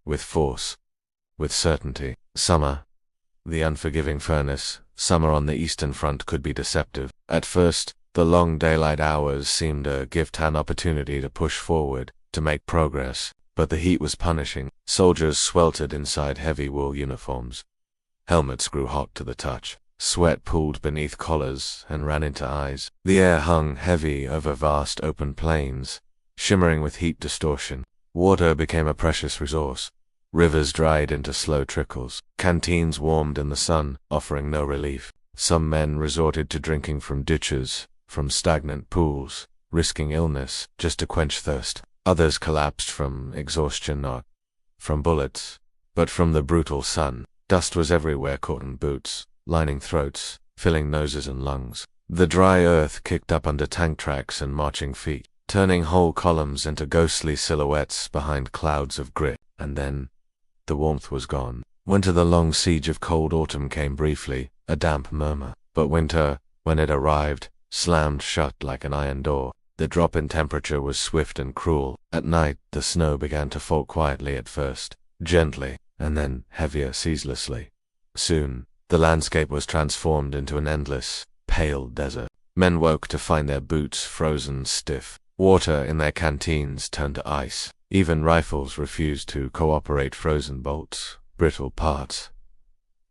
with force, with certainty. Summer, the unforgiving furnace. Summer on the Eastern Front could be deceptive. At first, the long daylight hours seemed a gift, an opportunity to push forward, to make progress. But the heat was punishing. Soldiers sweltered inside heavy wool uniforms. Helmets grew hot to the touch. Sweat pooled beneath collars and ran into eyes. The air hung heavy over vast open plains, shimmering with heat distortion. Water became a precious resource. Rivers dried into slow trickles. Canteens warmed in the sun, offering no relief. Some men resorted to drinking from ditches, from stagnant pools, risking illness just to quench thirst. Others collapsed from exhaustion, not from bullets, but from the brutal sun. Dust was everywhere, caught in boots, lining throats, filling noses and lungs. The dry earth kicked up under tank tracks and marching feet, turning whole columns into ghostly silhouettes behind clouds of grit. And then the warmth was gone. Winter, the long siege of cold autumn, came briefly, a damp murmur. But winter, when it arrived, slammed shut like an iron door. The drop in temperature was swift and cruel. At night, the snow began to fall quietly at first, gently, and then heavier ceaselessly. Soon, the landscape was transformed into an endless, pale desert. Men woke to find their boots frozen stiff. Water in their canteens turned to ice. Even rifles refused to cooperate. Frozen bolts, brittle parts.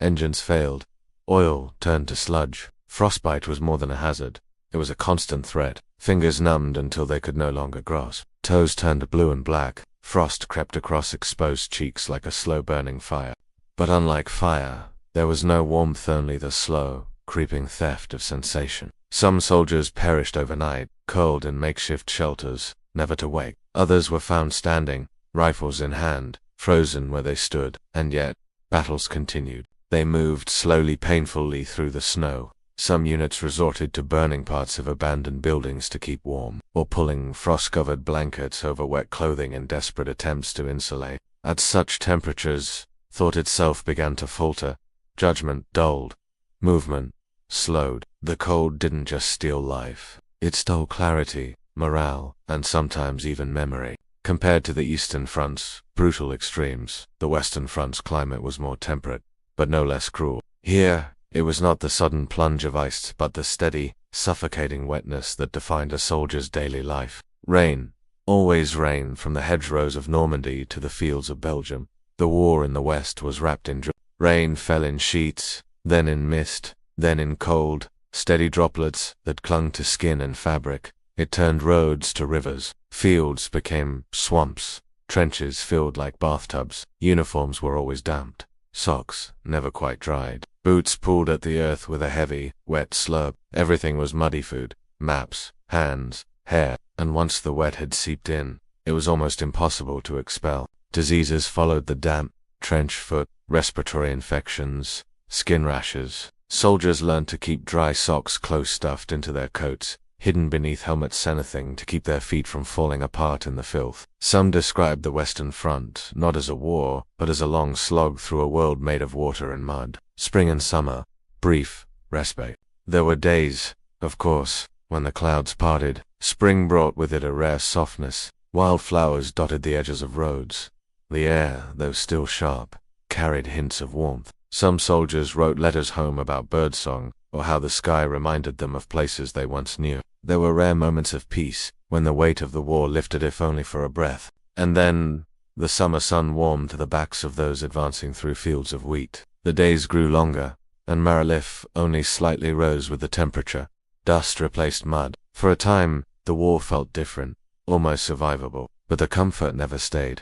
Engines failed. Oil turned to sludge. Frostbite was more than a hazard. It was a constant threat. Fingers numbed until they could no longer grasp. Toes turned blue and black. Frost crept across exposed cheeks like a slow-burning fire. But unlike fire, there was no warmth, only the slow, creeping theft of sensation. Some soldiers perished overnight, curled in makeshift shelters, never to wake. Others were found standing, rifles in hand, frozen where they stood. And yet, battles continued. They moved slowly, painfully through the snow. Some units resorted to burning parts of abandoned buildings to keep warm, or pulling frost-covered blankets over wet clothing in desperate attempts to insulate. At such temperatures, thought itself began to falter, judgment dulled, movement slowed. The cold didn't just steal life, it stole clarity, morale, and sometimes even memory. Compared to the Eastern Front's brutal extremes, the Western Front's climate was more temperate, but no less cruel. Here, it was not the sudden plunge of ice, but the steady, suffocating wetness that defined a soldier's daily life. Rain, always rain, from the hedgerows of Normandy to the fields of Belgium. The war in the West was wrapped in rain. Fell in sheets, then in mist, then in cold, steady droplets that clung to skin and fabric. It turned roads to rivers. Fields became swamps. Trenches filled like bathtubs. Uniforms were always damped. Socks never quite dried. Boots pulled at the earth with a heavy, wet slurp. Everything was muddy food. Maps, hands, hair. And once the wet had seeped in, it was almost impossible to expel. Diseases followed the damp. Trench foot, respiratory infections, skin rashes. Soldiers learned to keep dry socks close stuffed into their coats, hidden beneath helmets, anything to keep their feet from falling apart in the filth. Some described the Western Front not as a war, but as a long slog through a world made of water and mud. Spring and summer, brief respite. There were days, of course, when the clouds parted. Spring brought with it a rare softness. Wildflowers dotted the edges of roads. The air, though still sharp, carried hints of warmth. Some soldiers wrote letters home about birdsong, or how the sky reminded them of places they once knew. There were rare moments of peace, when the weight of the war lifted, if only for a breath. And then, the summer sun warmed the backs of those advancing through fields of wheat. The days grew longer, and Maralif only slightly rose with the temperature. Dust replaced mud. For a time, the war felt different, almost survivable, but the comfort never stayed.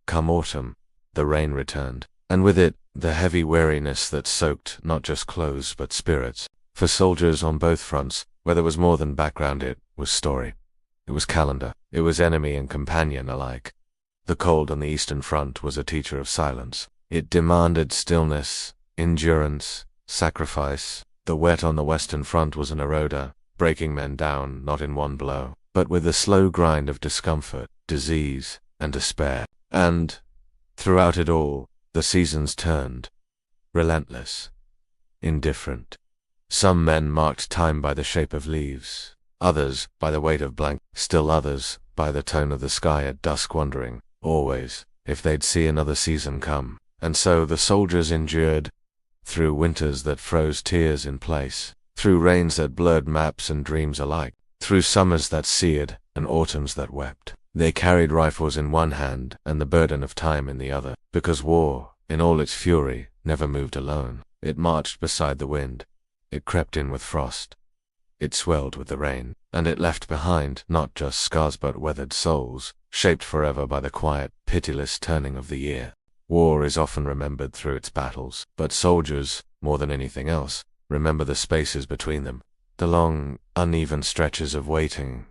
Come autumn, the rain returned, and with it, the heavy weariness that soaked not just clothes but spirits. For soldiers on both fronts, where there was more than background, it was story. It was calendar. It was enemy and companion alike. The cold on the Eastern Front was a teacher of silence. It demanded stillness, endurance, sacrifice. The wet on the Western Front was an eroder, breaking men down not in one blow, but with the slow grind of discomfort, disease, and despair. And, throughout it all, the seasons turned, relentless, indifferent. Some men marked time by the shape of leaves, others by the weight of blankets, still others by the tone of the sky at dusk, wondering, always, if they'd see another season come. And so the soldiers endured, through winters that froze tears in place, through rains that blurred maps and dreams alike, through summers that seared and autumns that wept. They carried rifles in one hand and the burden of time in the other, because war, in all its fury, never moved alone. It marched beside the wind. It crept in with frost. It swelled with the rain, and it left behind not just scars but weathered souls, shaped forever by the quiet, pitiless turning of the year. War is often remembered through its battles, but soldiers, more than anything else, remember the spaces between them. The long, uneven stretches of waiting,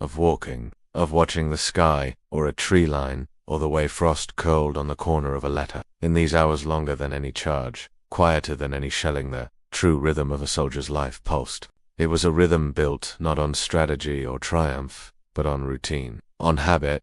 of walking, of watching the sky, or a tree line, or the way frost curled on the corner of a letter. In these hours longer than any charge, quieter than any shelling, the true rhythm of a soldier's life pulsed. It was a rhythm built not on strategy or triumph, but on routine, on habit,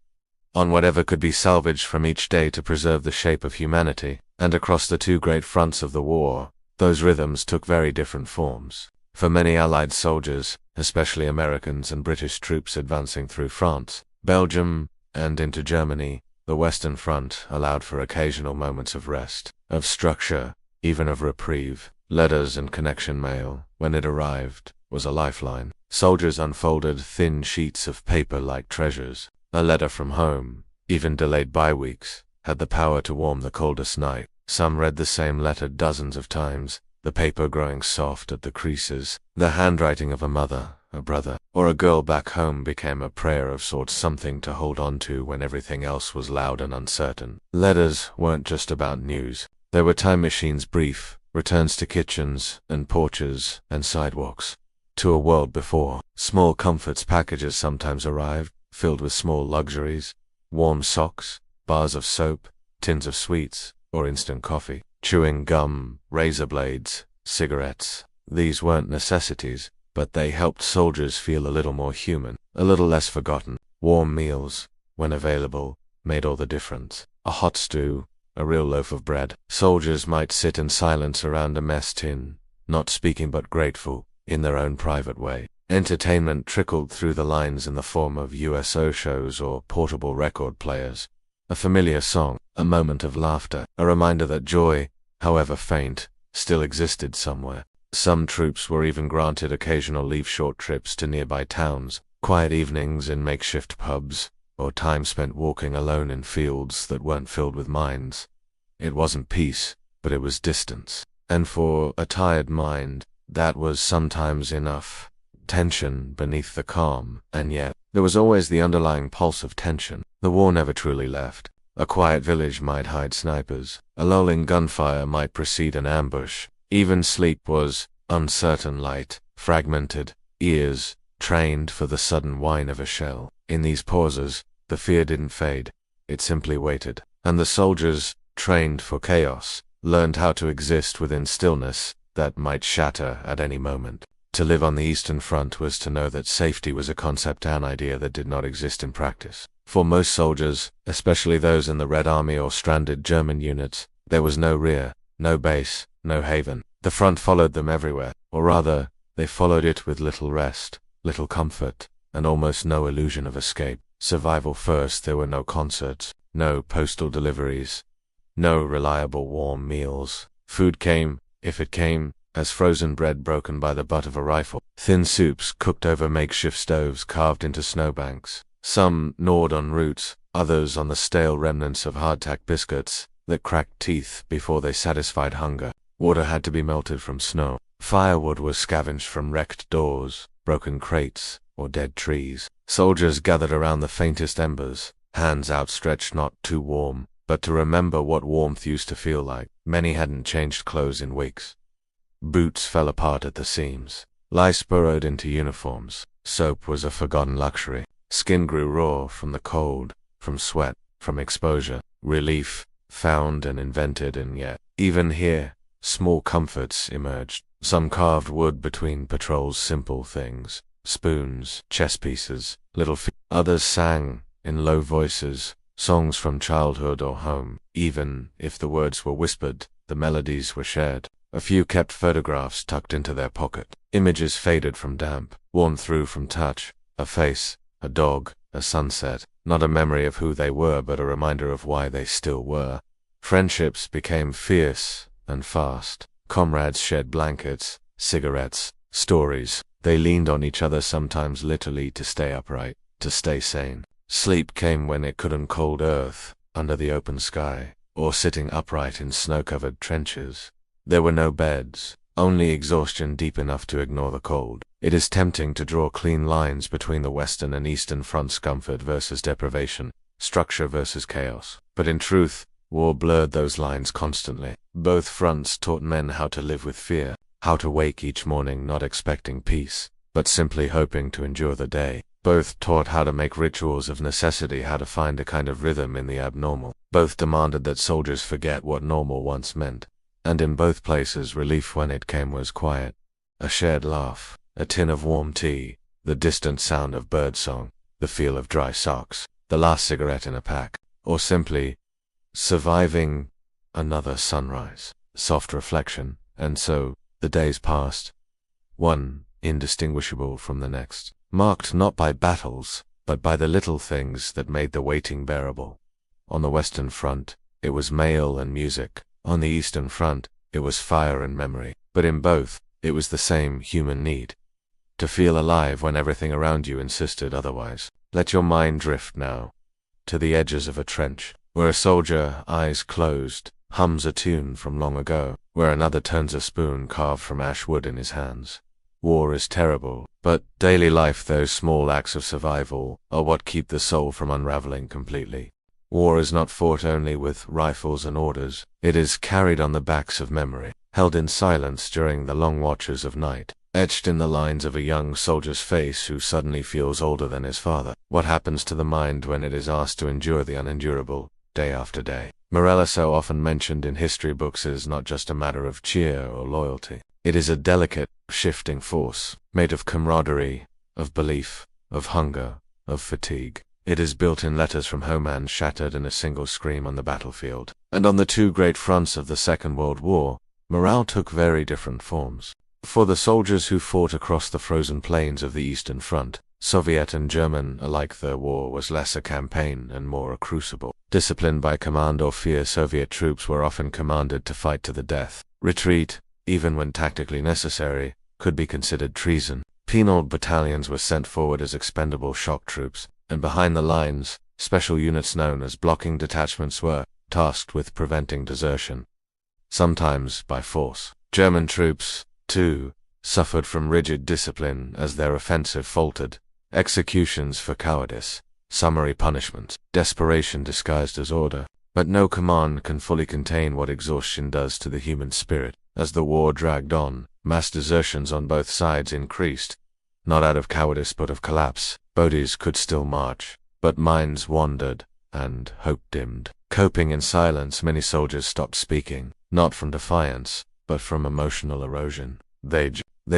on whatever could be salvaged from each day to preserve the shape of humanity. And across the two great fronts of the war, those rhythms took very different forms. For many Allied soldiers, especially Americans and British troops advancing through France, Belgium, and into Germany, the Western Front allowed for occasional moments of rest, of structure, even of reprieve. Letters and connection mail, when it arrived, was a lifeline. Soldiers unfolded thin sheets of paper like treasures. A letter from home, even delayed by weeks, had the power to warm the coldest night. Some read the same letter dozens of times, the paper growing soft at the creases. The handwriting of a mother, a brother, or a girl back home became a prayer of sorts, something to hold on to when everything else was loud and uncertain. Letters weren't just about news. They were time machines brief, returns to kitchens and porches and sidewalks, to a world before. Small comforts packages sometimes arrived, filled with small luxuries, warm socks, bars of soap, tins of sweets, or instant coffee, chewing gum, razor blades, cigarettes. These weren't necessities, but they helped soldiers feel a little more human, a little less forgotten. Warm meals, when available, made all the difference. A hot stew, a real loaf of bread. Soldiers might sit in silence around a mess tin, not speaking but grateful, in their own private way. Entertainment trickled through the lines in the form of USO shows or portable record players. A familiar song, a moment of laughter, a reminder that joy, however faint, still existed somewhere. Some troops were even granted occasional leave-short trips to nearby towns, quiet evenings in makeshift pubs, or time spent walking alone in fields that weren't filled with mines. It wasn't peace, but it was distance. And for a tired mind, that was sometimes enough. Tension beneath the calm, and yet there was always the underlying pulse of tension. The war never truly left. A quiet village might hide snipers. A lulling gunfire might precede an ambush. Even sleep was uncertain light, fragmented, ears trained for the sudden whine of a shell. In these pauses, the fear didn't fade. It simply waited. And the soldiers, trained for chaos, learned how to exist within stillness that might shatter at any moment. To live on the Eastern Front was to know that safety was a concept, an idea that did not exist in practice. For most soldiers, especially those in the Red Army or stranded German units, there was no rear, no base, no haven. The front followed them everywhere, or rather, they followed it with little rest, little comfort, and almost no illusion of escape. Survival first. There were no concerts, no postal deliveries, no reliable warm meals. Food came, if it came, as frozen bread broken by the butt of a rifle, thin soups cooked over makeshift stoves carved into snowbanks. Some gnawed on roots, others on the stale remnants of hardtack biscuits that cracked teeth before they satisfied hunger. Water had to be melted from snow. Firewood was scavenged from wrecked doors, broken crates, or dead trees. Soldiers gathered around the faintest embers, hands outstretched not too warm, but to remember what warmth used to feel like. Many hadn't changed clothes in weeks. Boots fell apart at the seams. Lice burrowed into uniforms. Soap was a forgotten luxury. Skin grew raw from the cold, from sweat, from exposure. Relief, found and invented, and yet, even here, small comforts emerged. Some carved wood between patrols, simple things, spoons, chess pieces, little Others sang, in low voices, songs from childhood or home. Even if the words were whispered, the melodies were shared. A few kept photographs tucked into their pocket. Images faded from damp, worn through from touch. A face, a dog, a sunset. Not a memory of who they were, but a reminder of why they still were. Friendships became fierce and fast. Comrades shared blankets, cigarettes, stories. They leaned on each other, sometimes literally, to stay upright, to stay sane. Sleep came when it couldn't. Cold earth, under the open sky, or sitting upright in snow-covered trenches. There were no beds, only exhaustion deep enough to ignore the cold. It is tempting to draw clean lines between the Western and Eastern fronts, comfort versus deprivation, structure versus chaos. But in truth, War blurred those lines constantly. Both fronts taught men how to live with fear, how to wake each morning not expecting peace, but simply hoping to endure the day. Both taught how to make rituals of necessity, how to find a kind of rhythm in the abnormal. Both demanded that soldiers forget what normal once meant. And in both places, relief when it came was quiet. A shared laugh, a tin of warm tea, the distant sound of birdsong, the feel of dry socks, the last cigarette in a pack, or simply surviving another sunrise. Soft reflection, and so the days passed, one indistinguishable from the next, marked not by battles, but by the little things that made the waiting bearable. On the Western Front, it was mail and music. On the Eastern Front, it was fire and memory. But in both, it was the same human need. To feel alive when everything around you insisted otherwise. Let your mind drift now to the edges of a trench, where a soldier, eyes closed, hums a tune from long ago, where another turns a spoon carved from ash wood in his hands. War is terrible, but daily life, those small acts of survival, are what keep the soul from unraveling completely. War is not fought only with rifles and orders. It is carried on the backs of memory, held in silence during the long watches of night, etched in the lines of a young soldier's face who suddenly feels older than his father. What happens to the mind when it is asked to endure the unendurable, day after day? Morale, so often mentioned in history books, is not just a matter of cheer or loyalty. It is a delicate, shifting force, made of camaraderie, of belief, of hunger, of fatigue. It is built in letters from home and shattered in a single scream on the battlefield. And on the two great fronts of the Second World War, morale took very different forms. For the soldiers who fought across the frozen plains of the Eastern Front, Soviet and German alike, the war was less a campaign and more a crucible. Disciplined by command or fear, Soviet troops were often commanded to fight to the death. Retreat, even when tactically necessary, could be considered treason. Penal battalions were sent forward as expendable shock troops, and behind the lines, special units known as blocking detachments were tasked with preventing desertion, sometimes by force. German troops, too, suffered from rigid discipline as their offensive faltered. Executions for cowardice, summary punishments, desperation disguised as order. But no command can fully contain what exhaustion does to the human spirit. As the war dragged on, mass desertions on both sides increased, not out of cowardice but of collapse. Bodies could still march, but minds wandered, and hope dimmed. Coping in silence, many soldiers stopped speaking, not from defiance, but from emotional erosion. They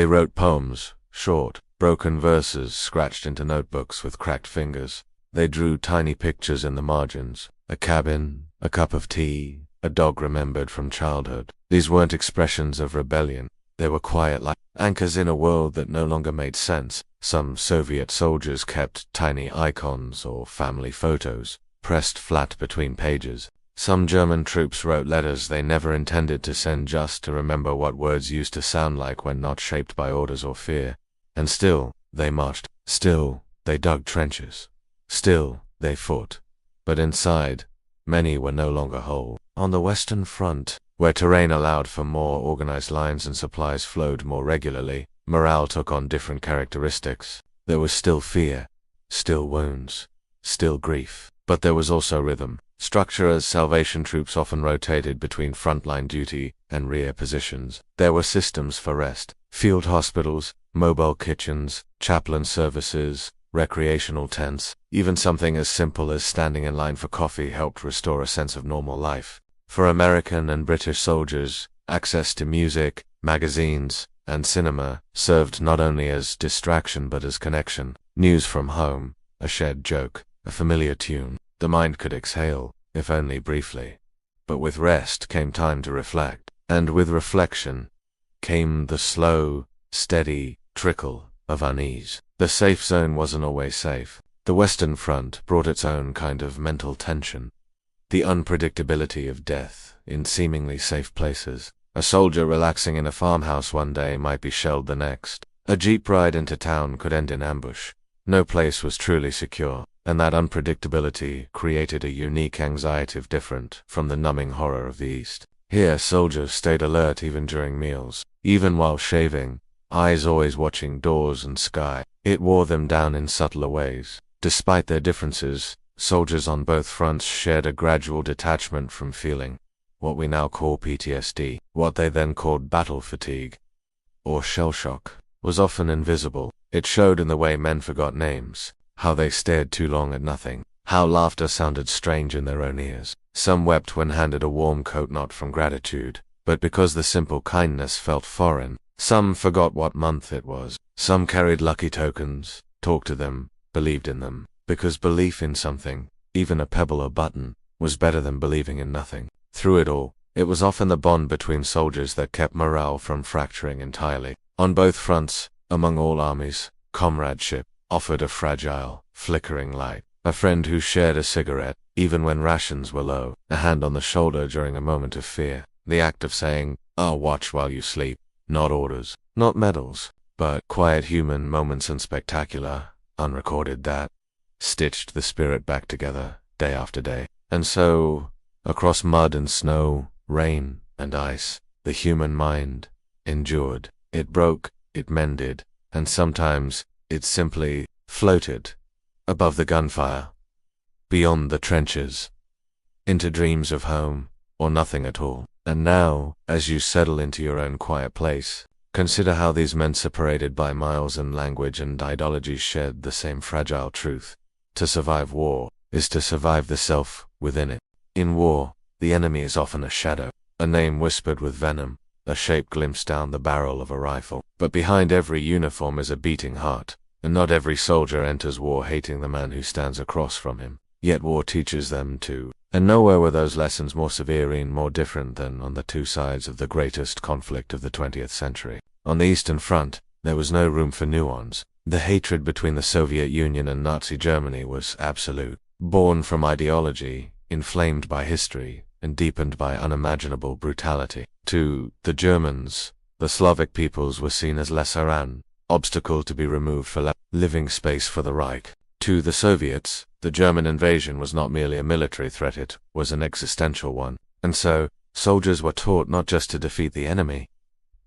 wrote poems, short, broken verses scratched into notebooks with cracked fingers. They drew tiny pictures in the margins, a cabin, a cup of tea, a dog remembered from childhood. These weren't expressions of rebellion. They were quiet, like anchors in a world that no longer made sense. Some Soviet soldiers kept tiny icons or family photos, pressed flat between pages. Some German troops wrote letters they never intended to send, just to remember what words used to sound like when not shaped by orders or fear. And still, they marched. Still, they dug trenches. Still, they fought. But inside, many were no longer whole. On the Western Front, where terrain allowed for more organized lines and supplies flowed more regularly, morale took on different characteristics. There was still fear, still wounds, still grief. But there was also rhythm, structure, as Salvation troops often rotated between frontline duty and rear positions. There were systems for rest, field hospitals, mobile kitchens, chaplain services, recreational tents. Even something as simple as standing in line for coffee helped restore a sense of normal life. For American and British soldiers, access to music, magazines, and cinema served not only as distraction but as connection. News from home, a shared joke, a familiar tune. The mind could exhale, if only briefly. But with rest came time to reflect, and with reflection came the slow, steady trickle of unease. The safe zone wasn't always safe. The Western Front brought its own kind of mental tension. The unpredictability of death in seemingly safe places. A soldier relaxing in a farmhouse one day might be shelled the next. A jeep ride into town could end in ambush. No place was truly secure, and that unpredictability created a unique anxiety different from the numbing horror of the East. Here, soldiers stayed alert even during meals, even while shaving, eyes always watching doors and sky. It wore them down in subtler ways. Despite their differences, soldiers on both fronts shared a gradual detachment from feeling what we now call PTSD. What they then called battle fatigue, or shell shock, was often invisible. It showed in the way men forgot names, how they stared too long at nothing, how laughter sounded strange in their own ears. Some wept when handed a warm coat, not from gratitude, but because the simple kindness felt foreign. Some forgot what month it was. Some carried lucky tokens, talked to them, believed in them, because belief in something, even a pebble or button, was better than believing in nothing. Through it all, it was often the bond between soldiers that kept morale from fracturing entirely. On both fronts, among all armies, comradeship offered a fragile, flickering light. A friend who shared a cigarette, even when rations were low, a hand on the shoulder during a moment of fear, the act of saying, "I'll watch while you sleep," not orders, not medals, but quiet human moments and spectacular, unrecorded that stitched the spirit back together, day after day. And so, across mud and snow, rain and ice, the human mind endured. It broke, it mended, and sometimes it simply floated above the gunfire, beyond the trenches, into dreams of home, or nothing at all. And now, as you settle into your own quiet place, consider how these men separated by miles and language and ideology shared the same fragile truth. To survive war is to survive the self within it. In war, the enemy is often a shadow, a name whispered with venom, a shape glimpsed down the barrel of a rifle. But behind every uniform is a beating heart, and not every soldier enters war hating the man who stands across from him. Yet war teaches them too, and nowhere were those lessons more severe and more different than on the two sides of the greatest conflict of the 20th century. On the Eastern Front, there was no room for nuance. The hatred between the Soviet Union and Nazi Germany was absolute, born from ideology, inflamed by history, and deepened by unimaginable brutality. To the Germans, the Slavic peoples were seen as lesser, an obstacle to be removed for living space for the Reich. To the Soviets, the German invasion was not merely a military threat, it was an existential one. And so, soldiers were taught not just to defeat the enemy,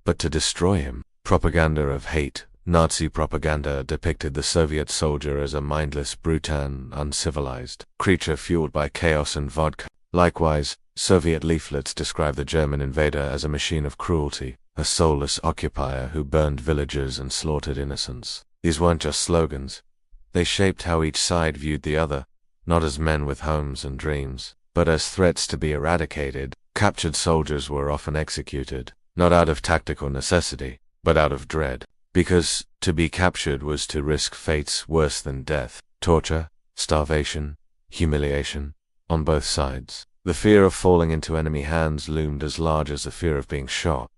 but to destroy him. Propaganda of hate, Nazi propaganda, depicted the Soviet soldier as a mindless, brute and uncivilized creature fueled by chaos and vodka. Likewise, Soviet leaflets described the German invader as a machine of cruelty, a soulless occupier who burned villages and slaughtered innocents. These weren't just slogans. They shaped how each side viewed the other, not as men with homes and dreams, but as threats to be eradicated. Captured soldiers were often executed, not out of tactical necessity, but out of dread. Because to be captured was to risk fates worse than death, torture, starvation, humiliation, on both sides. The fear of falling into enemy hands loomed as large as the fear of being shot,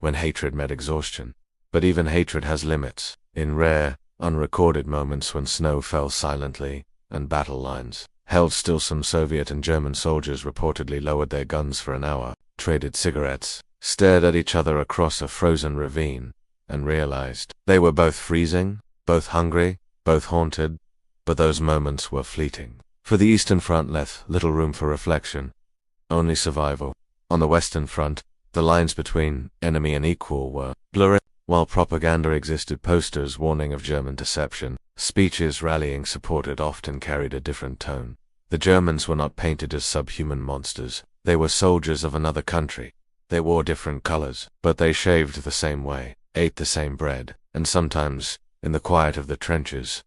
when hatred met exhaustion. But even hatred has limits. In rare, unrecorded moments when snow fell silently, and battle lines held still, some Soviet and German soldiers reportedly lowered their guns for an hour, traded cigarettes, stared at each other across a frozen ravine, and realized they were both freezing, both hungry, both haunted, but those moments were fleeting. For the Eastern Front left little room for reflection, only survival. On the Western Front, the lines between enemy and equal were blurry. While propaganda existed, posters warning of German deception, speeches rallying support often carried a different tone. The Germans were not painted as subhuman monsters. They were soldiers of another country. They wore different colors, but they shaved the same way, ate the same bread, and sometimes, in the quiet of the trenches,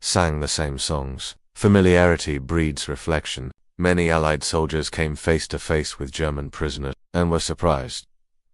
sang the same songs. Familiarity breeds reflection. Many Allied soldiers came face to face with German prisoners and were surprised.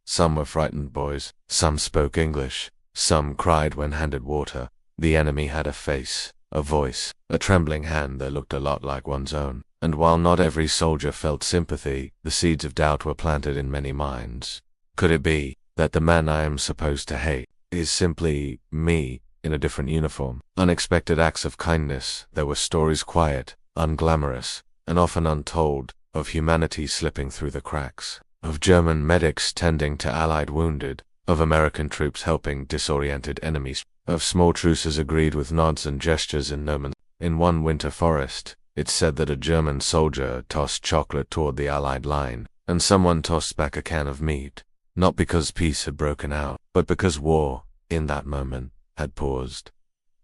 Some were frightened boys, some spoke English, some cried when handed water. The enemy had a face, a voice, a trembling hand that looked a lot like one's own. And while not every soldier felt sympathy, the seeds of doubt were planted in many minds. Could it be that the man I am supposed to hate is simply me in a different uniform? Unexpected acts of kindness. There were stories, quiet, unglamorous, and often untold, of humanity slipping through the cracks, of German medics tending to Allied wounded, of American troops helping disoriented enemies, of small truces agreed with nods and gestures in no man's. In one winter forest, it's said that a German soldier tossed chocolate toward the Allied line, and someone tossed back a can of meat, not because peace had broken out, but because war, in that moment, had paused.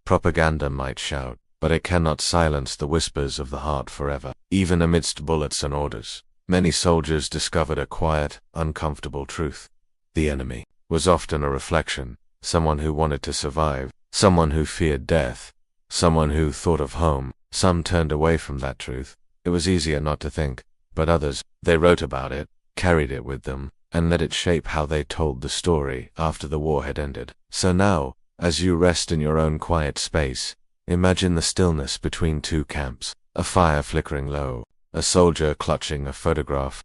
Propaganda might shout, but it cannot silence the whispers of the heart forever. Even amidst bullets and orders, many soldiers discovered a quiet, uncomfortable truth. The enemy was often a reflection, someone who wanted to survive, someone who feared death, someone who thought of home. Some turned away from that truth. It was easier not to think, but others, they wrote about it, carried it with them, and let it shape how they told the story after the war had ended. So now, as you rest in your own quiet space, imagine the stillness between two camps, a fire flickering low, a soldier clutching a photograph,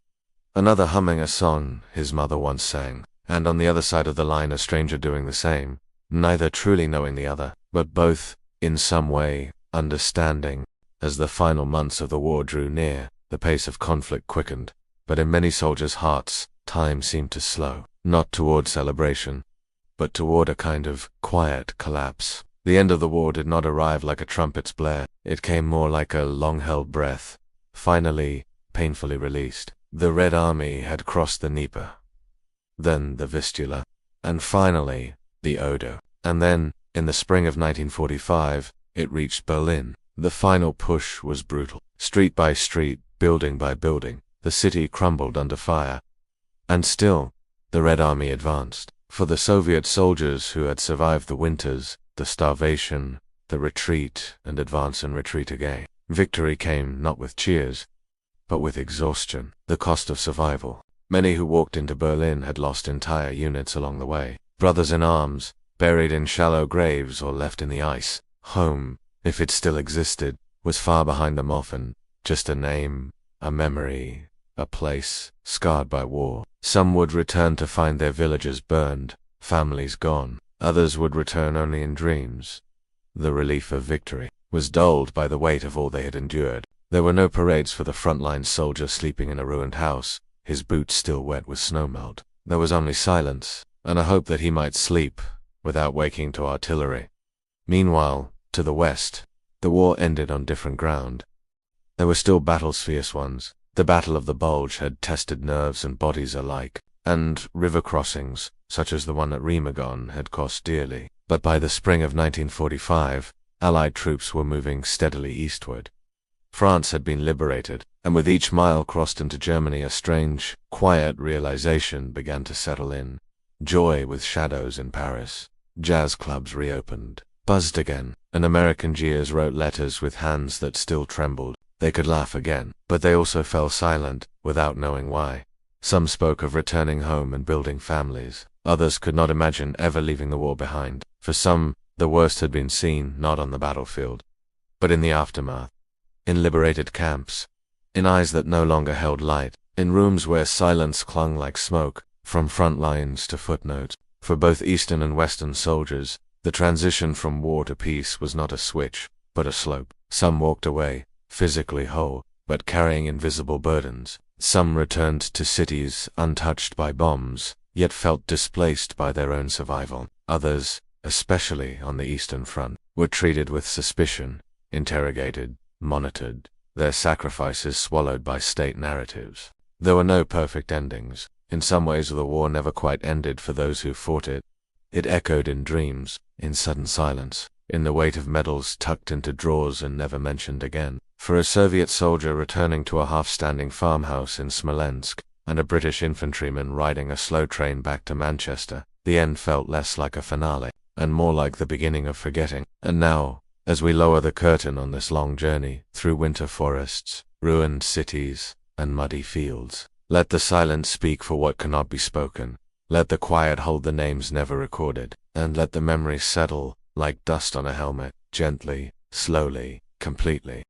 another humming a song his mother once sang, and on the other side of the line a stranger doing the same, neither truly knowing the other, but both, in some way, understanding. As the final months of the war drew near, the pace of conflict quickened, but in many soldiers' hearts, time seemed to slow, not toward celebration, but toward a kind of quiet collapse. The end of the war did not arrive like a trumpet's blare. It came more like a long-held breath, finally, painfully released. The Red Army had crossed the Dnieper, then the Vistula, and finally, the Oder. And then, in the spring of 1945, it reached Berlin. The final push was brutal. Street by street, building by building, the city crumbled under fire. And still, the Red Army advanced. For the Soviet soldiers who had survived the winters, the starvation, the retreat and advance and retreat again, victory came not with cheers, but with exhaustion, the cost of survival. Many who walked into Berlin had lost entire units along the way. Brothers in arms, buried in shallow graves or left in the ice. Home, if it still existed, was far behind them often, just a name, a memory, a place, scarred by war. Some would return to find their villages burned, families gone. Others would return only in dreams. The relief of victory was dulled by the weight of all they had endured. There were no parades for the frontline soldier sleeping in a ruined house, his boots still wet with snowmelt. There was only silence, and a hope that he might sleep without waking to artillery. Meanwhile, to the west, the war ended on different ground. There were still battles, fierce ones. The Battle of the Bulge had tested nerves and bodies alike, and river crossings, such as the one at Remagen, had cost dearly. But by the spring of 1945, Allied troops were moving steadily eastward. France had been liberated, and with each mile crossed into Germany a strange, quiet realization began to settle in. Joy with shadows in Paris. Jazz clubs reopened, buzzed again, and American jeers wrote letters with hands that still trembled. They could laugh again, but they also fell silent, without knowing why. Some spoke of returning home and building families. Others could not imagine ever leaving the war behind. For some, the worst had been seen not on the battlefield, but in the aftermath. In liberated camps, in eyes that no longer held light, in rooms where silence clung like smoke, from front lines to footnotes. For both Eastern and Western soldiers, the transition from war to peace was not a switch, but a slope. Some walked away, physically whole, but carrying invisible burdens. Some returned to cities untouched by bombs, yet felt displaced by their own survival. Others, especially on the Eastern Front, were treated with suspicion, interrogated, monitored, their sacrifices swallowed by state narratives. There were no perfect endings. In some ways the war never quite ended for those who fought it. It echoed in dreams, in sudden silence, in the weight of medals tucked into drawers and never mentioned again. For a Soviet soldier returning to a half-standing farmhouse in Smolensk, and a British infantryman riding a slow train back to Manchester, the end felt less like a finale, and more like the beginning of forgetting. And now, as we lower the curtain on this long journey, through winter forests, ruined cities, and muddy fields, let the silence speak for what cannot be spoken. Let the quiet hold the names never recorded, and let the memory settle, like dust on a helmet, gently, slowly, completely.